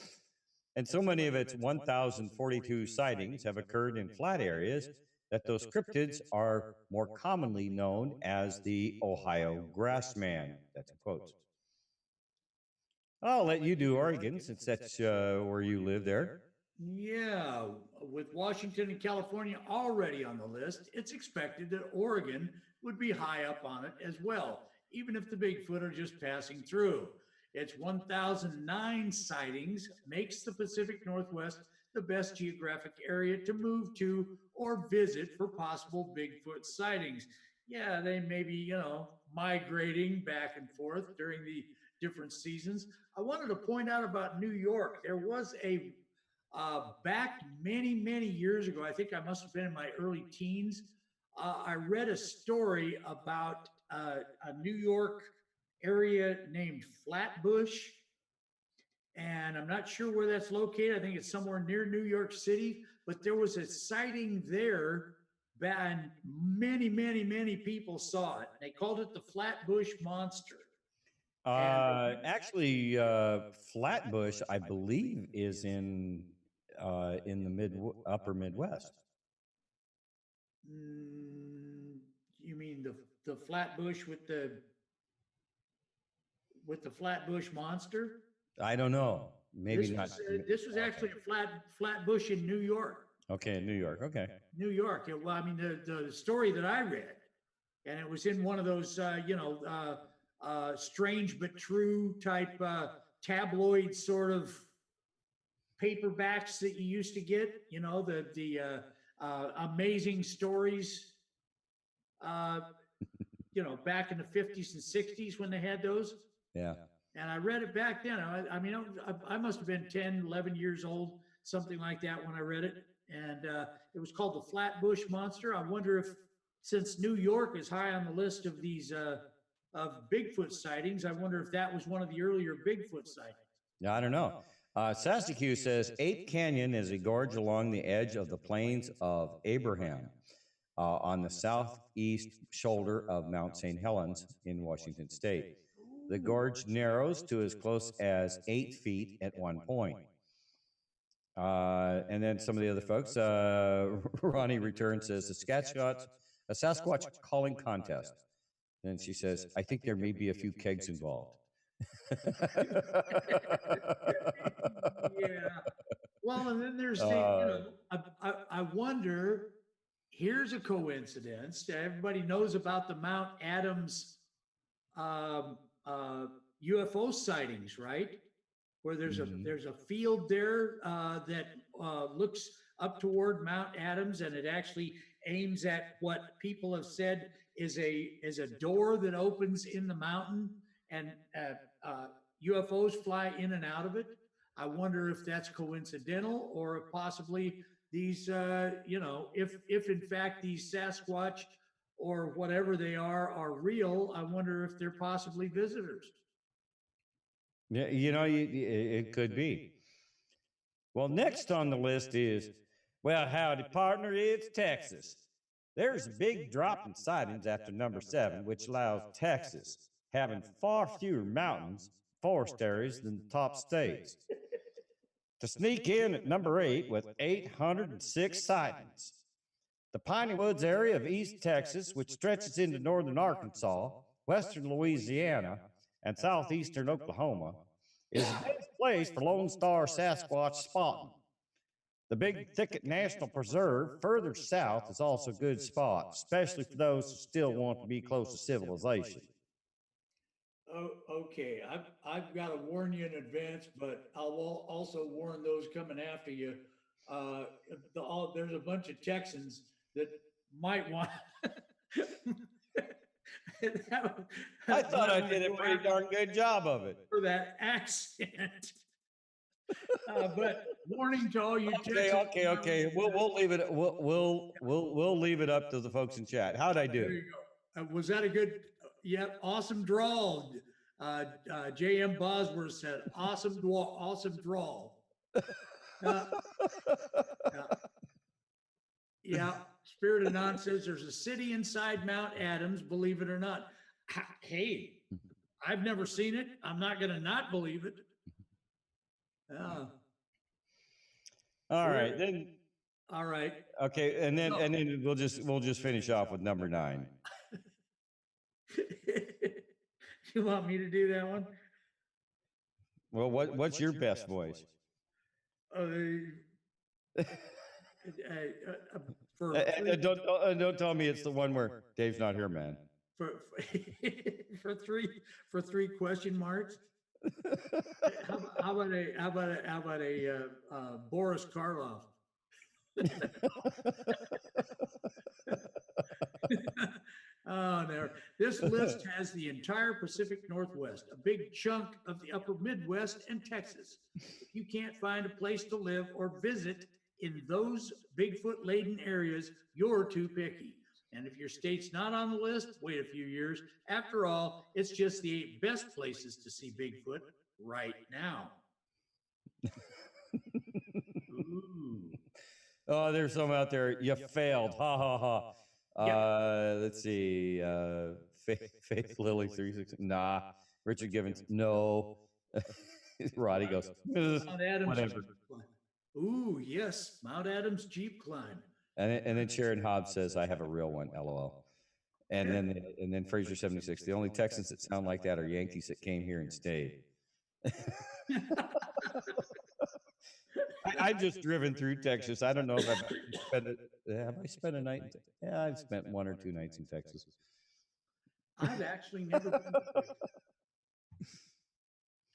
S4: And so many of its 1,042 sightings have occurred in flat areas that those cryptids are more commonly known as the Ohio Grassman. That's in quotes. I'll let you do Oregon, since that's where you live there.
S3: Yeah, with Washington and California already on the list, it's expected that Oregon would be high up on it as well, even if the Bigfoot are just passing through. Its 1,009 sightings makes the Pacific Northwest the best geographic area to move to or visit for possible Bigfoot sightings. Yeah, they may be, you know, migrating back and forth during the different seasons. I wanted to point out about New York. There was a back many years ago, I think I must have been in my early teens, I read a story about a New York area named Flatbush, and I'm not sure where that's located. I think it's somewhere near New York City, but there was a sighting there, and many people saw it. They called it the Flatbush Monster.
S4: Actually, Flatbush, I believe, is in the upper Midwest.
S3: You mean the Flatbush with the Flatbush Monster?
S4: I don't know. Maybe not.
S3: This was actually a Flatbush in New York.
S4: Okay, in New York. Okay.
S3: New York. Well, I mean, the story that I read, and it was in one of those, strange but true type tabloid sort of paperbacks that you used to get. You know, the amazing stories. Back in the 50s and 60s when they had those.
S4: Yeah.
S3: And I read it back then. I mean, I must have been 10, 11 years old, something like that when I read it. And it was called the Flatbush Monster. I wonder if, since New York is high on the list of these of Bigfoot sightings, I wonder if that was one of the earlier Bigfoot sightings.
S4: Yeah, I don't know. Sasticue says, Eighth Canyon is a gorge along the edge of the plains of Abraham on the southeast shoulder of Mount St. Helens in Washington State. The gorge narrows to as close as 8 feet at one point. And then some of the other folks, Ronnie returns, says, a Sasquatch calling contest. And she says, I think there may be a few kegs involved.
S3: Yeah. Well, and then there's I wonder, here's a coincidence. Everybody knows about the Mount Adams UFO sightings, right? Where there's a field there that looks up toward Mount Adams, and it actually aims at what people have said is a door that opens in the mountain, and UFOs fly in and out of it. I wonder if that's coincidental, or if possibly these, if in fact these Sasquatch or whatever they are real. I wonder if they're possibly visitors.
S4: Yeah, it could be. Well, next on the list is, well, howdy, partner, it's Texas. There's a big drop in sightings after number 7, which allows Texas having far fewer mountains, forest areas than the top states, to sneak in at number 8 with 806 sightings. The Piney Woods area of East Texas, which stretches into northern Arkansas, western Louisiana, and southeastern Oklahoma, is the best place for Lone Star Sasquatch spotting. The Big Thicket National Preserve further south is also a good spot, especially for those who still want to be close to civilization.
S3: Oh, okay. I've got to warn you in advance, but I'll also warn those coming after you. There's a bunch of Texans that might want.
S4: I thought I did a pretty darn good job of it.
S3: For that accent. But warning to all you Texans.
S4: Okay. We'll leave it. We'll leave it up to the folks in chat. How'd I do?
S3: There you go. Was that a good? Yeah, awesome drawl. J.M. Bosworth said, awesome drawl. Yeah. Spirit of Non says there's a city inside Mount Adams, believe it or not. Hey, I've never seen it. I'm not going to not believe it.
S4: All right, then.
S3: All right.
S4: Okay, and then we'll just finish off with number 9.
S3: You want me to do that one?
S4: Well, what's your best voice? Don't tell me it's the one where Dave's not here, man.
S3: For three question marks. How about a Boris Karloff? Oh, no. This list has the entire Pacific Northwest, a big chunk of the upper Midwest and Texas. If you can't find a place to live or visit in those Bigfoot-laden areas, you're too picky. And if your state's not on the list, wait a few years. After all, it's just the 8 best places to see Bigfoot right now.
S4: Oh, there's some out there. You failed. Ha ha ha. Let's see. Faith Lily 36. Nah. Richard Givens. No. Roddy goes.
S3: Mount Adams.
S4: Whatever.
S3: Ooh, yes. Mount Adams Jeep climb.
S4: And then Sharon Hobbs says, "I have a real one." LOL. And then Fraser 76. The only Texans that sound like that are Yankees that came here and stayed. I've just driven through Texas. I don't know if have I spent a night? Yeah, I've spent 1 or 2 nights in Texas.
S3: I've actually never been to Texas.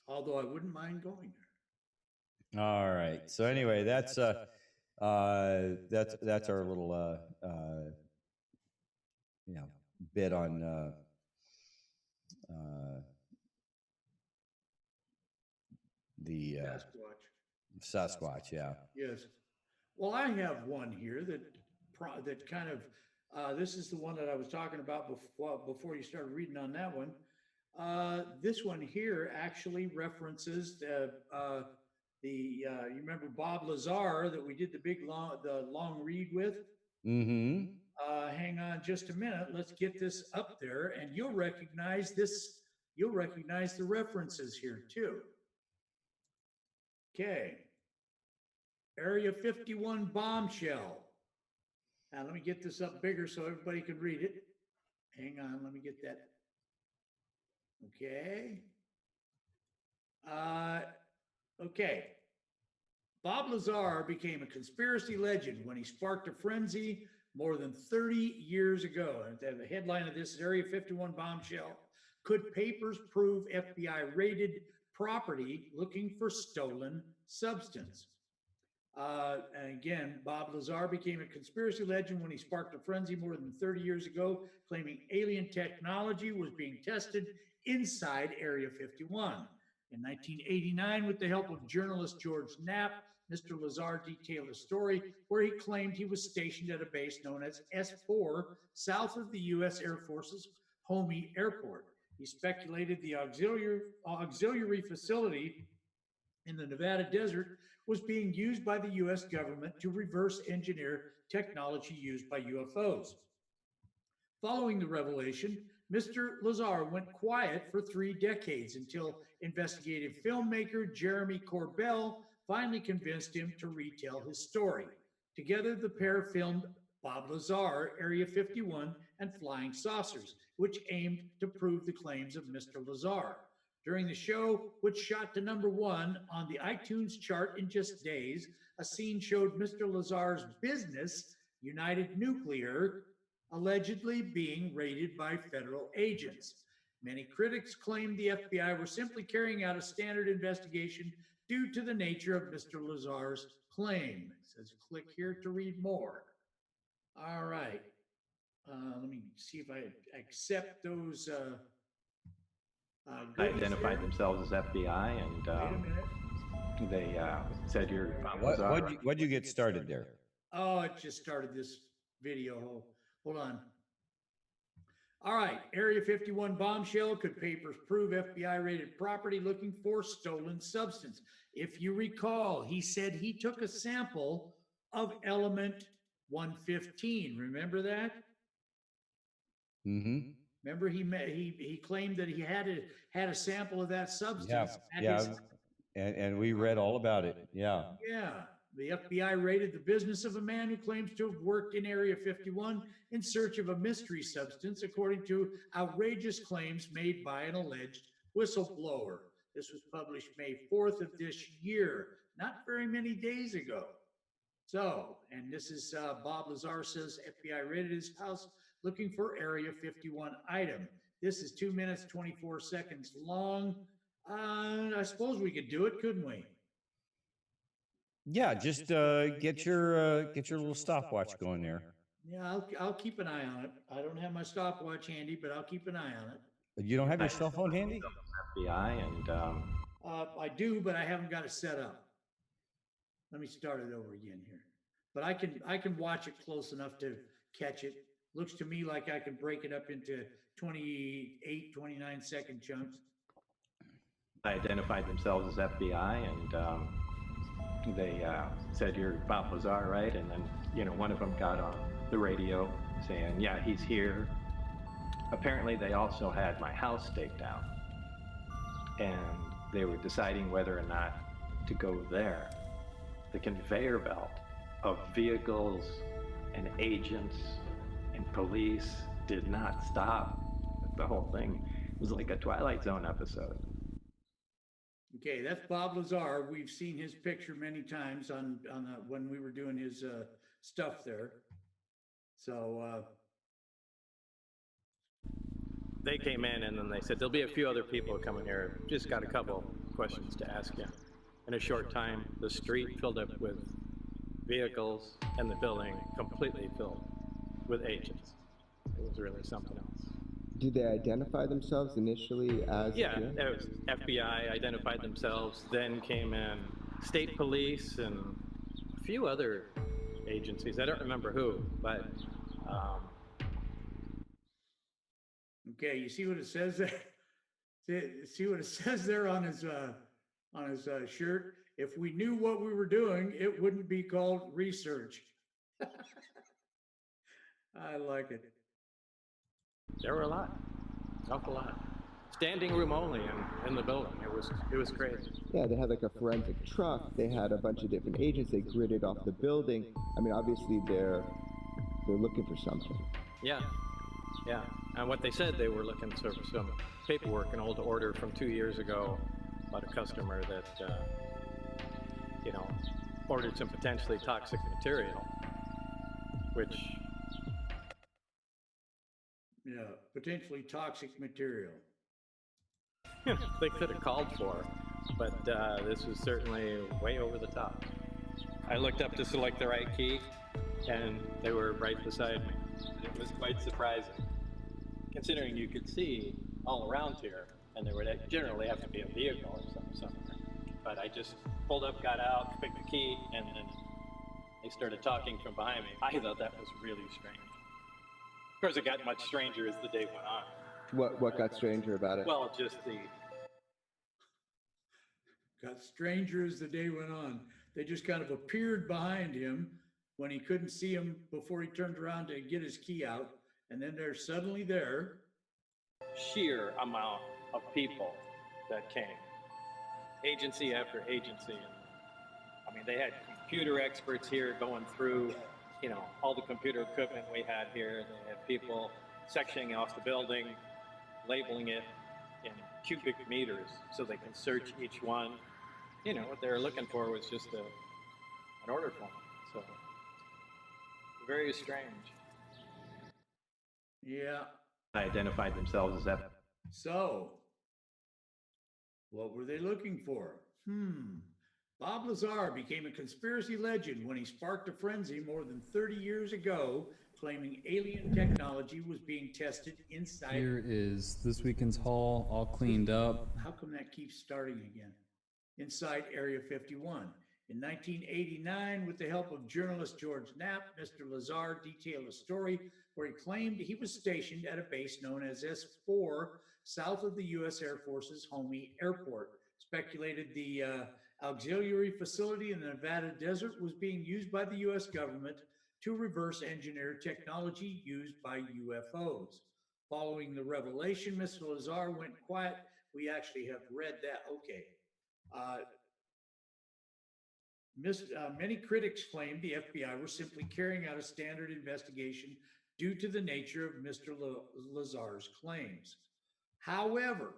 S3: Although I wouldn't mind going there.
S4: All right. So anyway, that's our little bit on the Sasquatch. Yeah.
S3: Yes. Well, I have one here that kind of this is the one that I was talking about before you started reading on that one. This one here actually references you remember Bob Lazar that we did the long read with?
S4: Mm-hmm.
S3: Hang on just a minute. Let's get this up there, and you'll recognize this. You'll recognize the references here too. Okay. Area 51 bombshell. Now let me get this up bigger so everybody can read it. Hang on, let me get that. Okay. Okay. Bob Lazar became a conspiracy legend when he sparked a frenzy more than 30 years ago. And the headline of this is Area 51 bombshell. Could papers prove FBI raided property looking for stolen substance? And again, Bob Lazar became a conspiracy legend when he sparked a frenzy more than 30 years ago, claiming alien technology was being tested inside Area 51. In 1989, with the help of journalist George Knapp, Mr. Lazar detailed a story where he claimed he was stationed at a base known as S4, south of the U.S. Air Force's Homey Airport. He speculated the auxiliary facility in the Nevada desert was being used by the U.S. government to reverse engineer technology used by UFOs. Following the revelation, Mr. Lazar went quiet for 3 decades until investigative filmmaker Jeremy Corbell finally convinced him to retell his story. Together, the pair filmed Bob Lazar, Area 51, and Flying Saucers, which aimed to prove the claims of Mr. Lazar. During the show, which shot to #1 on the iTunes chart in just days, a scene showed Mr. Lazar's business, United Nuclear, allegedly being raided by federal agents. Many critics claimed the FBI were simply carrying out a standard investigation due to the nature of Mr. Lazar's claim. It says click here to read more. All right. Let me see if I accept those.
S12: Identified themselves as FBI, and they said you're.
S4: What'd you get started there?
S3: Oh, it just started this video. Hold on. All right. Area 51 bombshell. Could papers prove FBI raided property looking for stolen substance? If you recall, he said he took a sample of element 115. Remember that?
S4: Mm-hmm.
S3: Remember, he claimed that he had a sample of that substance.
S4: Yeah. And we read all about it. Yeah.
S3: Yeah. The FBI raided the business of a man who claims to have worked in Area 51 in search of a mystery substance, according to outrageous claims made by an alleged whistleblower. This was published May 4th of this year, not very many days ago. So, and this is Bob Lazar says FBI raided his house looking for Area 51 item. This is 2 minutes, 24 seconds long. I suppose we could do it, couldn't we?
S4: Yeah, just get your little stopwatch going there.
S3: Yeah, I'll keep an eye on it. I don't have my stopwatch handy, but I'll keep an eye on it.
S4: You don't have your cell phone handy?
S12: FBI and
S3: I do, but I haven't got it set up. Let me start it over again here. But I can watch it close enough to catch it. Looks to me like I can break it up into 28, 29 second chunks.
S12: identified themselves as FBI, and they said, "You're Bob Lazar, right?" And then, one of them got on the radio saying, "Yeah, he's here." Apparently, they also had my house staked out, and they were deciding whether or not to go there. The conveyor belt of vehicles and agents and police did not stop. The whole thing was like a Twilight Zone episode.
S3: Okay, that's Bob Lazar. We've seen his picture many times on when we were doing his stuff there. So
S12: They came in and then they said, "There'll be a few other people coming here. Just got a couple questions to ask you." In a short time, the street filled up with vehicles and the building completely filled with agents. It was really something else.
S13: Did they identify themselves initially as?
S12: Yeah, it was FBI identified themselves, then came in state police and a few other agencies. I don't remember who, but
S3: okay, you see what it says there? See what it says there on his shirt? If we knew what we were doing, it wouldn't be called research. I like it.
S12: there were a lot, awful lot. Standing room only in the building. It was crazy.
S13: Yeah, they had like a forensic truck. They had a bunch of different agents. They gridded off the building. I mean, obviously they're looking for something.
S12: Yeah. And what they said, they were looking for some paperwork, an old order from 2 years ago about a customer that, ordered some potentially toxic material, which...
S3: Yeah, potentially toxic material.
S12: they could have called for, but this was certainly way over the top. I looked up to select the right key, and they were right beside me. It was quite surprising, considering you could see all around here, and there would generally have to be a vehicle or something somewhere. But I just pulled up, got out, picked the key, and then they started talking from behind me. I thought that was really strange. Of course, it got much stranger as the day went on.
S13: What got stranger about it?
S12: Well, just the...
S3: Got stranger as the day went on. They just kind of appeared behind him when he couldn't see him before he turned around to get his key out. And then they're suddenly there.
S12: Sheer amount of people that came. Agency after agency. I mean, they had computer experts here going through, all the computer equipment we had here. They had people sectioning off the building, labeling it in cubic meters so they can search each one. What they were looking for was just an order form. So, very strange.
S3: Yeah.
S12: Identified themselves as
S3: So, what were they looking for? Bob Lazar became a conspiracy legend when he sparked a frenzy more than 30 years ago, claiming alien technology was being tested inside.
S14: Here is this weekend's haul, all cleaned up.
S3: How come that keeps starting again? Inside Area 51. In 1989, with the help of journalist George Knapp, Mr. Lazar detailed a story where he claimed he was stationed at a base known as S4, south of the U.S. Air Force's Homey Airport. Speculated the auxiliary facility in the Nevada desert was being used by the U.S. government to reverse engineer technology used by UFOs. Following the revelation, Mr. Lazar went quiet. We actually have read that. Okay. Many critics claimed the FBI were simply carrying out a standard investigation due to the nature of Mr. Lazar's claims. However,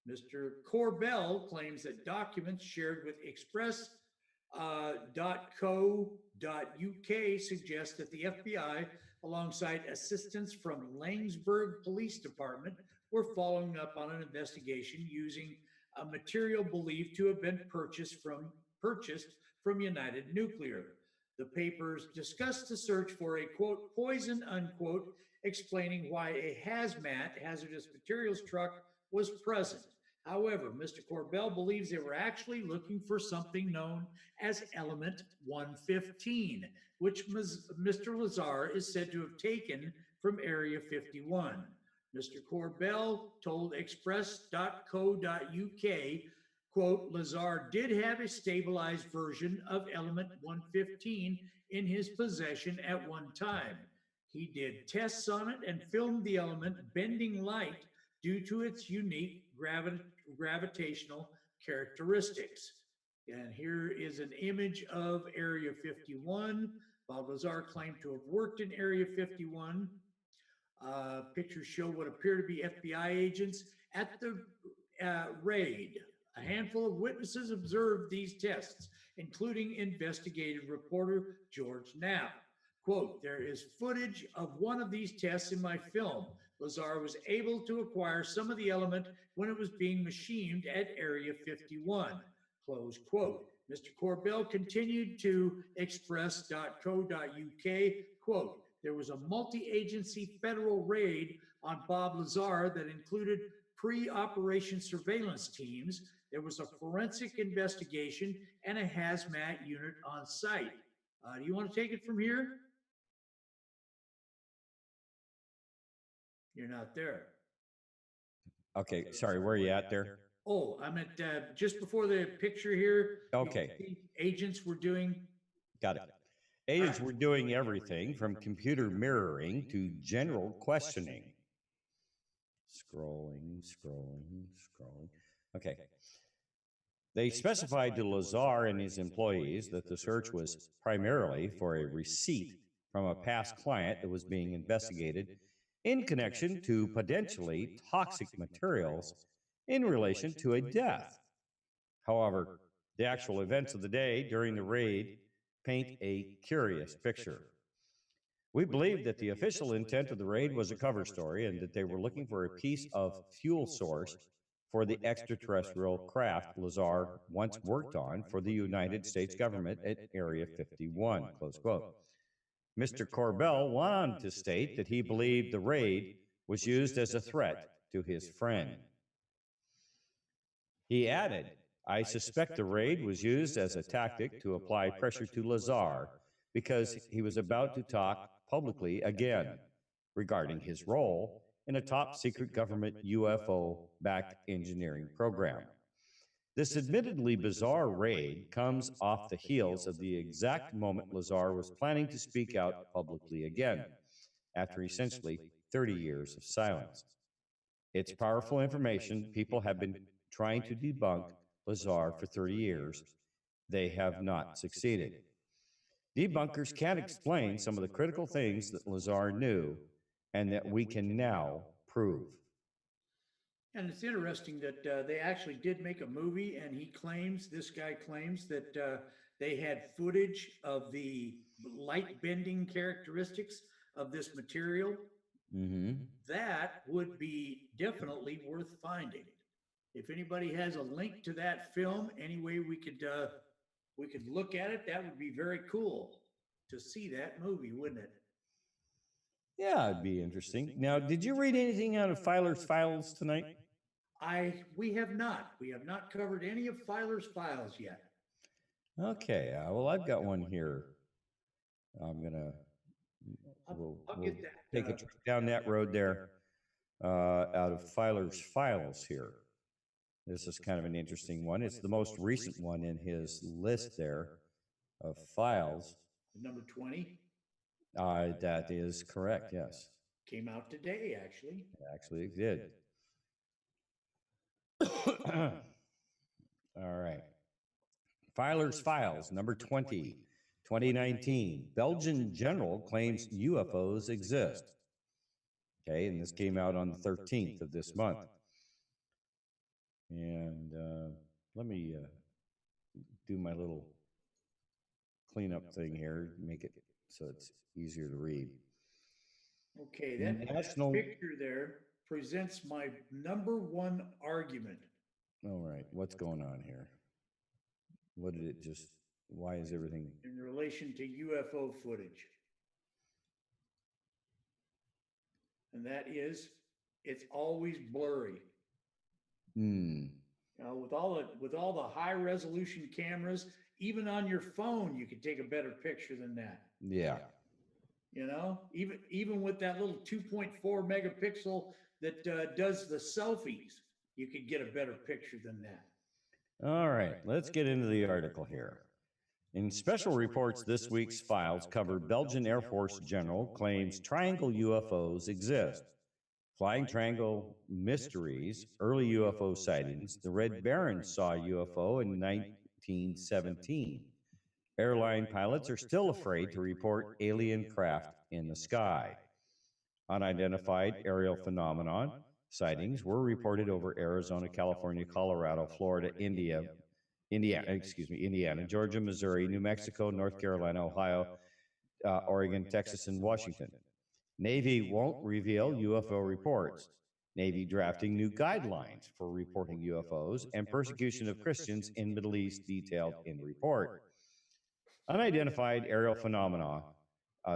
S3: Mr. Corbell claims that documents shared with express.co.uk suggest that the FBI, alongside assistance from Langsburg Police Department, were following up on an investigation using a material believed to have been purchased from United Nuclear. The papers discussed the search for a, quote, poison, unquote, explaining why a hazmat, hazardous materials truck, was present. However, Mr. Corbell believes they were actually looking for something known as Element 115, which Mr. Lazar is said to have taken from Area 51. Mr. Corbell told express.co.uk quote, Lazar did have a stabilized version of element 115 in his possession at one time. He did tests on it and filmed the element bending light due to its unique gravitational characteristics. And here is an image of Area 51. Bob Lazar claimed to have worked in Area 51. Pictures show what appear to be FBI agents at the raid. A handful of witnesses observed these tests, including investigative reporter George Knapp. Quote, there is footage of one of these tests in my film. Lazar was able to acquire some of the element when it was being machined at Area 51. Close quote. Mr. Corbell continued to express.co.uk, quote, there was a multi-agency federal raid on Bob Lazar that included pre-operation surveillance teams. There was a forensic investigation and a hazmat unit on site. Do you want to take it from here? You're not there.
S4: Okay, sorry, where are you at there?
S3: Oh, I'm at just before the picture here.
S4: Okay.
S3: Agents were doing.
S4: Got it. Agents were doing everything from computer mirroring to general questioning. Scrolling. Okay. They specified to Lazar and his employees that the search was primarily for a receipt from a past client that was being investigated in connection to potentially toxic materials in relation to a death. However, the actual events of the day during the raid paint a curious picture. We believe that the official intent of the raid was a cover story and that they were looking for a piece of fuel source for the extraterrestrial craft Lazar once worked on for the United States government at Area 51, close quote. Mr. Corbell went on to state that he believed the raid was used as a threat to his friend. He added, I suspect the raid was used as a tactic to apply pressure to Lazar because he was about to talk publicly again regarding his role in a top-secret government UFO-backed engineering program. This admittedly bizarre raid comes off the heels of the exact moment Lazar was planning to speak out publicly again, after essentially 30 years of silence. It's powerful information. People have been trying to debunk Lazar for 30 years. They have not succeeded. Debunkers can't explain some of the critical things that Lazar knew and that we can now prove.
S3: And it's interesting that they actually did make a movie, and this guy claims that they had footage of the light bending characteristics of this material.
S4: Mm-hmm.
S3: That would be definitely worth finding. If anybody has a link to that film, any way we could look at it, that would be very cool to see that movie, wouldn't it?
S4: Yeah, it'd be interesting. Now, did you read anything out of Filer's Files tonight?
S3: We have not. We have not covered any of Filer's Files yet.
S4: Okay, well, I've got one here. We'll take a trip down that road there out of Filer's Files here. This is kind of an interesting one. It's the most recent one in his list there of files.
S3: Number 20?
S4: That is correct, yes.
S3: Came out today, actually.
S4: Actually, it did. All right. Filer's Files, number 20, 2019. Belgian general claims UFOs exist. Okay, and this came out on the 13th of this month. And let me do my little cleanup thing here, make it so it's easier to read.
S3: Okay, that picture there presents my number one argument.
S4: All right, what's going on here? What did it just, why is everything?
S3: In relation to UFO footage. And that is, it's always blurry. With all the high resolution cameras, even on your phone, you could take a better picture than that.
S4: Yeah.
S3: You know, even with that little 2.4 megapixel that does the selfies, you could get a better picture than that.
S4: All right, let's get into the article here. In special reports, this week's files cover Belgian Air Force General claims triangle UFOs exist. Flying Triangle Mysteries, early UFO sightings. The Red Baron saw a UFO in 1917. Airline pilots are still afraid to report alien craft in the sky. Unidentified aerial phenomenon sightings were reported over Arizona, California, Colorado, Florida, Indiana, Georgia, Missouri, New Mexico, North Carolina, Ohio, Oregon, Texas, and Washington. Navy won't reveal UFO reports. Navy drafting new guidelines for reporting UFOs and persecution of Christians in Middle East detailed in report. Unidentified aerial phenomena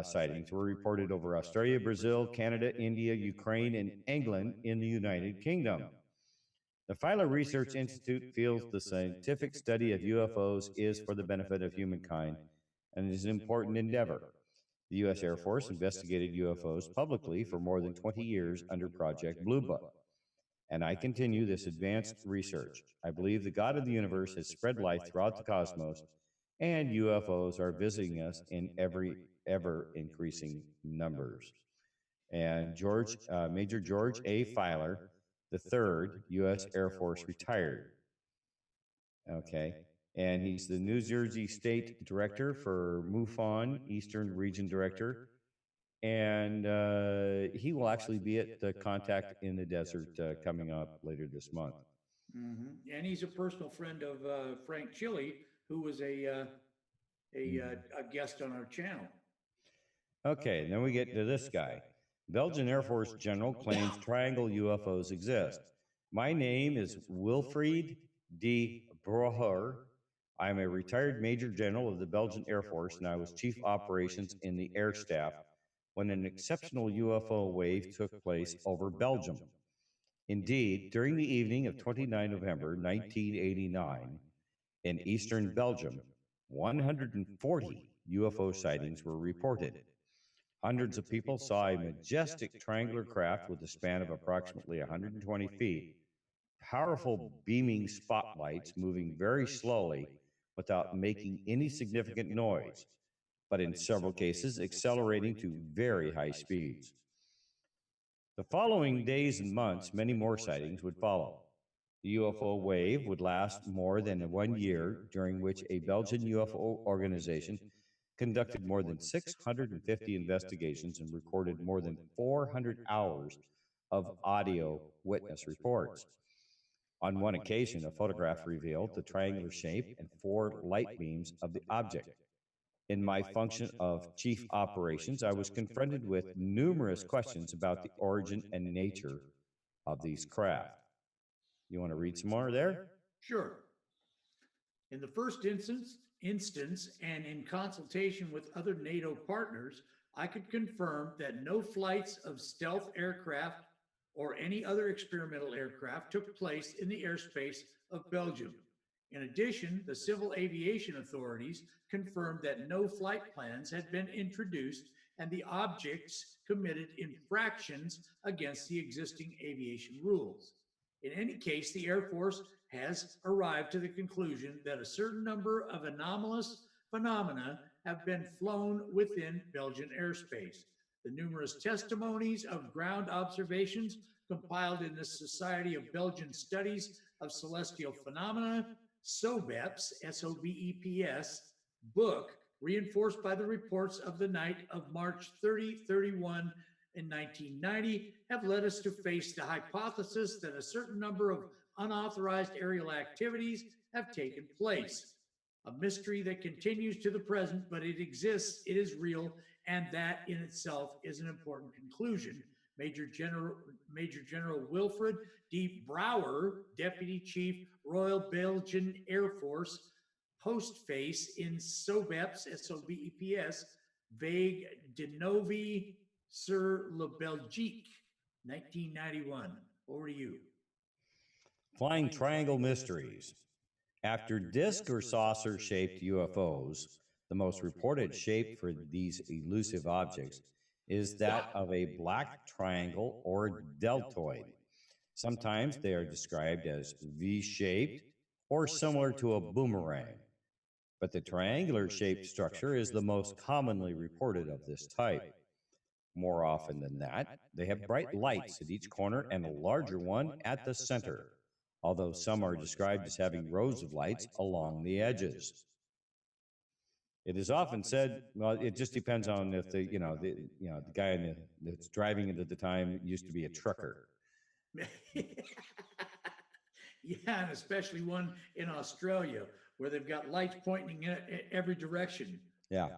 S4: sightings were reported over Australia, Brazil, Canada, India, Ukraine, and England in the United Kingdom. The Phyla Research Institute feels the scientific study of UFOs is for the benefit of humankind and is an important endeavor. The U.S. Air Force investigated UFOs publicly for more than 20 years under Project Blue Book. And I continue this advanced research. I believe the God of the universe has spread light throughout the cosmos, and UFOs are visiting us in ever-increasing numbers. And Major George A. Filer, the third U.S. Air Force retired. Okay. And he's the New Jersey State Director for MUFON, Eastern Region Director. And he will actually be at the Contact in the Desert coming up later this month.
S3: And he's a personal friend of Frank Chili, who was a guest on our channel.
S4: Okay, then we get to this guy. Belgian Air Force General claims triangle UFOs exist. My name is Wilfried de Broher. I am a retired Major General of the Belgian Air Force, and I was Chief Operations in the Air Staff when an exceptional UFO wave took place over Belgium. Indeed, during the evening of 29 November 1989, in eastern Belgium, 140 UFO sightings were reported. Hundreds of people saw a majestic triangular craft with a span of approximately 120 feet, powerful beaming spotlights moving very slowly without making any significant noise, but in several cases accelerating to very high speeds. The following days and months, many more sightings would follow. The UFO wave would last more than 1 year, during which a Belgian UFO organization conducted more than 650 investigations and recorded more than 400 hours of audio witness reports. On one occasion, a photograph revealed the triangular shape and 4 light beams of the object. In my function of Chief Operations, I was confronted with numerous questions about the origin and nature of these craft. You want to read some more there?
S3: Sure. In the first instance, and in consultation with other NATO partners, I could confirm that no flights of stealth aircraft or any other experimental aircraft took place in the airspace of Belgium. In addition, the civil aviation authorities confirmed that no flight plans had been introduced and the objects committed infractions against the existing aviation rules. In any case, the Air Force has arrived to the conclusion that a certain number of anomalous phenomena have been flown within Belgian airspace. The numerous testimonies of ground observations compiled in the Society of Belgian Studies of Celestial Phenomena, SOBEPS, S-O-B-E-P-S, book, reinforced by the reports of the night of March 30-31 in 1990, have led us to face the hypothesis that a certain number of unauthorized aerial activities have taken place. A mystery that continues to the present, but it exists, it is real, and that in itself is an important conclusion. Major General Wilfried de Brouwer, Deputy Chief, Royal Belgian Air Force, postface in SOBEPS, S-O-B-E-P-S, Vague de Novi sur la Belgique, 1991. Over to you.
S4: Flying Triangle Mysteries. After disc or saucer-shaped UFOs, the most reported shape for these elusive objects is that of a black triangle or deltoid. Sometimes they are described as V-shaped or similar to a boomerang. But the triangular shaped structure is the most commonly reported of this type. More often than that, they have bright lights at each corner and a larger one at the center, although some are described as having rows of lights along the edges. It is often said, well, it just depends on if the guy that's driving it at the time used to be a trucker.
S3: Yeah, and especially one in Australia where they've got lights pointing in every direction.
S4: Yeah.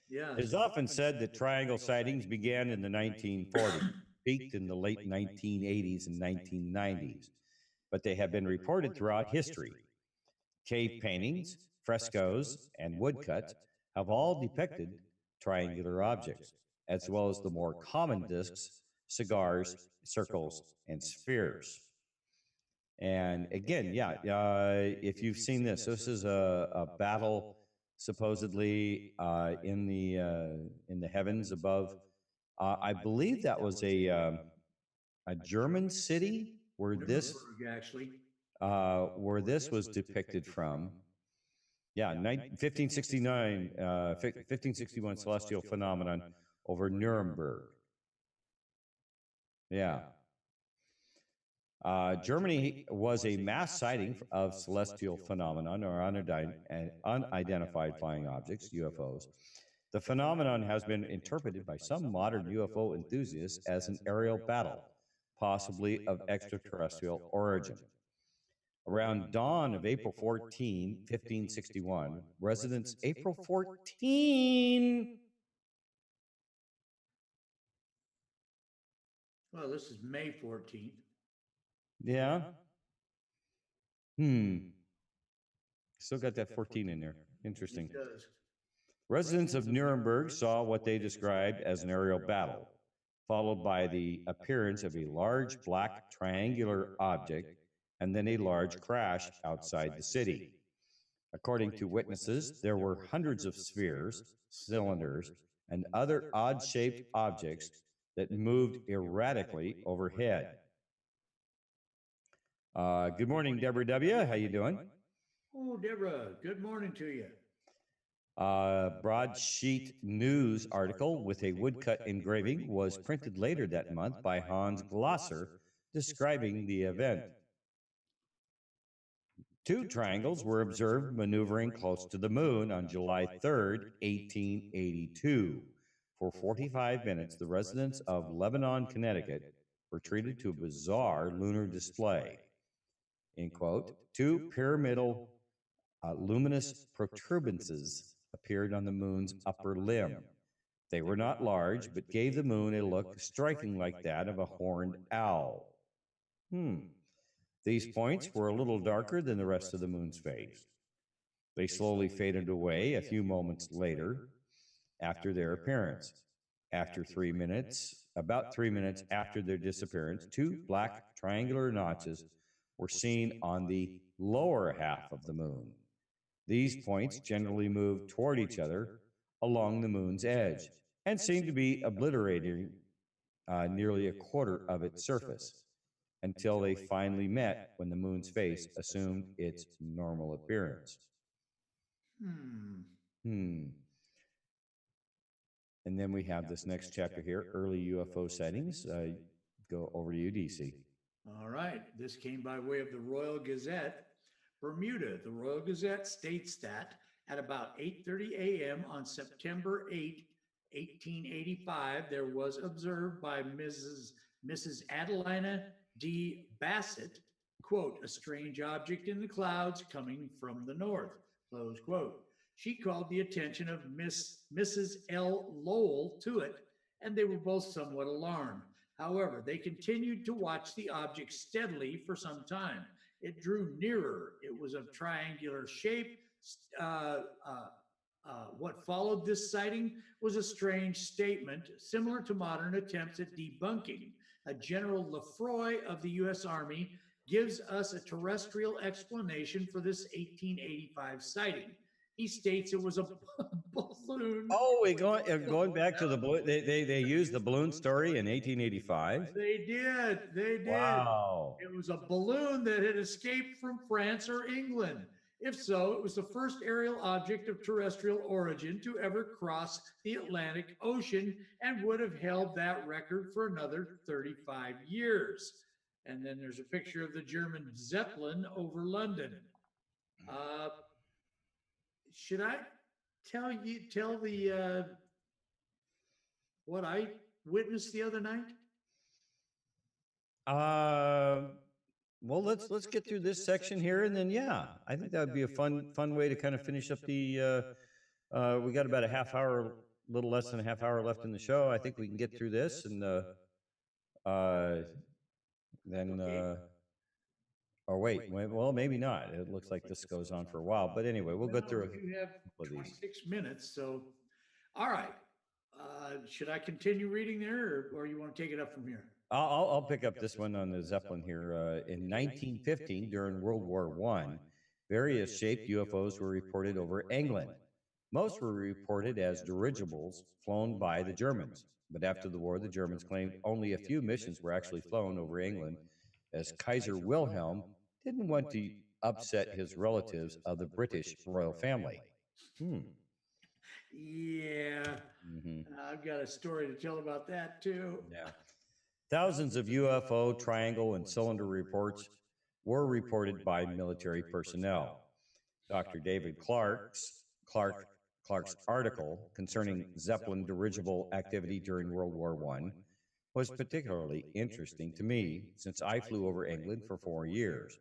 S3: Yeah.
S4: It is often said that triangle sightings began in the 1940s, peaked in the late 1980s and 1990s, but they have been reported throughout history. Cave paintings, frescoes, and woodcuts have all depicted triangular objects, as well as the more common discs, cigars, circles, and spheres. And again, if you've seen this, this is a battle supposedly in the heavens above. I believe that was a German city where this was depicted from. Yeah, 1561 celestial phenomenon over Nuremberg. Yeah. Germany was a mass sighting of celestial phenomenon or unidentified flying objects, UFOs. The phenomenon has been interpreted by some modern UFO enthusiasts as an aerial battle, possibly of extraterrestrial origin. Around dawn of April 14, 1561, residents April 14.
S3: Well, this is May 14th.
S4: Yeah. Still got that 14 in there. Interesting.
S3: It does.
S4: Residents of Nuremberg saw what they described as an aerial battle, followed by the appearance of a large black triangular object and then a large crash outside the city. According to witnesses, there were hundreds of spheres, cylinders, and other odd-shaped objects that moved erratically overhead. Good morning, Deborah W. How you doing?
S3: Oh, Deborah, good morning to you.
S4: Broadsheet News article with a woodcut engraving was printed later that month by Hans Glosser describing the event. Two triangles were observed maneuvering close to the moon on July 3rd, 1882. For 45 minutes, the residents of Lebanon, Connecticut were treated to a bizarre lunar display. In quote, two pyramidal luminous protuberances appeared on the moon's upper limb. They were not large, but gave the moon a look striking like that of a horned owl. These points were a little darker than the rest of the moon's face. They slowly faded away a few moments later after their appearance. About 3 minutes after their disappearance, two black triangular notches were seen on the lower half of the moon. These points generally moved toward each other along the moon's edge and seemed to be obliterating nearly a quarter of its surface until they finally met when the moon's face assumed its normal appearance. And then we have this next chapter here, early UFO sightings. Go over to you, DC.
S3: All right. This came by way of the Royal Gazette. Bermuda, the Royal Gazette states that at about 8:30 a.m. on September 8, 1885, there was observed by Mrs. Adelina D. Bassett, quote, a strange object in the clouds coming from the north, close quote. She called the attention of Mrs. L. Lowell to it, and they were both somewhat alarmed. However, they continued to watch the object steadily for some time. It drew nearer. It was of triangular shape. What followed this sighting was a strange statement, similar to modern attempts at debunking. General Lefroy of the U.S. Army gives us a terrestrial explanation for this 1885 sighting. he states it was a balloon.
S4: Oh, going back to the balloon. They used the balloon story in 1885.
S3: They did. They did.
S4: Wow.
S3: It was a balloon that had escaped from France or England. If so, it was the first aerial object of terrestrial origin to ever cross the Atlantic Ocean and would have held that record for another 35 years. And then there's a picture of the German Zeppelin over London. Should I tell the what I witnessed the other night?
S4: Well, let's get through this section here, and then yeah, I think that would be a fun way to kind of finish up the. We got about a half hour, little less than a half hour left in the show. I think we can get through this, and then. Or wait, well, maybe not. It looks like this goes on for a while, but anyway, we'll go through.
S3: You have 26 minutes, so all right. Should I continue reading there, or you want to take it up from here?
S4: I'll pick up this one on the Zeppelin here. In 1915, during World War I, various shaped UFOs were reported over England. Most were reported as dirigibles flown by the Germans, but after the war, the Germans claimed only a few missions were actually flown over England, as Kaiser Wilhelm didn't want to upset his relatives of the British royal family.
S3: Yeah, I've got a story to tell about that too.
S4: Yeah. Thousands of UFO, triangle, and cylinder reports were reported by military personnel. Dr. David Clark's article concerning Zeppelin dirigible activity during World War I was particularly interesting to me, since I flew over England for 4 years.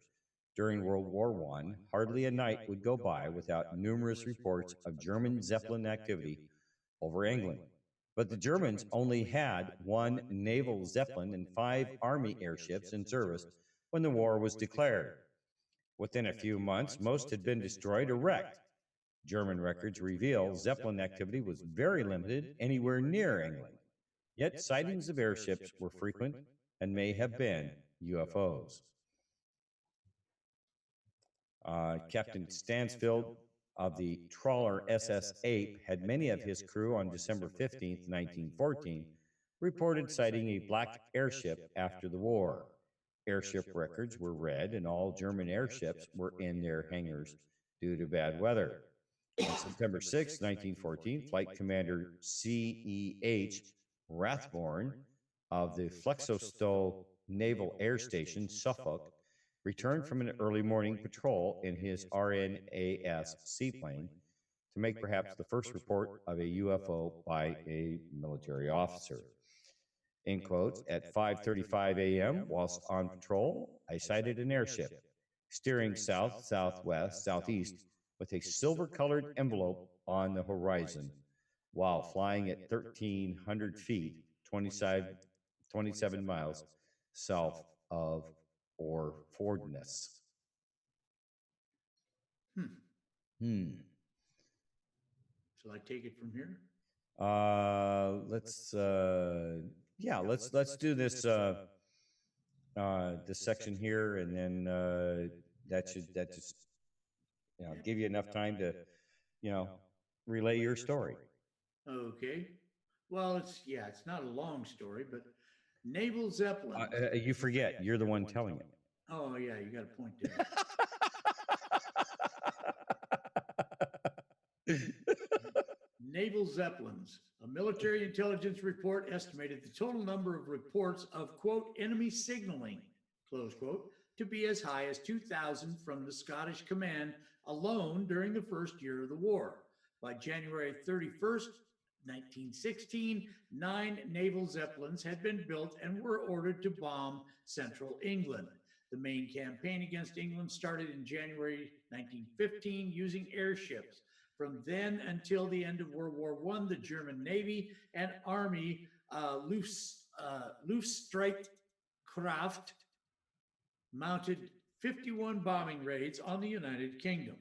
S4: During World War I, hardly a night would go by without numerous reports of German Zeppelin activity over England. But the Germans only had 1 naval Zeppelin and 5 Army airships in service when the war was declared. Within a few months, most had been destroyed or wrecked. German records reveal Zeppelin activity was very limited anywhere near England. Yet sightings of airships were frequent and may have been UFOs. Captain Stansfield of the trawler SS Ape had many of his crew on December 15, 1914, reported sighting a black airship after the war. Airship records were read, and all German airships were in their hangars due to bad weather. On September 6, 1914, Flight Commander C.E.H. Rathborn of the Flexostow Naval Air Station, Suffolk, returned from an early morning patrol in his RNAS seaplane to make perhaps the first report of a UFO by a military officer. In quotes, at 5:35 a.m., whilst on patrol, I sighted an airship steering south, southwest, southeast with a silver-colored envelope on the horizon, while flying at 1,300 feet, 27 miles south of Orfordness.
S3: Shall I take it from here?
S4: Let's do this this section here, and then that just give you enough time to relay your story.
S3: Okay. Well, it's not a long story, but naval Zeppelin.
S4: You forget, you're the one telling it.
S3: Oh yeah, you got a point there. Naval Zeppelins. A military intelligence report estimated the total number of reports of, quote, enemy signaling, close quote, to be as high as 2,000 from the Scottish Command alone during the first year of the war. By January 31st, 1916, 9 naval Zeppelins had been built and were ordered to bomb central England. The main campaign against England started in January 1915 using airships. From then until the end of World War I, the German Navy and Army Luftstreitkräfte mounted 51 bombing raids on the United Kingdom.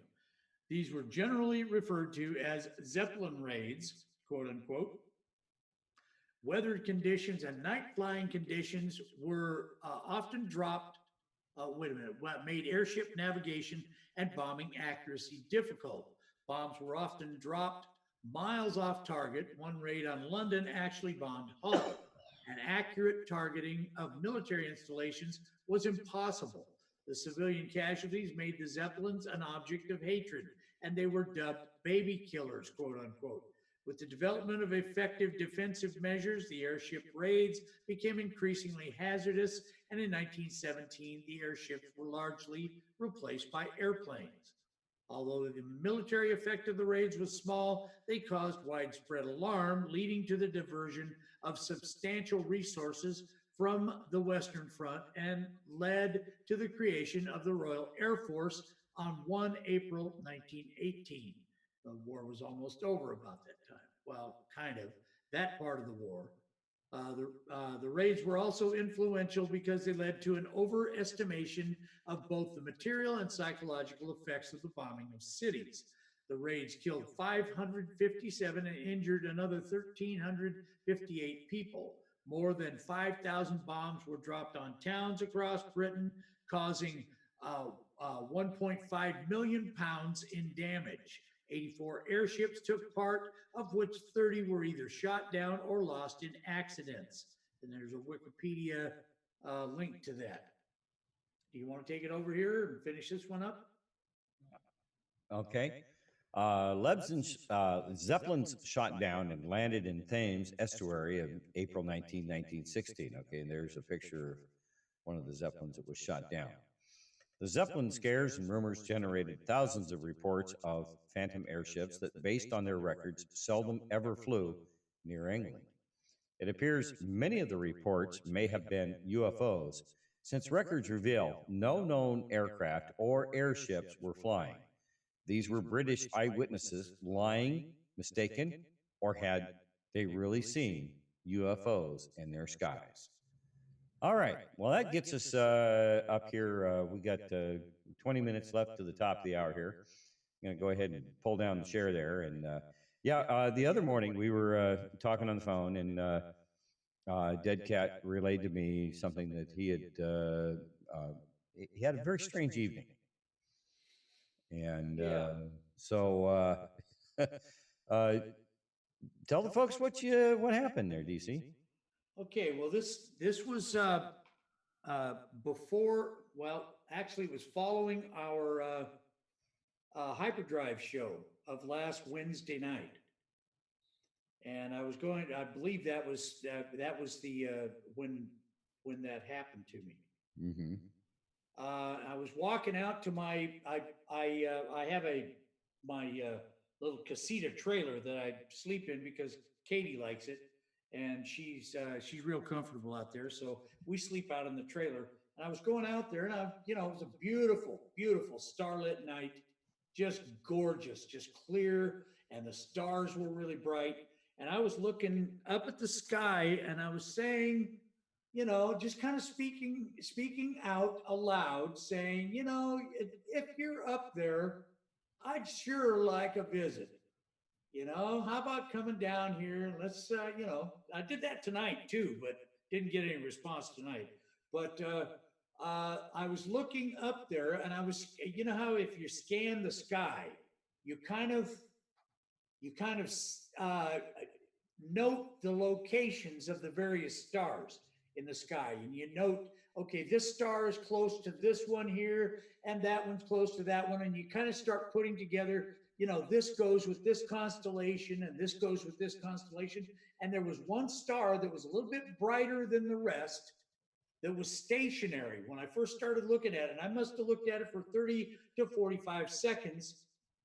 S3: These were generally referred to as Zeppelin raids, quote unquote. Weather conditions and night flying conditions were often made airship navigation and bombing accuracy difficult. Bombs were often dropped miles off target. One raid on London actually bombed Hull. And accurate targeting of military installations was impossible. The civilian casualties made the Zeppelins an object of hatred, and they were dubbed baby killers, quote unquote. With the development of effective defensive measures, the airship raids became increasingly hazardous, and in 1917, the airships were largely replaced by airplanes. Although the military effect of the raids was small, they caused widespread alarm, leading to the diversion of substantial resources from the Western Front and led to the creation of the Royal Air Force on 1 April 1918. The war was almost over about that time. Well, kind of. That part of the war. The raids were also influential because they led to an overestimation of both the material and psychological effects of the bombing of cities. The raids killed 557 and injured another 1,358 people. More than 5,000 bombs were dropped on towns across Britain, causing 1.5 million pounds in damage. 84 airships took part, of which 30 were either shot down or lost in accidents. And there's a Wikipedia link to that. Do you want to take it over here and finish this one up?
S4: Okay. Zeppelins shot down and landed in Thames estuary of April 19, 1916. Okay, and there's a picture of one of the Zeppelins that was shot down. The Zeppelin scares and rumors generated thousands of reports of phantom airships that, based on their records, seldom ever flew near England. It appears many of the reports may have been UFOs, since records reveal no known aircraft or airships were flying. These were British eyewitnesses lying, mistaken, or had they really seen UFOs in their skies. All right, well, that gets us up here. We got 20 minutes left to the top of the hour here. I'm going to go ahead and pull down the share there. And the other morning we were talking on the phone, and DEADCAT relayed to me something that he had a very strange evening. And tell the folks what happened there, DC.
S3: Okay, well, this was before. Well, actually, it was following our hyperdrive show of last Wednesday night, and I was going. I believe that was the when that happened to me.
S4: Mm-hmm.
S3: I was walking out to my. I have my little casita trailer that I sleep in because Katie likes it, and she's real comfortable out there. So we sleep out in the trailer. And I was going out there, and it was a beautiful, beautiful starlit night, just gorgeous, just clear, and the stars were really bright. And I was looking up at the sky, and I was saying, just kind of speaking out aloud, saying, if you're up there, I'd sure like a visit. How about coming down here and let's, I did that tonight too, but didn't get any response tonight. But I was looking up there, and I was, how if you scan the sky, you kind of note the locations of the various stars in the sky, and you note, okay, this star is close to this one here, and that one's close to that one, and you kind of start putting together, this goes with this constellation, and this goes with this constellation. And there was one star that was a little bit brighter than the rest that was stationary when I first started looking at it. And I must have looked at it for 30 to 45 seconds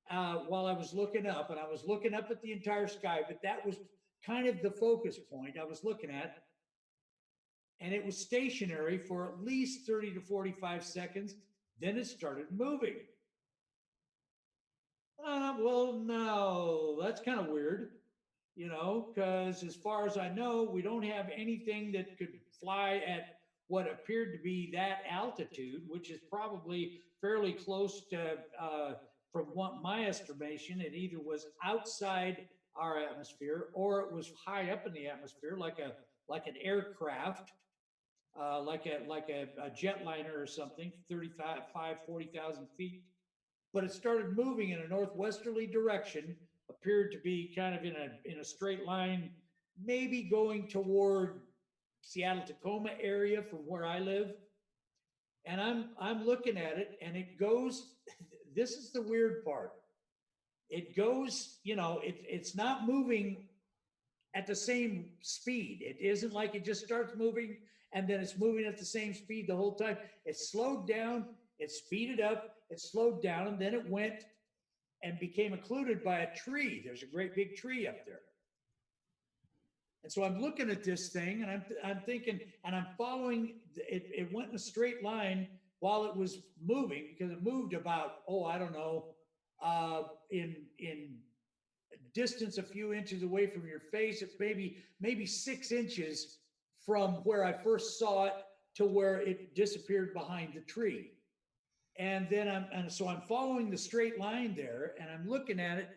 S3: while I was looking up, and I was looking up at the entire sky, but that was kind of the focus point I was looking at. And it was stationary for at least 30 to 45 seconds. Then it started moving. Well, no, that's kind of weird, because as far as I know, we don't have anything that could fly at what appeared to be that altitude, which is probably fairly close to, from what my estimation, it either was outside our atmosphere or it was high up in the atmosphere, like an aircraft, like a jetliner or something, 40,000 feet but it started moving in a northwesterly direction, appeared to be kind of in a straight line, maybe going toward Seattle-Tacoma area from where I live. And I'm looking at it, and it goes, this is the weird part. It goes, it's not moving at the same speed. It isn't like it just starts moving and then it's moving at the same speed the whole time. It slowed down, it speeded up, it slowed down, and then it went and became occluded by a tree. There's a great big tree up there. And so I'm looking at this thing, and I'm thinking, and I'm following, it went in a straight line while it was moving, because it moved about, I don't know, in distance a few inches away from your face. It's maybe 6 inches from where I first saw it to where it disappeared behind the tree. And then so I'm following the straight line there, and I'm looking at it,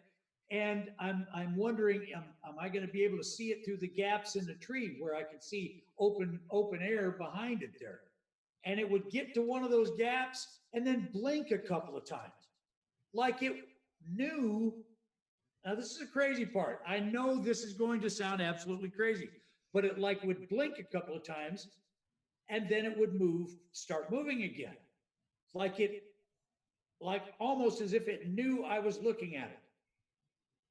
S3: and I'm wondering, am I going to be able to see it through the gaps in the tree where I can see open air behind it there? And it would get to one of those gaps and then blink a couple of times, like it knew. Now, this is the crazy part. I know this is going to sound absolutely crazy, but it would blink a couple of times, and then it would start moving again. Like almost as if it knew I was looking at it.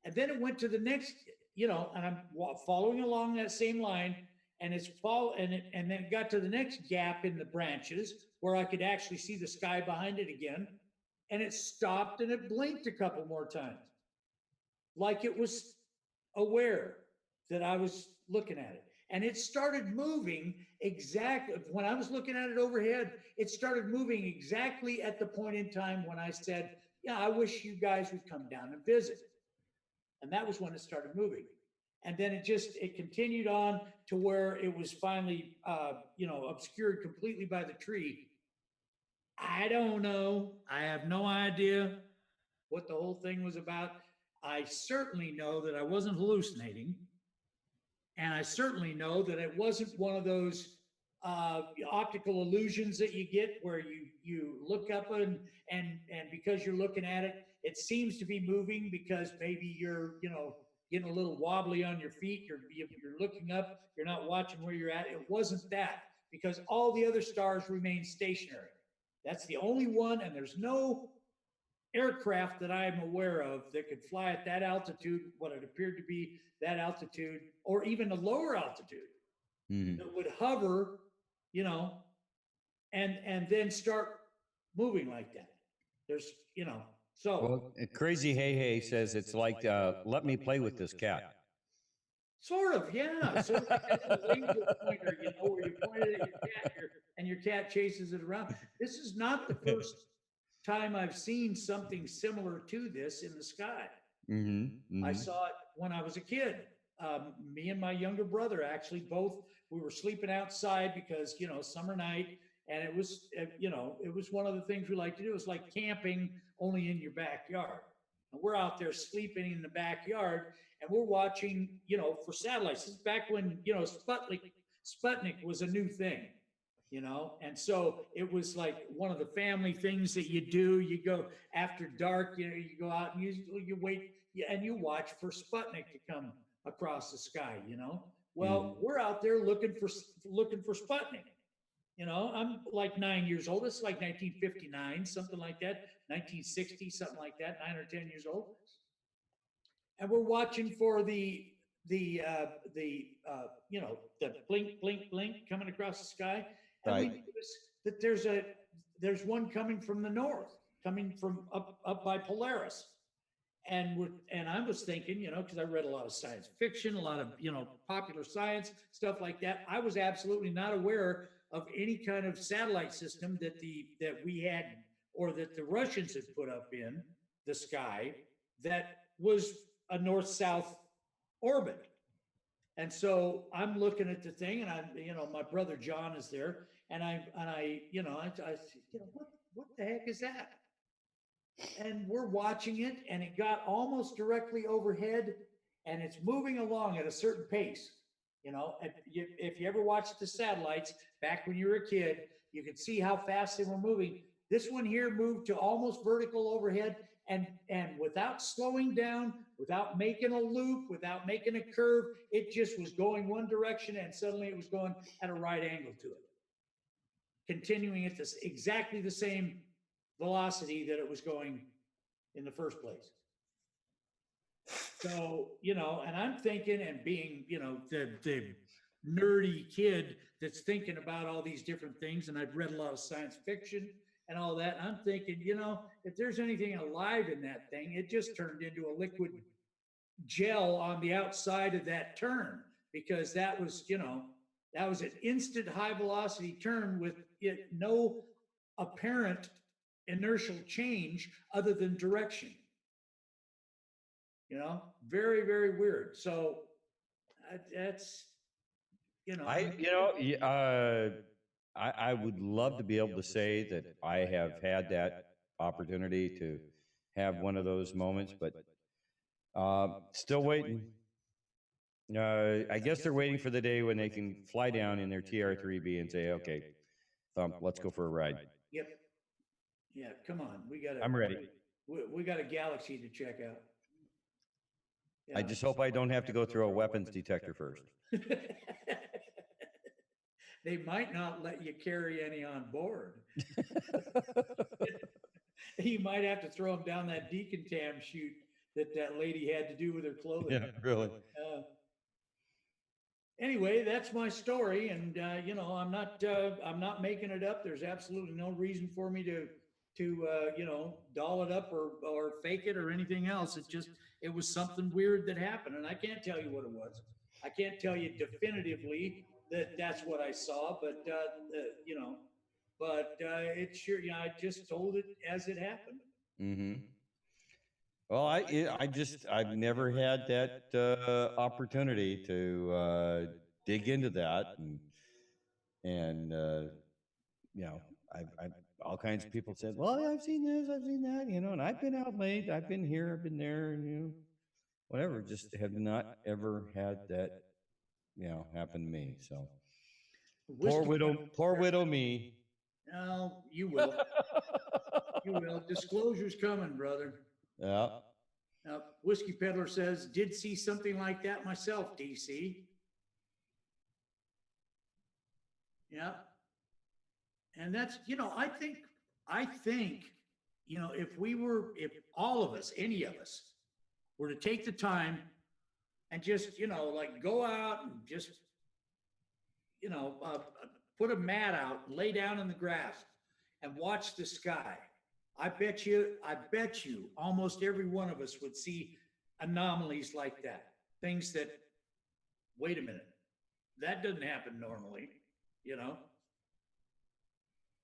S3: And then it went to the next, and I'm following along that same line, and and then it got to the next gap in the branches where I could actually see the sky behind it again, and it stopped and it blinked a couple more times, like it was aware that I was looking at it. And it started moving exactly, when I was looking at it overhead, it started moving exactly at the point in time when I said, yeah, I wish you guys would come down and visit. And that was when it started moving. And then it continued on to where it was finally, obscured completely by the tree. I don't know. I have no idea what the whole thing was about. I certainly know that I wasn't hallucinating. And I certainly know that it wasn't one of those optical illusions that you get where you look up and because you're looking at it, it seems to be moving because maybe you're, getting a little wobbly on your feet. You're looking up. You're not watching where you're at. It wasn't that, because all the other stars remain stationary. That's the only one, and there's no aircraft that I'm aware of that could fly at that altitude, what it appeared to be that altitude, or even a lower altitude, that would hover, and then start moving like that. There's, so.
S4: Well, Crazy Hey says it's like, let me play with this cat.
S3: Sort of, yeah. Sort of like a laser pointer, where you point it at your cat and your cat chases it around. This is not the first time I've seen something similar to this in the sky. I saw it when I was a kid. Me and my younger brother, actually, we were sleeping outside because, summer night, and it was one of the things we like to do. It's like camping, only in your backyard. And we're out there sleeping in the backyard, and we're watching, for satellites. This is back when, Sputnik was a new thing, and so it was like one of the family things that you do. You go after dark, you go out and you wait and you watch for Sputnik to come across the sky, Well, we're out there looking for Sputnik. I'm like 9 years old. This is like 1959, something like that, 1960, something like that, 9 or 10 years old. And we're watching for the blink, blink, blink coming across the sky. And we notice that there's one coming from the north, coming from up by Polaris. And I was thinking, because I read a lot of science fiction, a lot of, popular science, stuff like that. I was absolutely not aware of any kind of satellite system that we had, or that the Russians had put up in the sky, that was a north-south orbit. And so I'm looking at the thing, and my brother John is there, and I what the heck is that? And we're watching it, and it got almost directly overhead, and it's moving along at a certain pace. If you ever watched the satellites back when you were a kid, you could see how fast they were moving. This one here moved to almost vertical overhead, and without slowing down, without making a loop, without making a curve, it just was going one direction, and suddenly it was going at a right angle to it, continuing at this exactly the same velocity that it was going in the first place. So, you know, and I'm thinking, and being, you know, the nerdy kid that's thinking about all these different things, and I've read a lot of science fiction and all that, I'm thinking, you know, if there's anything alive in that thing, it just turned into a liquid gel on the outside of that turn, because that was, you know, that was an instant high velocity turn with it, no apparent inertial change other than direction. You know, very, very weird. So that's, you know,
S4: I would love to be able to say that I have had that opportunity to have one of those moments, but still waiting. I guess they're waiting for the day when they can fly down in their TR-3B and say, okay, Thump, let's go for a ride.
S3: Yep. Yeah, come on.
S4: I'm ready.
S3: We got a galaxy to check out.
S4: Yeah. I just hope I don't have to go through a weapons detector first.
S3: They might not let you carry any on board. You might have to throw them down that decontam chute that lady had to do with her clothing.
S4: Yeah, really.
S3: Anyway, that's my story, and you know, I'm not making it up. There's absolutely no reason for me to you know, doll it up or fake it or anything else. It was something weird that happened, and I can't tell you what it was. I can't tell you definitively that that's what I saw, but you know, but it sure, you know, I just told it as it happened.
S4: Mm-hmm. Well, I've never had that opportunity to dig into that, and you know, I've all kinds of people said, well, I've seen this, I've seen that, you know, and I've been out late, I've been here, I've been there, and you know, whatever. Just have not ever had that, you know, happen to me. So poor widow me.
S3: No, you will. You will. Disclosure's coming, brother.
S4: Yeah.
S3: Whiskey Peddler says, did see something like that myself, DC. Yeah. And that's, you know, I think, you know, if all of us, any of us, were to take the time and just, you know, like go out and just, you know, put a mat out, lay down in the grass and watch the sky, I bet you almost every one of us would see anomalies like that. Things that, wait a minute, that doesn't happen normally, you know?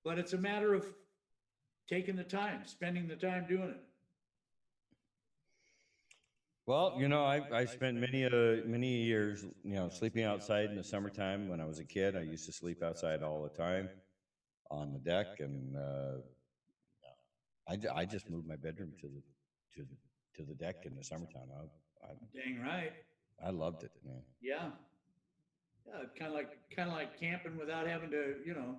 S3: But it's a matter of taking the time, spending the time doing it.
S4: Well, you know, I spent many years, you know, sleeping outside in the summertime. When I was a kid, I used to sleep outside all the time on the deck, and I just moved my bedroom to the deck in the summertime.
S3: Dang right.
S4: I loved it, man.
S3: Yeah. Yeah, kind of like camping without having to, you know,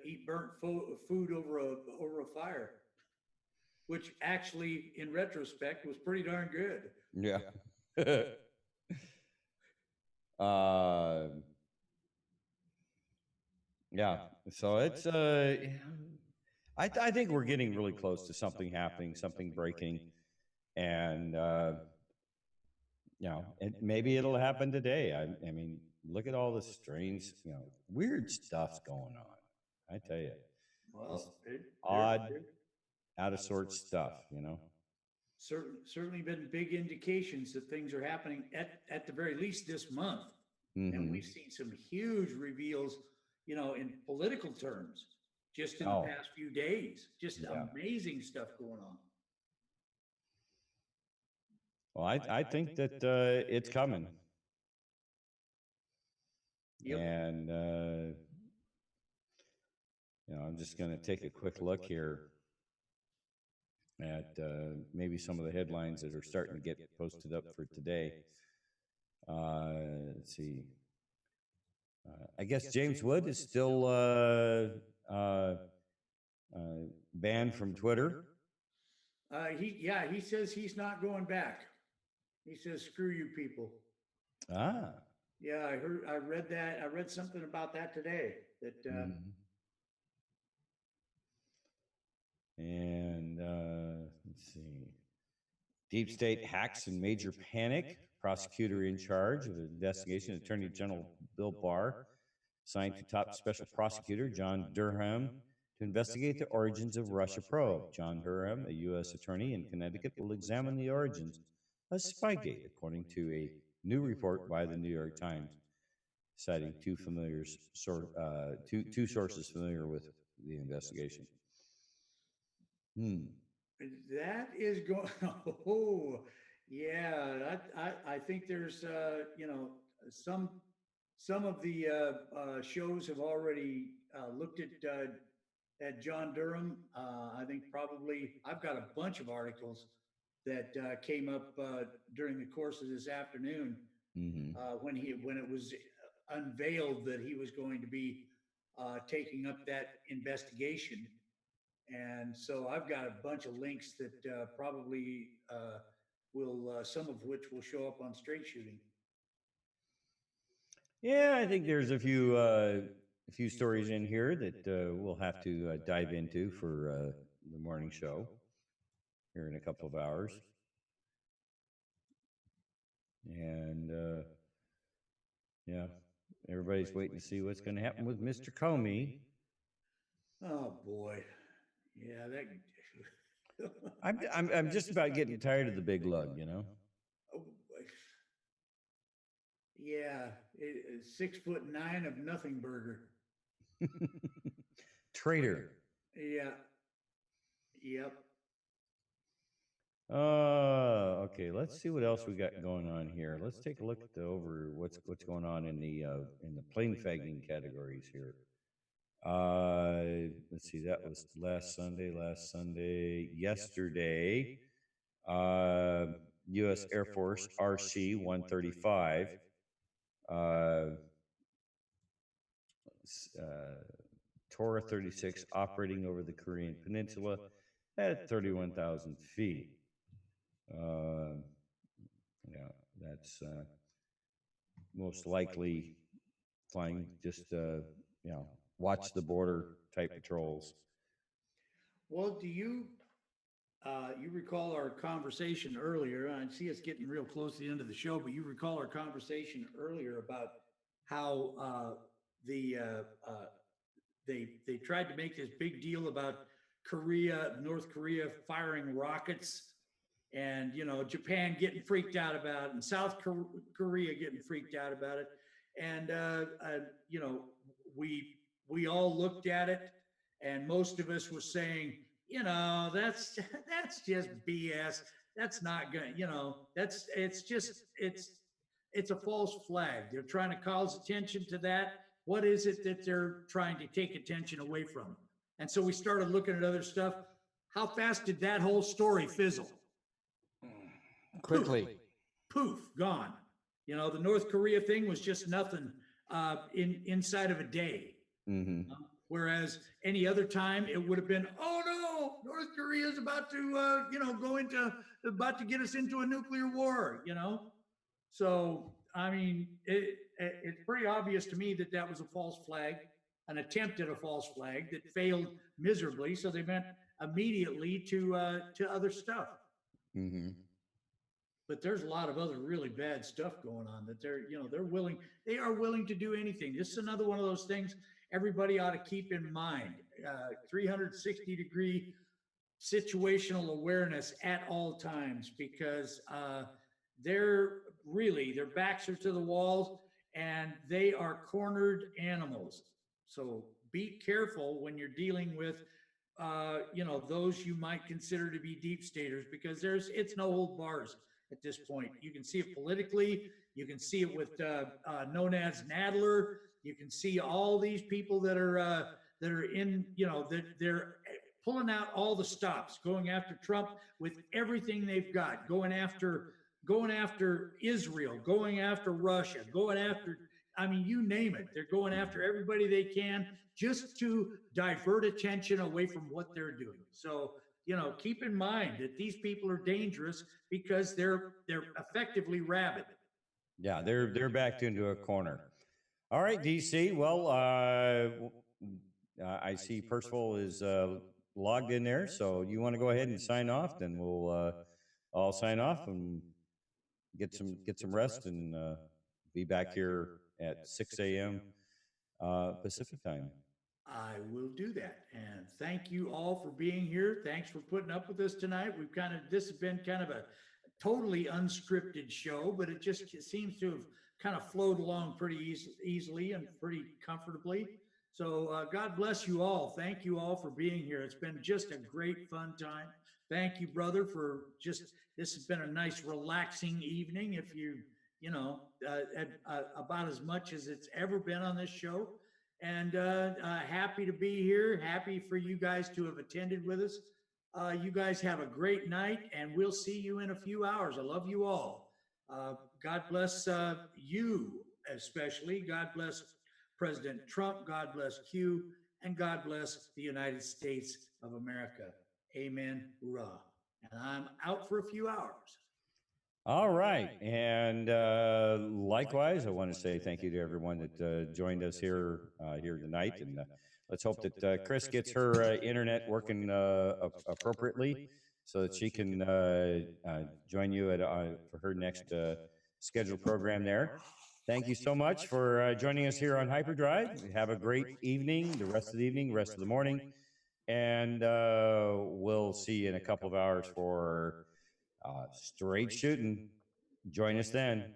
S3: eat burnt food over a fire, which actually, in retrospect, was pretty darn good.
S4: Yeah. Yeah. So it's I think we're getting really close to something happening, something breaking, and you know, maybe it'll happen today. I mean, look at all the strange, you know, weird stuff's going on. I tell you,
S3: well,
S4: odd, out of sorts stuff, you know.
S3: Certainly been big indications that things are happening at the very least this month.
S4: Mm-hmm.
S3: And we've seen some huge reveals, you know, in political terms, just in the past few days. Just amazing stuff going on.
S4: Well, I think that it's coming. Yep. And you know, I'm just going to take a quick look here at maybe some of the headlines that are starting to get posted up for today. Let's see. I guess James Wood is still banned from Twitter.
S3: He says he's not going back. He says, screw you people.
S4: Ah.
S3: Yeah, I read that. I read something about that today. That
S4: And let's see. Deep State hacks and major panic. Prosecutor in charge of the investigation, Attorney General Bill Barr, signed to top special prosecutor John Durham to investigate the origins of Russia probe. John Durham, a U.S. attorney in Connecticut, will examine the origins of Spygate, according to a new report by the New York Times, citing two sources familiar with the investigation.
S3: That is going. Oh, yeah. I think there's some of the shows have already looked at John Durham. I think probably I've got a bunch of articles that came up during the course of this afternoon when it was unveiled that he was going to be taking up that investigation. And so I've got a bunch of links that probably will, some of which will show up on Straight Shooting.
S4: Yeah, I think there's a few stories in here that we'll have to dive into for the morning show here in a couple of hours. And yeah, everybody's waiting to see what's going to happen with Mr. Comey.
S3: Oh boy. Yeah,
S4: I'm just about getting tired of the big lug, you know.
S3: Yeah, 6'9" of nothing burger.
S4: Traitor.
S3: Yeah. Yep.
S4: Okay. Let's see what else we got going on here. Let's take a look at what's going on in the plane fagging categories here. Let's see, that was last Sunday, yesterday, U.S. Air Force RC-135, Tora 36 operating over the Korean Peninsula at 31,000 feet. Yeah, that's most likely flying just, watch the border type patrols.
S3: Well, do you recall our conversation earlier? I see it's getting real close to the end of the show, but you recall our conversation earlier about how they tried to make this big deal about North Korea firing rockets, and Japan getting freaked out about it, and South Korea getting freaked out about it, and we all looked at it, and most of us were saying, that's just BS. That's not good. It's a false flag. They're trying to cause attention to that. What is it that they're trying to take attention away from? And so we started looking at other stuff. How fast did that whole story fizzle?
S5: Quickly.
S3: Poof, gone. The North Korea thing was just nothing inside of a day.
S4: Mm-hmm.
S3: Whereas any other time it would have been, oh no, North Korea is about to, about to get us into a nuclear war, So, I mean, it's pretty obvious to me that was a false flag, an attempt at a false flag that failed miserably. So they went immediately to other stuff.
S4: Mm-hmm.
S3: But there's a lot of other really bad stuff going on that they are willing to do anything. This is another one of those things everybody ought to keep in mind. 360-degree situational awareness at all times, because their backs are to the walls and they are cornered animals. So be careful when you're dealing with those you might consider to be deep staters, because it's no hold bars at this point. You can see it politically. You can see it with known as Nadler. You can see all these people that are in, they're pulling out all the stops, going after Trump with everything they've got, going after Israel, going after Russia, going after I mean, you name it. They're going after everybody they can just to divert attention away from what they're doing. So, keep in mind that these people are dangerous because they're effectively rabid.
S4: Yeah, they're backed into a corner. All right, DC. Well, I see Percival is logged in there, so you want to go ahead and sign off? Then we'll all sign off and get some rest and be back here at 6 a.m. Pacific time.
S3: I will do that. And thank you all for being here. Thanks for putting up with us tonight. This has been kind of a totally unscripted show, but it seems to have kind of flowed along pretty easily and pretty comfortably. So God bless you all. Thank you all for being here. It's been just a great fun time. Thank you, brother, for this has been a nice relaxing evening. If about as much as it's ever been on this show. And happy to be here. Happy for you guys to have attended with us. You guys have a great night, and we'll see you in a few hours. I love you all. God bless you especially. God bless President Trump. God bless Q. And God bless the United States of America. Amen. Hoorah. And I'm out for a few hours.
S4: All right. And likewise, I want to say thank you to everyone that joined us here tonight. And let's hope that Chris gets her internet working appropriately so that she can join you for her next scheduled program there. Thank you so much for joining us here on Hyperdrive. Have a great evening, the rest of the evening, rest of the morning. And we'll see you in a couple of hours for straight shooting. Join us then.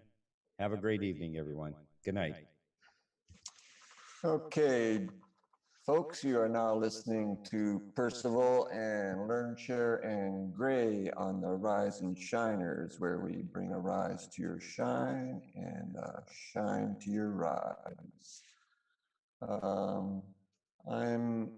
S4: Have a great evening, everyone. Good night.
S15: Okay, folks, you are now listening to Percival and Learn, Share, and Gray on the Rise and Shiners, where we bring a rise to your shine and a shine to your rise. I'm